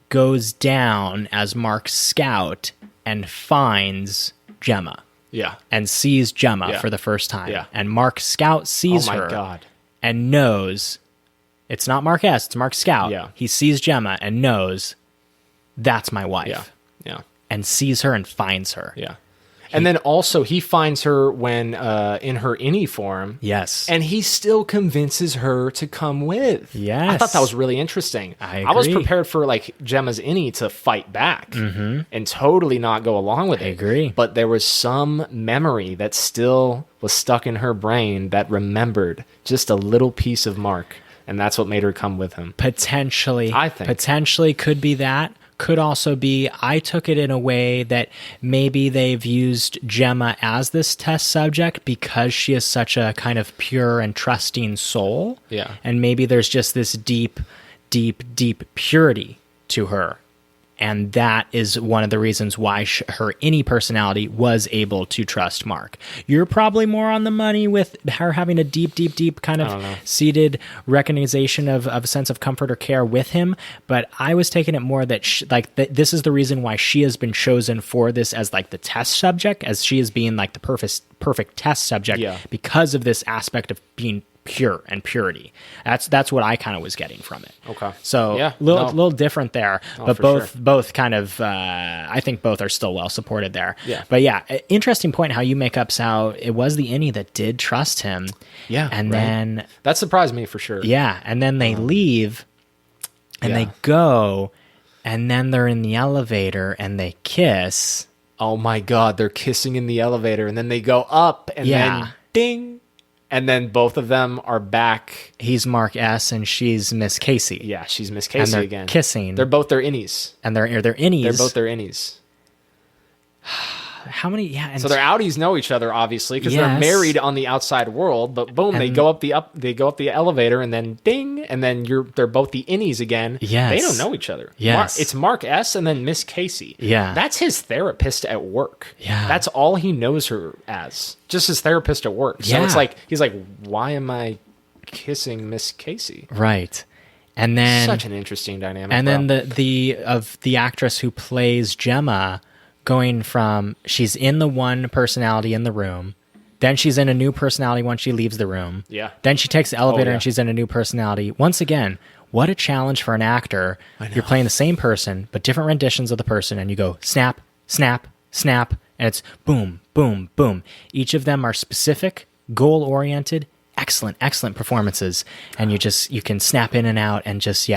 Speaker 1: goes down as Mark Scout and finds Gemma.
Speaker 2: Yeah.
Speaker 1: And sees Gemma for the first time.
Speaker 2: Yeah.
Speaker 1: And Mark Scout sees her.
Speaker 2: Oh my God.
Speaker 1: And knows it's not Mark S, it's Mark Scout.
Speaker 2: Yeah.
Speaker 1: He sees Gemma and knows that's my wife.
Speaker 2: Yeah. Yeah.
Speaker 1: And sees her and finds her.
Speaker 2: Yeah. And then also he finds her when in her innie form.
Speaker 1: Yes.
Speaker 2: And he still convinces her to come with.
Speaker 1: Yes.
Speaker 2: I thought that was really interesting.
Speaker 1: I
Speaker 2: was
Speaker 1: agree.
Speaker 2: prepared for like Gemma's innie to fight back and totally not go along with it.
Speaker 1: I agree.
Speaker 2: But there was some memory that still was stuck in her brain that remembered just a little piece of Mark. And that's what made her come with him.
Speaker 1: Potentially.
Speaker 2: I think.
Speaker 1: Potentially could be that. Could also be, I took it in a way that maybe they've used Gemma as this test subject because she is such a kind of pure and trusting soul.
Speaker 2: Yeah.
Speaker 1: And maybe there's just this deep, deep, deep purity to her. And that is one of the reasons why her innie personality was able to trust Mark. You're probably more on the money with her having a deep, deep, deep kind of seated recognition of a sense of comfort or care with him. But I was taking it more that this is the reason why she has been chosen for this as like the test subject, as she is being like the perfect test subject because of this aspect of being pure and purity. That's what I kind of was getting from it.
Speaker 2: Okay.
Speaker 1: So
Speaker 2: yeah,
Speaker 1: little different there, but
Speaker 2: for
Speaker 1: both kind of I think both are still well supported there.
Speaker 2: Yeah.
Speaker 1: But yeah, interesting point how you make up how it was the innie that did trust him.
Speaker 2: Yeah.
Speaker 1: And then
Speaker 2: that surprised me for sure.
Speaker 1: Yeah, and then they leave and they go and then they're in the elevator and they kiss.
Speaker 2: Oh my God, they're kissing in the elevator and then they go up and then ding. And then both of them are back.
Speaker 1: He's Mark S. and she's Miss Casey.
Speaker 2: Yeah, she's Miss Casey
Speaker 1: and they're
Speaker 2: again.
Speaker 1: Kissing.
Speaker 2: They're both their innies.
Speaker 1: And they're innies.
Speaker 2: They're both their innies.
Speaker 1: How many? Yeah. And
Speaker 2: so their outies know each other obviously because they're married on the outside world. But boom, they go up the elevator and then ding, and then they're both the innies again.
Speaker 1: Yes.
Speaker 2: They don't know each other.
Speaker 1: Yes.
Speaker 2: It's Mark S. and then Miss Casey.
Speaker 1: Yeah.
Speaker 2: That's his therapist at work.
Speaker 1: Yeah.
Speaker 2: That's all he knows her as. Just his therapist at work. So it's like he's like, why am I kissing Miss Casey?
Speaker 1: Right. And then
Speaker 2: such an interesting dynamic.
Speaker 1: And then the actress who plays Gemma, going from she's in the one personality in the room, then she's in a new personality once she leaves the room.
Speaker 2: Yeah.
Speaker 1: Then she takes the elevator and she's in a new personality. Once again, what a challenge for an actor. You're playing the same person, but different renditions of the person, and you go snap, snap, snap, and it's boom, boom, boom. Each of them are specific, goal-oriented, excellent performances, and you can snap in and out, and just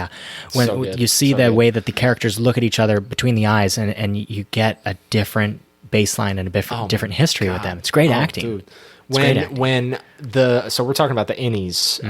Speaker 1: when
Speaker 2: so good.
Speaker 1: you see
Speaker 2: so
Speaker 1: the
Speaker 2: good.
Speaker 1: way that the characters look at each other between the eyes, and you get a different baseline and a different history with them. It's great acting.
Speaker 2: Dude. So we're talking about the innies,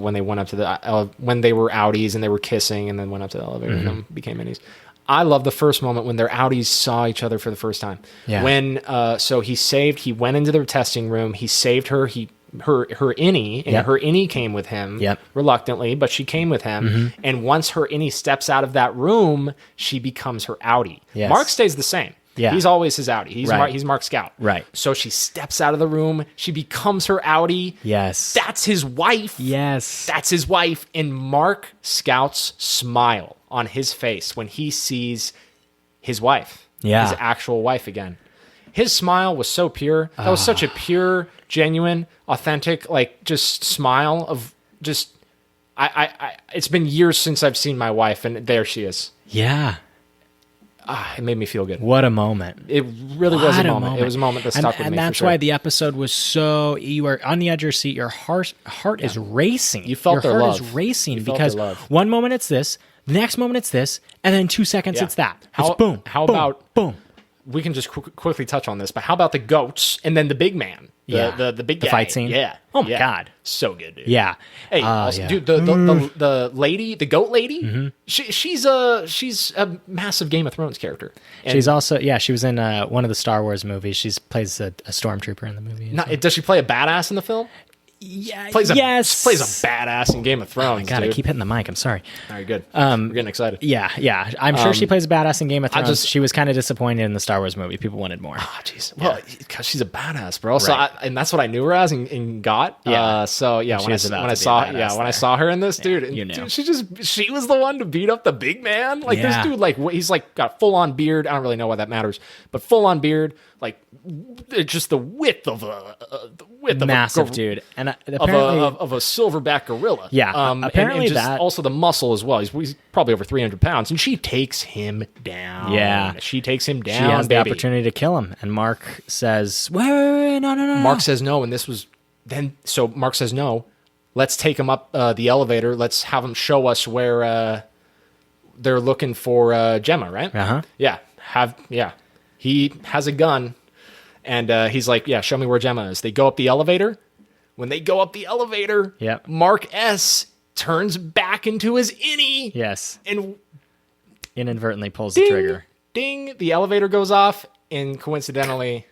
Speaker 2: when they went up to when they were outies and they were kissing and then went up to the elevator and then became innies. I love the first moment when their outies saw each other for the first time.
Speaker 1: Yeah.
Speaker 2: When he went into their testing room, he saved her, her innie, and her innie came with him reluctantly, but she came with him. And once her innie steps out of that room, she becomes her outie.
Speaker 1: Yes.
Speaker 2: Mark stays the same.
Speaker 1: Yeah.
Speaker 2: He's always his outie. He's Mark Scout.
Speaker 1: Right.
Speaker 2: So she steps out of the room. She becomes her outie.
Speaker 1: Yes.
Speaker 2: That's his wife.
Speaker 1: Yes.
Speaker 2: That's his wife. And Mark Scout's smile on his face when he sees his wife.
Speaker 1: Yeah.
Speaker 2: His actual wife again. His smile was so pure. That was such a pure, genuine, authentic, like just smile of just I it's been years since I've seen my wife, and there she is.
Speaker 1: Yeah.
Speaker 2: It made me feel good.
Speaker 1: What a moment.
Speaker 2: It really was a moment. It was a moment that stuck with me.
Speaker 1: And that's
Speaker 2: for sure.
Speaker 1: why the episode was so, you are on the edge of your seat. Your heart is racing.
Speaker 2: You felt
Speaker 1: your
Speaker 2: their
Speaker 1: heart
Speaker 2: love.
Speaker 1: is racing
Speaker 2: You felt
Speaker 1: because
Speaker 2: their love.
Speaker 1: one moment it's this, the next moment it's this, and then in 2 seconds it's that. It's boom.
Speaker 2: How
Speaker 1: boom,
Speaker 2: about
Speaker 1: boom?
Speaker 2: We can just quickly touch on this, but how about the goats and then the big man? The big guy.
Speaker 1: Fight scene?
Speaker 2: Yeah.
Speaker 1: Oh my God.
Speaker 2: So good, dude.
Speaker 1: Yeah.
Speaker 2: Hey, also, dude, the lady, the goat lady, she's a massive Game of Thrones character. And
Speaker 1: She's also, she was in one of the Star Wars movies. She plays a stormtrooper in the movie.
Speaker 2: does she play a badass in the film?
Speaker 1: Yeah,
Speaker 2: Plays a
Speaker 1: yes.
Speaker 2: plays a badass in Game of Thrones.
Speaker 1: God, I
Speaker 2: dude.
Speaker 1: keep hitting the mic. I'm sorry.
Speaker 2: All right, good. We're getting excited.
Speaker 1: Yeah. I'm sure she plays a badass in Game of Thrones. She was kind of disappointed in the Star Wars movie. People wanted more.
Speaker 2: Oh, jeez. Well, because she's a badass, bro. So
Speaker 1: Right.
Speaker 2: and that's what I knew her as and got.
Speaker 1: Yeah.
Speaker 2: So yeah,
Speaker 1: She
Speaker 2: when
Speaker 1: was about
Speaker 2: I
Speaker 1: to be a
Speaker 2: saw
Speaker 1: badass
Speaker 2: when I
Speaker 1: there.
Speaker 2: saw her in this, dude, and,
Speaker 1: you knew.
Speaker 2: dude, she was the one to beat up the big man. Like
Speaker 1: Yeah.
Speaker 2: this dude, like he's like got full on beard. I don't really know why that matters, but full on beard, like it's just the width of a
Speaker 1: Massive dude. And apparently,
Speaker 2: of a silverback gorilla.
Speaker 1: Yeah, apparently
Speaker 2: and just
Speaker 1: that-
Speaker 2: also the muscle as well. He's probably over 300 pounds, and she takes him down.
Speaker 1: Yeah.
Speaker 2: she takes him down.
Speaker 1: she has the
Speaker 2: baby.
Speaker 1: opportunity to kill him. And Mark says, wait, no.
Speaker 2: Mark says no, and this was then. So Mark says no. Let's take him up the elevator. Let's have him show us where they're looking for Gemma. Right?
Speaker 1: Uh-huh.
Speaker 2: Yeah. He has a gun, and he's like, "Yeah, show me where Gemma is." They go up the elevator. When they go up the elevator,
Speaker 1: Yep.
Speaker 2: Mark S turns back into his innie,
Speaker 1: Yes.
Speaker 2: and
Speaker 1: Inadvertently pulls
Speaker 2: ding,
Speaker 1: the trigger.
Speaker 2: ding, the elevator goes off, and coincidentally,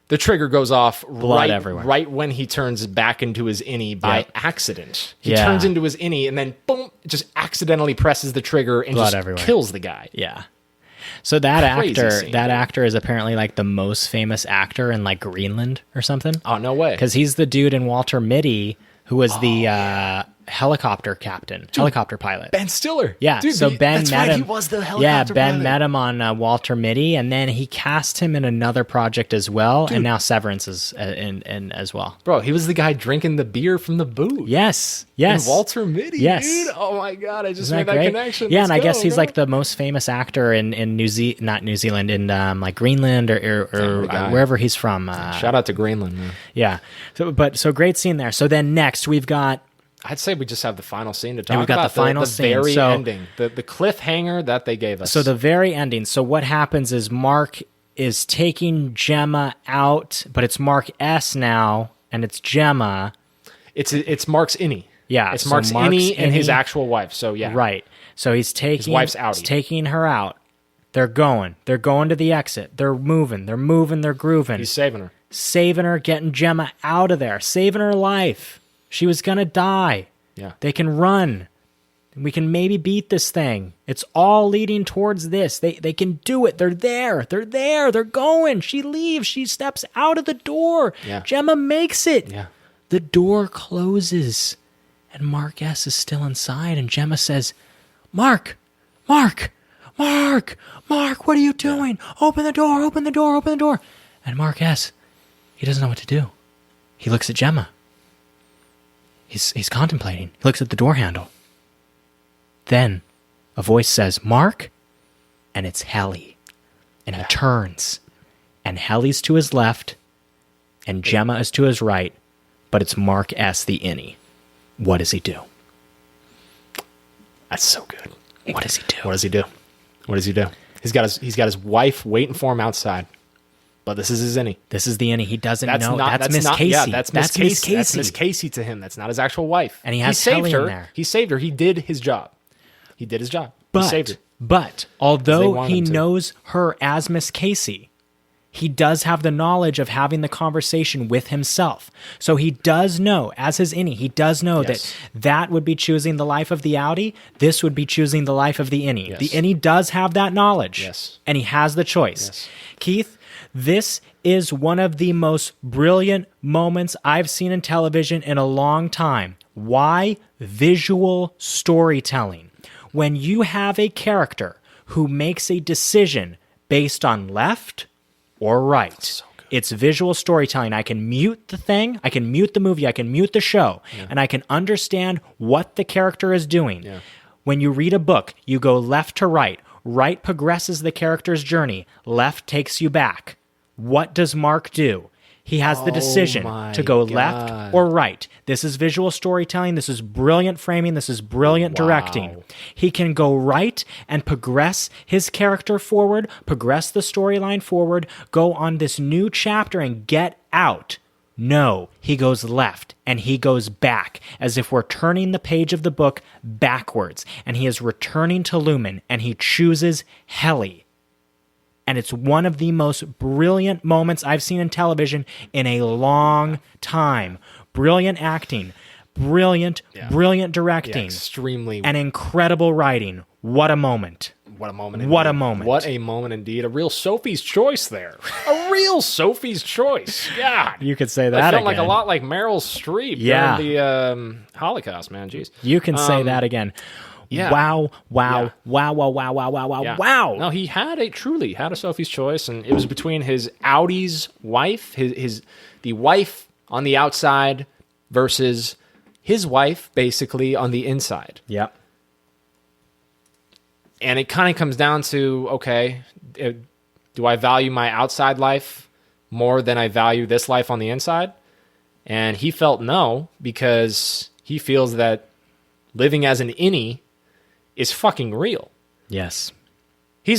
Speaker 2: the trigger goes off
Speaker 1: everywhere.
Speaker 2: right when he turns back into his innie by
Speaker 1: Yep.
Speaker 2: accident. He
Speaker 1: Yeah.
Speaker 2: turns into his innie, and then boom, just accidentally presses the trigger and
Speaker 1: Blood
Speaker 2: just
Speaker 1: everywhere.
Speaker 2: kills the guy.
Speaker 1: Yeah. So that
Speaker 2: Crazy
Speaker 1: actor,
Speaker 2: scene,
Speaker 1: that
Speaker 2: dude.
Speaker 1: actor is apparently like the most famous actor in like Greenland or something.
Speaker 2: Oh no way!
Speaker 1: Because he's the dude in Walter Mitty who was the helicopter captain, helicopter pilot.
Speaker 2: Ben Stiller.
Speaker 1: Yeah,
Speaker 2: Dude,
Speaker 1: so Ben
Speaker 2: that's
Speaker 1: met
Speaker 2: right,
Speaker 1: him.
Speaker 2: He was the
Speaker 1: Yeah,
Speaker 2: helicopter
Speaker 1: Ben
Speaker 2: pilot.
Speaker 1: met him on Walter Mitty, and then he cast him in another project as well, and now Severance is in as well.
Speaker 2: Bro, he was the guy drinking the beer from the booth.
Speaker 1: Yes.
Speaker 2: And Walter Mitty,
Speaker 1: Yes.
Speaker 2: dude. Oh my god, I just
Speaker 1: Isn't
Speaker 2: made
Speaker 1: that
Speaker 2: that
Speaker 1: great?
Speaker 2: connection.
Speaker 1: Yeah,
Speaker 2: Let's
Speaker 1: and I
Speaker 2: go,
Speaker 1: guess he's
Speaker 2: bro.
Speaker 1: like the most famous actor in not New Zealand, in like Greenland or
Speaker 2: Family Guy.
Speaker 1: wherever he's from.
Speaker 2: Shout out to Greenland, man.
Speaker 1: Yeah. So great scene there. So then next we've got
Speaker 2: I'd say we just have the final scene to talk
Speaker 1: we've got
Speaker 2: about.
Speaker 1: the final
Speaker 2: the
Speaker 1: scene.
Speaker 2: very
Speaker 1: So-
Speaker 2: ending. The cliffhanger that they gave us.
Speaker 1: so the very ending. So what happens is Mark is taking Gemma out, but it's Mark S now, and it's Gemma.
Speaker 2: it's Mark's innie.
Speaker 1: Yeah,
Speaker 2: It's
Speaker 1: so
Speaker 2: Mark's
Speaker 1: Mark's
Speaker 2: innie and his
Speaker 1: innie.
Speaker 2: actual wife. So yeah.
Speaker 1: Right. So he's taking
Speaker 2: wife's outie.
Speaker 1: he's taking her out. They're going to the exit. They're moving, they're grooving.
Speaker 2: He's saving her.
Speaker 1: Saving her, getting Gemma out of there, saving her life. She was gonna die.
Speaker 2: Yeah.
Speaker 1: They can run. We can maybe beat this thing. It's all leading towards this. They can do it. They're there. They're going. She leaves. She steps out of the door.
Speaker 2: Yeah.
Speaker 1: Gemma makes it.
Speaker 2: Yeah.
Speaker 1: The door closes. And Mark S. is still inside. And Gemma says, Mark, what are you doing? Open the door. And Mark S., he doesn't know what to do. He looks at Gemma. He's contemplating. He looks at the door handle. Then a voice says, Mark, and it's Helly. And he turns, and Helly's to his left, and Gemma is to his right, but it's Mark S., the innie. What does he do?
Speaker 2: That's so good.
Speaker 1: What does he do?
Speaker 2: What does he do? He's got his wife waiting for him outside. But this is his innie.
Speaker 1: This is the innie. He doesn't know. That's Miss
Speaker 2: not,
Speaker 1: Casey.
Speaker 2: Yeah, that's Miss Casey. That's
Speaker 1: Casey.
Speaker 2: Miss Casey to him. That's not his actual wife.
Speaker 1: And he has
Speaker 2: saved
Speaker 1: Helly
Speaker 2: her.
Speaker 1: in there.
Speaker 2: He saved her. He did his job. He saved her.
Speaker 1: But although
Speaker 2: wanted
Speaker 1: he
Speaker 2: him to.
Speaker 1: knows her as Miss Casey, he does have the knowledge of having the conversation with himself. So he does know, as his innie, he does know
Speaker 2: Yes.
Speaker 1: that would be choosing the life of the outie. This would be choosing the life of the innie.
Speaker 2: Yes.
Speaker 1: The innie does have that knowledge.
Speaker 2: Yes.
Speaker 1: And he has the choice.
Speaker 2: Yes.
Speaker 1: Keith, this is one of the most brilliant moments I've seen in television in a long time. Why? Visual storytelling. When you have a character who makes a decision based on left or right,
Speaker 2: So good.
Speaker 1: it's visual storytelling. I can mute the thing, I can mute the movie, I can mute the show, and I can understand what the character is doing.
Speaker 2: Yeah.
Speaker 1: When you read a book, you go left to right. Right progresses the character's journey. Left takes you back. What does Mark do? He has the decision
Speaker 2: my
Speaker 1: to go
Speaker 2: God.
Speaker 1: left or right. This is visual storytelling. This is brilliant framing. This is brilliant directing. He can go right and progress his character forward, progress the storyline forward, go on this new chapter and get out. No, he goes left and he goes back as if we're turning the page of the book backwards, and he is returning to Lumen and he chooses Helly. And it's one of the most brilliant moments I've seen in television in a long time. Brilliant acting, brilliant directing,
Speaker 2: extremely.
Speaker 1: and incredible writing. What a moment.
Speaker 2: What a moment. Indeed.
Speaker 1: What a moment.
Speaker 2: What a moment indeed. A real Sophie's choice there. A real Sophie's choice. God.
Speaker 1: You could say that
Speaker 2: I felt
Speaker 1: again.
Speaker 2: like a lot like Meryl Streep during the Holocaust, man. Jeez.
Speaker 1: You can say that again.
Speaker 2: Yeah.
Speaker 1: Wow.
Speaker 2: Yeah.
Speaker 1: Wow.
Speaker 2: No, he truly had a Sophie's choice, and it was between his Audi's wife, the wife on the outside versus his wife basically on the inside.
Speaker 1: Yep.
Speaker 2: And it kind of comes down to, okay, do I value my outside life more than I value this life on the inside? And he felt no, because he feels that living as an innie is fucking real.
Speaker 1: Yes.
Speaker 2: He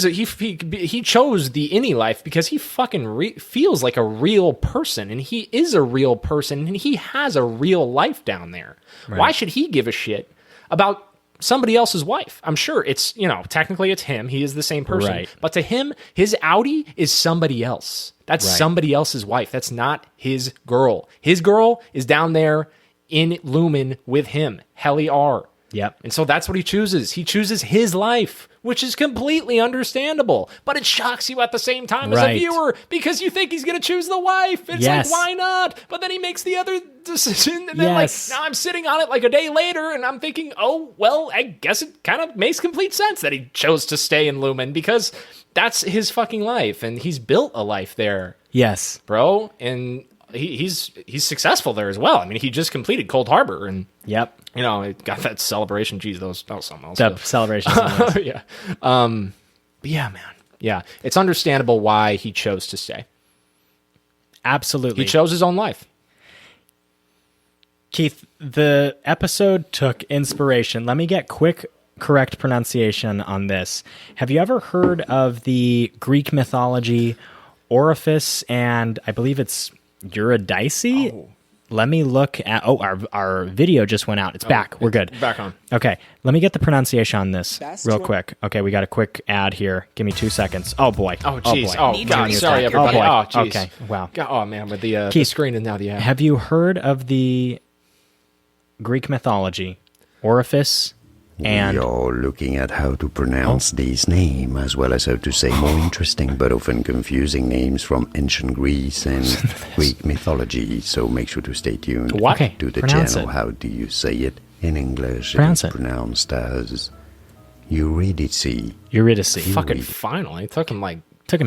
Speaker 2: chose the innie life because he fucking feels like a real person, and he is a real person, and he has a real life down there. Right. Why should he give a shit about somebody else's wife? I'm sure it's, technically it's him. He is the same person.
Speaker 1: Right.
Speaker 2: But to him, his Audi is somebody else. That's somebody else's wife. That's not his girl. His girl is down there in Lumen with him. Helly R.
Speaker 1: Yep.
Speaker 2: And so that's what he chooses. He chooses his life, which is completely understandable. But it shocks you at the same time as a viewer, because you think he's going to choose the wife. It's like, why not? But then he makes the other decision. And then now I'm sitting on it like a day later, and I'm thinking, oh, well, I guess it kind of makes complete sense that he chose to stay in Lumen, because that's his fucking life. And he's built a life there.
Speaker 1: Yes.
Speaker 2: Bro. And he's successful there as well. I mean, he just completed Cold Harbor, and it got that celebration. Jeez, that was something else.
Speaker 1: The celebration.
Speaker 2: Yeah. But yeah, man. Yeah. It's understandable why he chose to stay.
Speaker 1: Absolutely.
Speaker 2: He chose his own life.
Speaker 1: Keith, the episode took inspiration. Let me get correct pronunciation on this. Have you ever heard of the Greek mythology Orifice, and I believe it's Eurydice? Oh. Let me look at... Oh, our video just went out. It's back. We're good.
Speaker 2: Back on.
Speaker 1: Okay. Let me get the pronunciation on this real quick. Okay, we got a quick ad here. Give me 2 seconds. Oh, boy.
Speaker 2: Oh, jeez. Oh, God. Sorry, everybody.
Speaker 1: Oh, boy.
Speaker 2: Oh, jeez.
Speaker 1: Okay. Wow.
Speaker 2: God, oh, man. With the screen and now the ad.
Speaker 1: Have you heard of the Greek mythology Orifice? And
Speaker 3: we are looking at how to pronounce these names, as well as how to say more interesting but often confusing names from ancient Greece and Greek mythology. So make sure to stay tuned to the channel. How do you say it in English?
Speaker 1: Pronounce it.
Speaker 3: Pronounced as Eurydice.
Speaker 1: Eurydice.
Speaker 2: Fucking finally. It took him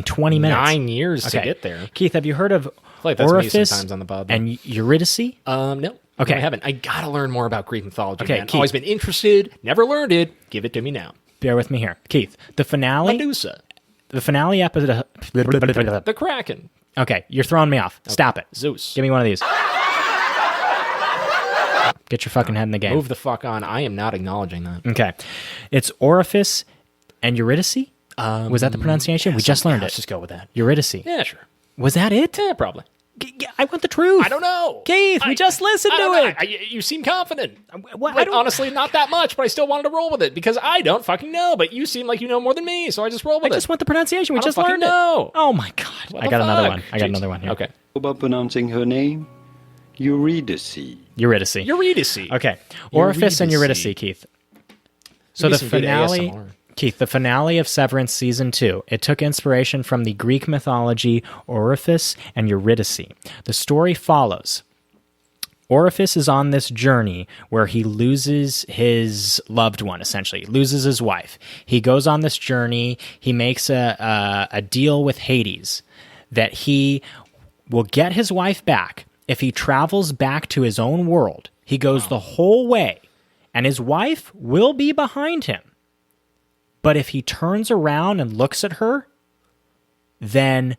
Speaker 1: 20 minutes.
Speaker 2: 9 years to get there.
Speaker 1: Keith, have you heard of Orifice
Speaker 2: on the pod,
Speaker 1: and Eurydice?
Speaker 2: No.
Speaker 1: Okay.
Speaker 2: No, I haven't. I gotta learn more about Greek mythology.
Speaker 1: Okay,
Speaker 2: man.
Speaker 1: Keith.
Speaker 2: Always been interested, never learned it. Give it to me now.
Speaker 1: Bear with me here. Keith, the finale...
Speaker 2: Medusa.
Speaker 1: The finale episode...
Speaker 2: The Kraken.
Speaker 1: Okay, you're throwing me off. Okay. Stop it.
Speaker 2: Zeus.
Speaker 1: Give me one of these. Get your fucking head in the game.
Speaker 2: Move the fuck on. I am not acknowledging that.
Speaker 1: Okay. It's Orifice and Eurydice? Was that the pronunciation?
Speaker 2: Yeah,
Speaker 1: we just learned it.
Speaker 2: Let's just go with that.
Speaker 1: Eurydice.
Speaker 2: Yeah, sure.
Speaker 1: Was that it?
Speaker 2: Yeah, probably.
Speaker 1: I want the truth.
Speaker 2: I don't know.
Speaker 1: Keith, we just listened to it.
Speaker 2: You seem confident.
Speaker 1: Well,
Speaker 2: honestly, not that much, but I still wanted to roll with it because I don't fucking know. But you seem like you know more than me, so I just roll with it.
Speaker 1: I just want the pronunciation. We just learned it. Oh my god. I got another one. I got another one here.
Speaker 2: Okay.
Speaker 3: About pronouncing her name? Eurydice.
Speaker 1: Eurydice. Okay. Orifice and Eurydice, Keith. So the finale... Keith, the finale of Severance Season 2, it took inspiration from the Greek mythology Orifice and Eurydice. The story follows. Orifice is on this journey where he loses his loved one, essentially. He loses his wife. He goes on this journey. He makes a deal with Hades that he will get his wife back if he travels back to his own world. He goes the whole way, and his wife will be behind him. But if he turns around and looks at her, then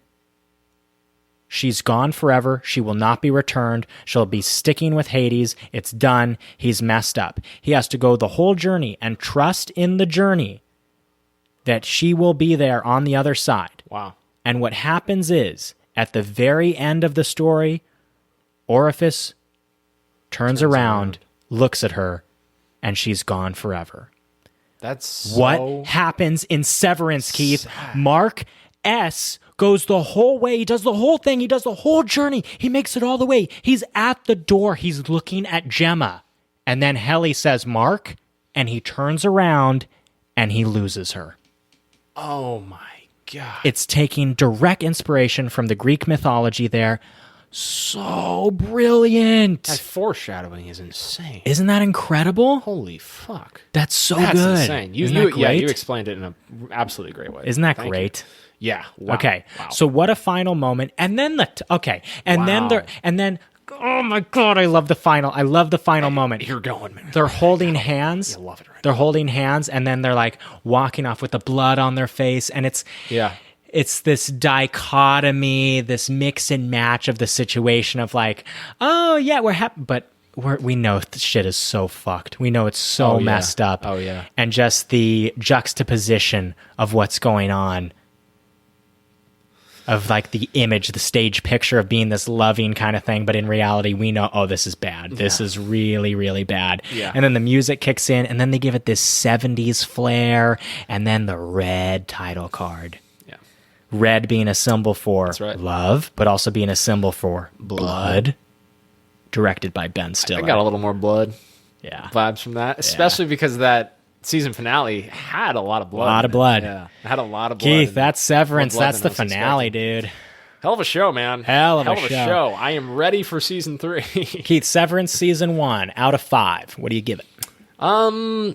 Speaker 1: she's gone forever. She will not be returned. She'll be sticking with Hades. It's done. He's messed up. He has to go the whole journey and trust in the journey that she will be there on the other side.
Speaker 2: Wow.
Speaker 1: And what happens is, at the very end of the story, Orifice turns around, looks at her, and she's gone forever.
Speaker 2: That's
Speaker 1: what happens in Severance, Keith.
Speaker 2: Sad.
Speaker 1: Mark S goes the whole way. He does the whole thing. He does the whole journey. He makes it all the way. He's at the door. He's looking at Gemma. And then Helly says, Mark, and he turns around and he loses her.
Speaker 2: Oh my God.
Speaker 1: It's taking direct inspiration from the Greek mythology there. So brilliant.
Speaker 2: That foreshadowing is insane.
Speaker 1: Isn't that incredible?
Speaker 2: Holy fuck.
Speaker 1: That's so
Speaker 2: That's
Speaker 1: good.
Speaker 2: insane.
Speaker 1: Isn't that great?
Speaker 2: Yeah, you explained it in an absolutely great way.
Speaker 1: Isn't that
Speaker 2: Thank
Speaker 1: great?
Speaker 2: You. Yeah. Wow.
Speaker 1: Okay.
Speaker 2: Wow.
Speaker 1: So what a final moment. And then oh my God, I love the final moment.
Speaker 2: You're going, man.
Speaker 1: They're holding hands.
Speaker 2: I love it.
Speaker 1: They're holding hands, and then they're like walking off with the blood on their face, and it's this dichotomy, this mix and match of the situation of like, oh yeah, we're happy, but we know the shit is so fucked. We know it's so messed up.
Speaker 2: Oh yeah,
Speaker 1: and just the juxtaposition of what's going on. Of like the image, the stage picture of being this loving kind of thing, but in reality, we know, oh, this is bad. This is really, really bad.
Speaker 2: Yeah.
Speaker 1: And then the music kicks in, and then they give it this 70s flair, and then the red title card. Yeah. Red being a symbol for love, but also being a symbol for blood. Directed by Ben Stiller.
Speaker 2: I got a little more blood vibes from that, especially because that season finale had a lot of blood.
Speaker 1: A lot of blood.
Speaker 2: Yeah, it had a lot of blood.
Speaker 1: Keith, that's Severance. That's the finale, dude.
Speaker 2: Hell of a show, man.
Speaker 1: Hell of a show.
Speaker 2: I am ready for season 3.
Speaker 1: Keith, Severance season 1 out of 5. What do you give it?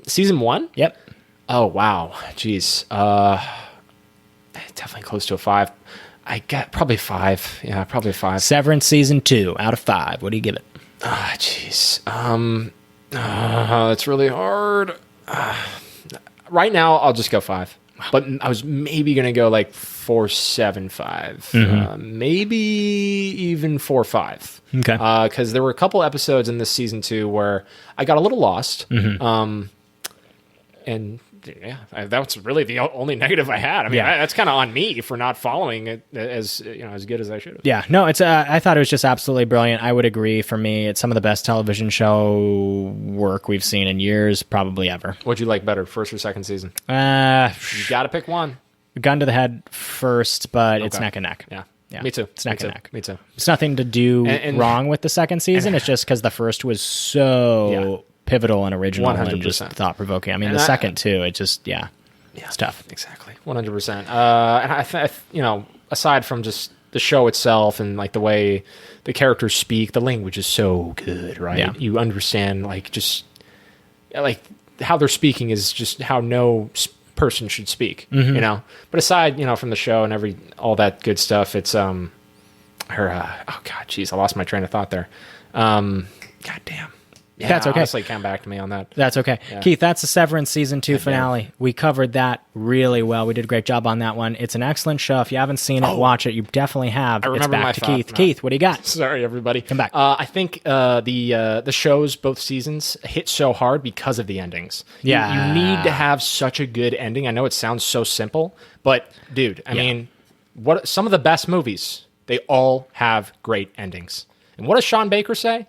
Speaker 2: Season 1?
Speaker 1: Yep.
Speaker 2: Oh wow, jeez. Definitely close to a 5. I got probably 5. Yeah, probably 5.
Speaker 1: Severance season 2 out of 5. What do you give it?
Speaker 2: Ah, jeez. That's really hard. Right now, I'll just go 5. But I was maybe going to go like 4.75. Maybe even 4.5.
Speaker 1: Okay.
Speaker 2: Because there were a couple episodes in this season 2 where I got a little lost. And yeah, that's really the only negative I had. I mean, that's kind of on me for not following it as good as I should have.
Speaker 1: Yeah, no, it's. I thought it was just absolutely brilliant. I would agree. For me, it's some of the best television show work we've seen in years, probably ever.
Speaker 2: What'd you like better, first or second season? You got to pick one.
Speaker 1: Gun to the head first, but it's neck and neck.
Speaker 2: Yeah, me too.
Speaker 1: It's neck and neck.
Speaker 2: Me too.
Speaker 1: It's nothing to do wrong with the second season. It's just because the first was so pivotal and original 100%. And just thought-provoking. I mean, the second, too, it just, it's tough.
Speaker 2: Exactly. 100%. And I aside from just the show itself and, like, the way the characters speak, the language is so good, right? Yeah. You understand, like, just, like, how they're speaking is just how no person should speak, you know? But aside, from the show and all that good stuff, it's, oh, God, jeez, I lost my train of thought there. God damn. Yeah,
Speaker 1: that's okay.
Speaker 2: Honestly, come back to me on that.
Speaker 1: That's okay. Yeah. Keith, that's the Severance Season 2 finale. We covered that really well. We did a great job on that one. It's an excellent show. If you haven't seen it, watch it. You definitely have.
Speaker 2: I remember
Speaker 1: it's back
Speaker 2: my
Speaker 1: to
Speaker 2: thought.
Speaker 1: Keith. No. Keith, what do you got?
Speaker 2: Sorry, everybody.
Speaker 1: Come back.
Speaker 2: I think the shows, both seasons, hit so hard because of the endings.
Speaker 1: Yeah.
Speaker 2: You need to have such a good ending. I know it sounds so simple, but, dude, I mean, what some of the best movies, they all have great endings. And what does Sean Baker say?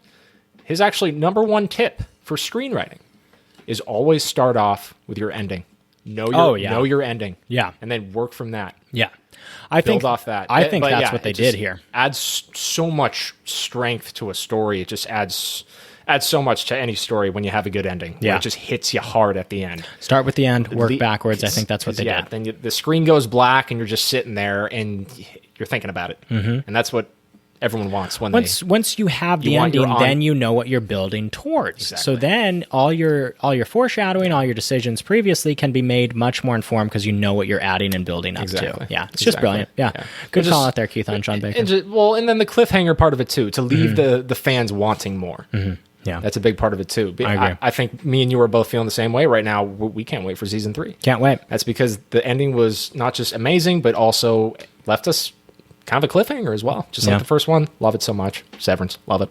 Speaker 2: His actually number one tip for screenwriting is always start off with your ending. Know your ending.
Speaker 1: Yeah.
Speaker 2: And then work from that.
Speaker 1: Yeah.
Speaker 2: Build off that.
Speaker 1: I think that's what they did here.
Speaker 2: Adds so much strength to a story. It just adds so much to any story when you have a good ending.
Speaker 1: Yeah.
Speaker 2: It just hits you hard at the end.
Speaker 1: Start with the end, work backwards. I think that's what they did.
Speaker 2: Then the screen goes black and you're just sitting there and you're thinking about it. And that's what everyone wants
Speaker 1: once you have the ending, then you know what you're building towards.
Speaker 2: Exactly.
Speaker 1: So then all your foreshadowing, all your decisions previously can be made much more informed because you know what you're adding and building up to. Yeah, it's just brilliant. Yeah. Good call out there, Keith, on Sean Baker.
Speaker 2: And then the cliffhanger part of it too, to leave the fans wanting more.
Speaker 1: Yeah,
Speaker 2: that's a big part of it too.
Speaker 1: I agree.
Speaker 2: I think me and you are both feeling the same way right now. We can't wait for season 3.
Speaker 1: Can't wait.
Speaker 2: That's because the ending was not just amazing, but also left us kind of a cliffhanger as well. Just like the first one. Love it so much. Severance. Love it.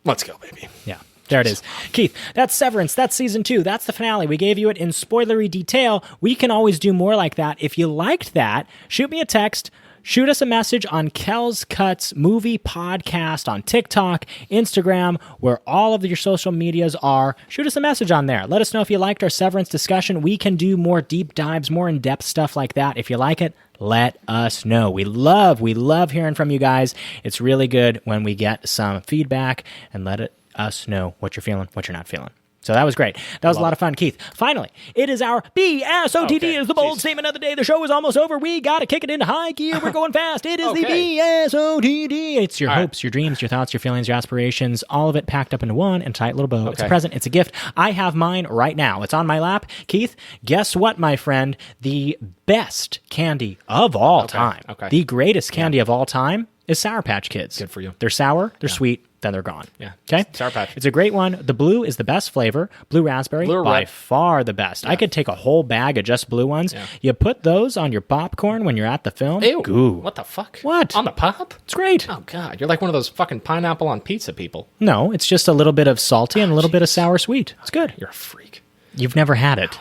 Speaker 2: Let's go, baby.
Speaker 1: Yeah. There it is. Keith, that's Severance. That's season 2. That's the finale. We gave you it in spoilery detail. We can always do more like that. If you liked that, shoot me a text. shoot us a message on Kel's Cuts Movie Podcast on TikTok, Instagram, where all of your social medias are. Shoot us a message on there. Let us know if you liked our Severance discussion. We can do more deep dives, more in-depth stuff like that. If you like it, let us know. We love hearing from you guys. It's really good when we get some feedback and let us know what you're feeling, what you're not feeling. So that was great. That was a lot of fun. Keith, finally, it is our BSOTD is the bold statement of the day. The show is almost over. We got to kick it into high gear. We're going fast. It is the BSOTD. It's your hopes, your dreams, your thoughts, your feelings, your aspirations, all of it packed up into one and tight little bow. It's a present. It's a gift. I have mine right now. It's on my lap. Keith, guess what, my friend? The best candy of all time, the greatest candy of all time is Sour Patch Kids.
Speaker 2: Good for you.
Speaker 1: They're sour, they're sweet, then they're gone.
Speaker 2: Yeah.
Speaker 1: Okay?
Speaker 2: Sour Patch.
Speaker 1: It's a great one. The blue is the best flavor. Blue raspberry, by far the best. I could take a whole bag of just blue ones. Yeah. You put those on your popcorn when you're at the film.
Speaker 2: Ew.
Speaker 1: Goo.
Speaker 2: What the fuck?
Speaker 1: What?
Speaker 2: On the pop?
Speaker 1: It's great.
Speaker 2: Oh, God. You're like one of those fucking pineapple on pizza people.
Speaker 1: No, it's just a little bit of salty and a little bit of sour sweet. It's good.
Speaker 2: You're a freak.
Speaker 1: You've never had it.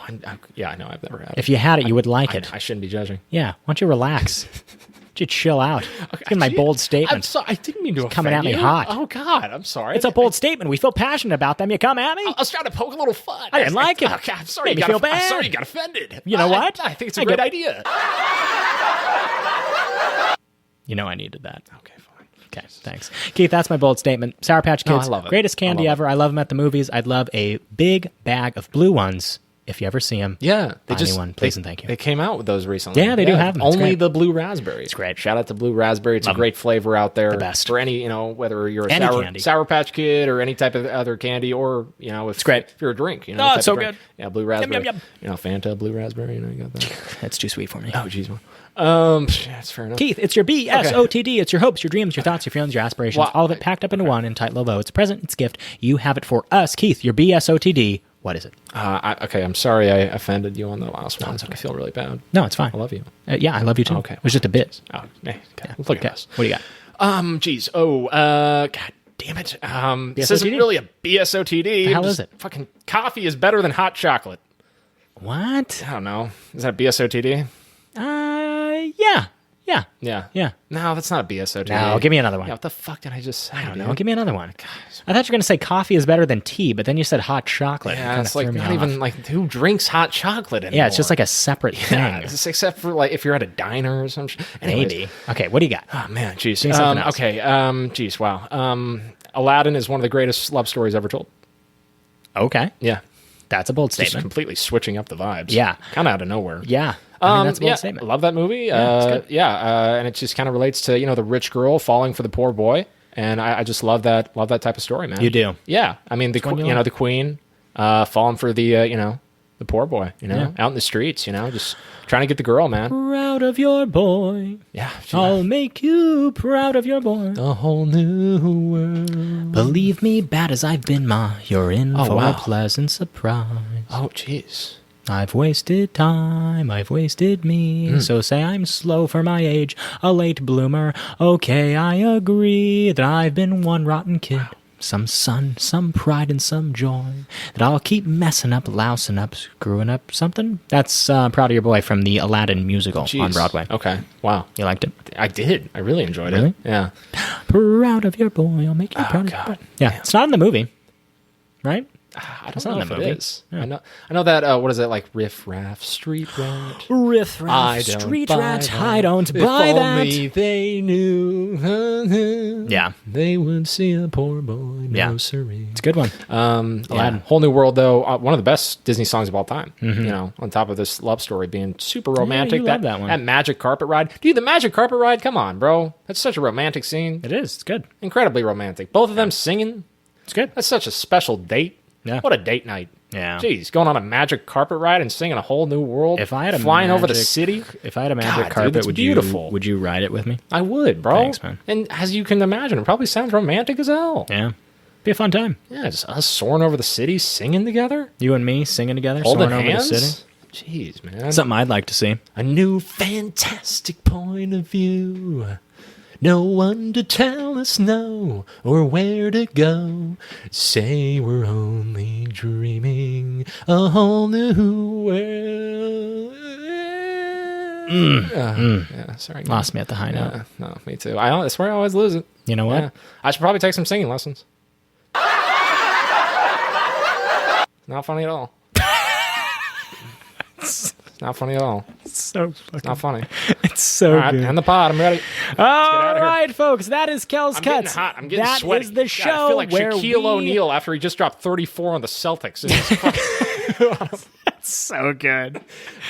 Speaker 2: Yeah, I know. I've never had it.
Speaker 1: If you had it, you would like it.
Speaker 2: I shouldn't be judging.
Speaker 1: Yeah. Why don't you relax? You chill out. Give my bold statement.
Speaker 2: I'm sorry. I didn't mean to offend
Speaker 1: coming at me hot.
Speaker 2: Oh, God. I'm sorry.
Speaker 1: It's a bold statement. We feel passionate about them. You come at me?
Speaker 2: I was trying to poke a little fun.
Speaker 1: I didn't like it.
Speaker 2: Okay, I'm sorry.
Speaker 1: Made me feel bad.
Speaker 2: I'm sorry you got offended.
Speaker 1: You know what?
Speaker 2: I think it's a great idea.
Speaker 1: You know I needed that.
Speaker 2: Okay, fine.
Speaker 1: Okay, thanks. Keith, that's my bold statement. Sour Patch Kids,
Speaker 2: I love it.
Speaker 1: Greatest candy ever. I love them at the movies. I'd love a big bag of blue ones. If you ever see them,
Speaker 2: one,
Speaker 1: please and thank you.
Speaker 2: They came out with those recently.
Speaker 1: Yeah, they do have them.
Speaker 2: Only the blue raspberry.
Speaker 1: It's great.
Speaker 2: Shout out to blue raspberry. It's a great flavor out there.
Speaker 1: The best.
Speaker 2: For any, whether you're a Sour Patch Kid or any type of other candy, or,
Speaker 1: it's great.
Speaker 2: If you're a drink,
Speaker 1: Oh, it's so good.
Speaker 2: Yeah, blue raspberry.
Speaker 1: Yum.
Speaker 2: Fanta, blue raspberry, you got that.
Speaker 1: That's too sweet for me.
Speaker 2: Oh, jeez. That's fair enough.
Speaker 1: Keith, it's your BSOTD. It's your hopes, your dreams, your thoughts, your feelings, your aspirations. All of it packed up into one in tight low low. It's a present. It's a gift. You have it for us. Keith, your BSOTD. What is it?
Speaker 2: I'm sorry I offended you on the last one. I feel really bad.
Speaker 1: No, it's fine.
Speaker 2: I love you.
Speaker 1: Yeah, I love you too.
Speaker 2: Okay.
Speaker 1: It was just a bit.
Speaker 2: Oh, okay. Look at this.
Speaker 1: What do you got?
Speaker 2: Jeez. God damn it. This isn't really a BSOTD.
Speaker 1: The hell is it?
Speaker 2: Fucking coffee is better than hot chocolate.
Speaker 1: What?
Speaker 2: I don't know. Is that a BSOTD?
Speaker 1: Yeah.
Speaker 2: No, that's not a BSOTD.
Speaker 1: No, give me another one.
Speaker 2: Yeah, what the fuck did I just say?
Speaker 1: I don't know. Give me another one. I thought you were going to say coffee is better than tea, but then you said hot chocolate.
Speaker 2: Yeah, it's like not even like who drinks hot chocolate anymore?
Speaker 1: Yeah, it's just like a separate thing.
Speaker 2: Except for like if you're at a diner or something.
Speaker 1: Maybe. Okay, what do you got?
Speaker 2: Oh man, jeez. Jeez, wow. Aladdin is one of the greatest love stories ever told.
Speaker 1: Okay.
Speaker 2: Yeah.
Speaker 1: That's a bold
Speaker 2: Just
Speaker 1: statement.
Speaker 2: completely switching up the vibes.
Speaker 1: Yeah.
Speaker 2: Kind of out of nowhere.
Speaker 1: Yeah. That's a bold statement.
Speaker 2: I love that movie.
Speaker 1: Yeah, it's good.
Speaker 2: And it just kind of relates to, the rich girl falling for the poor boy. And I just love that type of story, man.
Speaker 1: You do?
Speaker 2: Yeah. I mean, the queen falling for the poor boy, out in the streets, just trying to get the girl, man.
Speaker 1: Proud of your boy.
Speaker 2: Yeah.
Speaker 1: I'll make you proud of your boy.
Speaker 2: A whole new world.
Speaker 1: Believe me, bad as I've been, ma, you're in for a pleasant surprise.
Speaker 2: Oh, jeez.
Speaker 1: I've wasted time, I've wasted me, so say I'm slow for my age, a late bloomer. Okay, I agree that I've been one rotten kid. Some sun, some pride, and some joy that I'll keep messing up, lousing up, screwing up something. That's Proud of Your Boy from the Aladdin musical on Broadway.
Speaker 2: Okay, wow.
Speaker 1: You liked it?
Speaker 2: I did. I really enjoyed it. Yeah.
Speaker 1: Proud of your boy, I'll make you proud of your boy. Yeah, it's not in the movie, right?
Speaker 2: I don't know if it is. Yeah. I know that, what is it, like Riff Raff, Street Rat?
Speaker 1: Riff Raff, Street Rat, I don't buy that.
Speaker 2: If only they knew.
Speaker 1: Yeah.
Speaker 2: They would see a poor boy, no siree.
Speaker 1: It's a good one.
Speaker 2: Aladdin. Whole New World, though, one of the best Disney songs of all time. On top of this love story being super romantic.
Speaker 1: Yeah, that one.
Speaker 2: That magic carpet ride. Dude, the magic carpet ride, come on, bro. That's such a romantic scene.
Speaker 1: It is. It's good.
Speaker 2: Incredibly romantic. Both of them singing.
Speaker 1: It's good.
Speaker 2: That's such a special date.
Speaker 1: Yeah.
Speaker 2: What a date night.
Speaker 1: Yeah.
Speaker 2: Jeez, going on a magic carpet ride and singing A Whole New World.
Speaker 1: If I had
Speaker 2: flying over the city.
Speaker 1: If I had a magic
Speaker 2: dude,
Speaker 1: carpet,
Speaker 2: that's beautiful.
Speaker 1: Would you ride it with me?
Speaker 2: I would, bro.
Speaker 1: Thanks, man.
Speaker 2: And as you can imagine, it probably sounds romantic as hell.
Speaker 1: Yeah. Be a fun time.
Speaker 2: Yeah, just us soaring over the city, singing together.
Speaker 1: You and me singing together,
Speaker 2: holding
Speaker 1: soaring
Speaker 2: hands.
Speaker 1: over the city.
Speaker 2: Jeez, man.
Speaker 1: Something I'd like to see.
Speaker 2: A new fantastic point of view. No one to tell us no or where to go. Say we're only dreaming a whole new world. Yeah, sorry.
Speaker 1: Lost me at the high note.
Speaker 2: Yeah, no, me too. I swear I always lose it.
Speaker 1: You know what?
Speaker 2: Yeah. I should probably take some singing lessons. Not funny at all. It's not funny at all.
Speaker 1: So
Speaker 2: It's not funny.
Speaker 1: It's so
Speaker 2: All right,
Speaker 1: good.
Speaker 2: end the pod. I'm ready.
Speaker 1: All right, folks. That is Kel's
Speaker 2: I'm
Speaker 1: Cuts.
Speaker 2: getting hot. I'm getting
Speaker 1: that
Speaker 2: sweaty.
Speaker 1: Is the
Speaker 2: God,
Speaker 1: show
Speaker 2: I feel like
Speaker 1: where
Speaker 2: Shaquille
Speaker 1: we...
Speaker 2: O'Neal after he just dropped 34 on the Celtics.
Speaker 1: So good.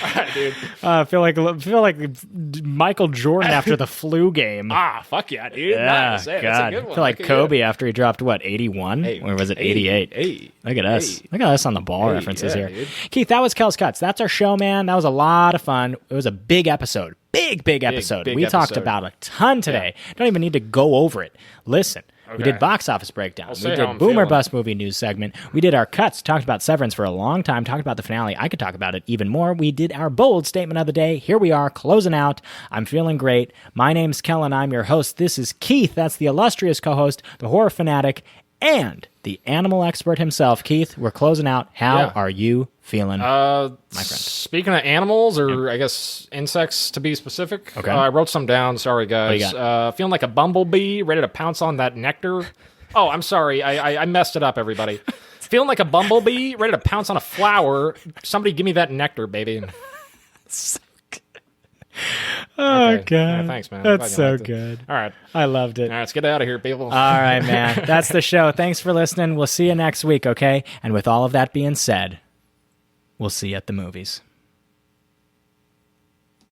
Speaker 2: All right, dude.
Speaker 1: I feel like Michael Jordan after the flu game.
Speaker 2: Fuck yeah, dude.
Speaker 1: Yeah,
Speaker 2: Nice. Hey, that's
Speaker 1: God.
Speaker 2: a good one.
Speaker 1: I feel like
Speaker 2: Okay,
Speaker 1: Kobe after he dropped, 81? Or was it 88?
Speaker 2: Hey.
Speaker 1: Look at us. Look at us on the ball references
Speaker 2: yeah,
Speaker 1: here.
Speaker 2: dude.
Speaker 1: Keith, that was Kel's Cuts. That's our show, man. That was a lot of fun. It was a big episode. Big episode.
Speaker 2: big
Speaker 1: We talked
Speaker 2: episode.
Speaker 1: about a ton today. Don't even need to go over it. Listen. We did box office breakdown. We did Boomer Bust movie news segment. We did our cuts. Talked about Severance for a long time. Talked about the finale. I could talk about it even more. We did our bold statement of the day. Here we are, closing out. I'm feeling great. My name's Kel, and I'm your host. This is Keith. That's the illustrious co-host, the horror fanatic, and the animal expert himself. Keith, we're closing out. How are you feeling, my friend?
Speaker 2: Speaking of animals, or I guess insects to be specific,
Speaker 1: Okay.
Speaker 2: I wrote some down. Sorry, guys.
Speaker 1: What do you got?
Speaker 2: Feeling like a bumblebee, ready to pounce on that nectar. Oh, I'm sorry. I messed it up, everybody. Feeling like a bumblebee, ready to pounce on a flower. Somebody give me that nectar, baby.
Speaker 1: Oh,
Speaker 2: Okay.
Speaker 1: God.
Speaker 2: Yeah, thanks, man.
Speaker 1: That's so
Speaker 2: liked it.
Speaker 1: good.
Speaker 2: All right.
Speaker 1: I loved it.
Speaker 2: All right, let's get out of here, people.
Speaker 1: All right, man. That's the show. Thanks for listening. We'll see you next week, okay? And with all of that being said, we'll see you at the movies.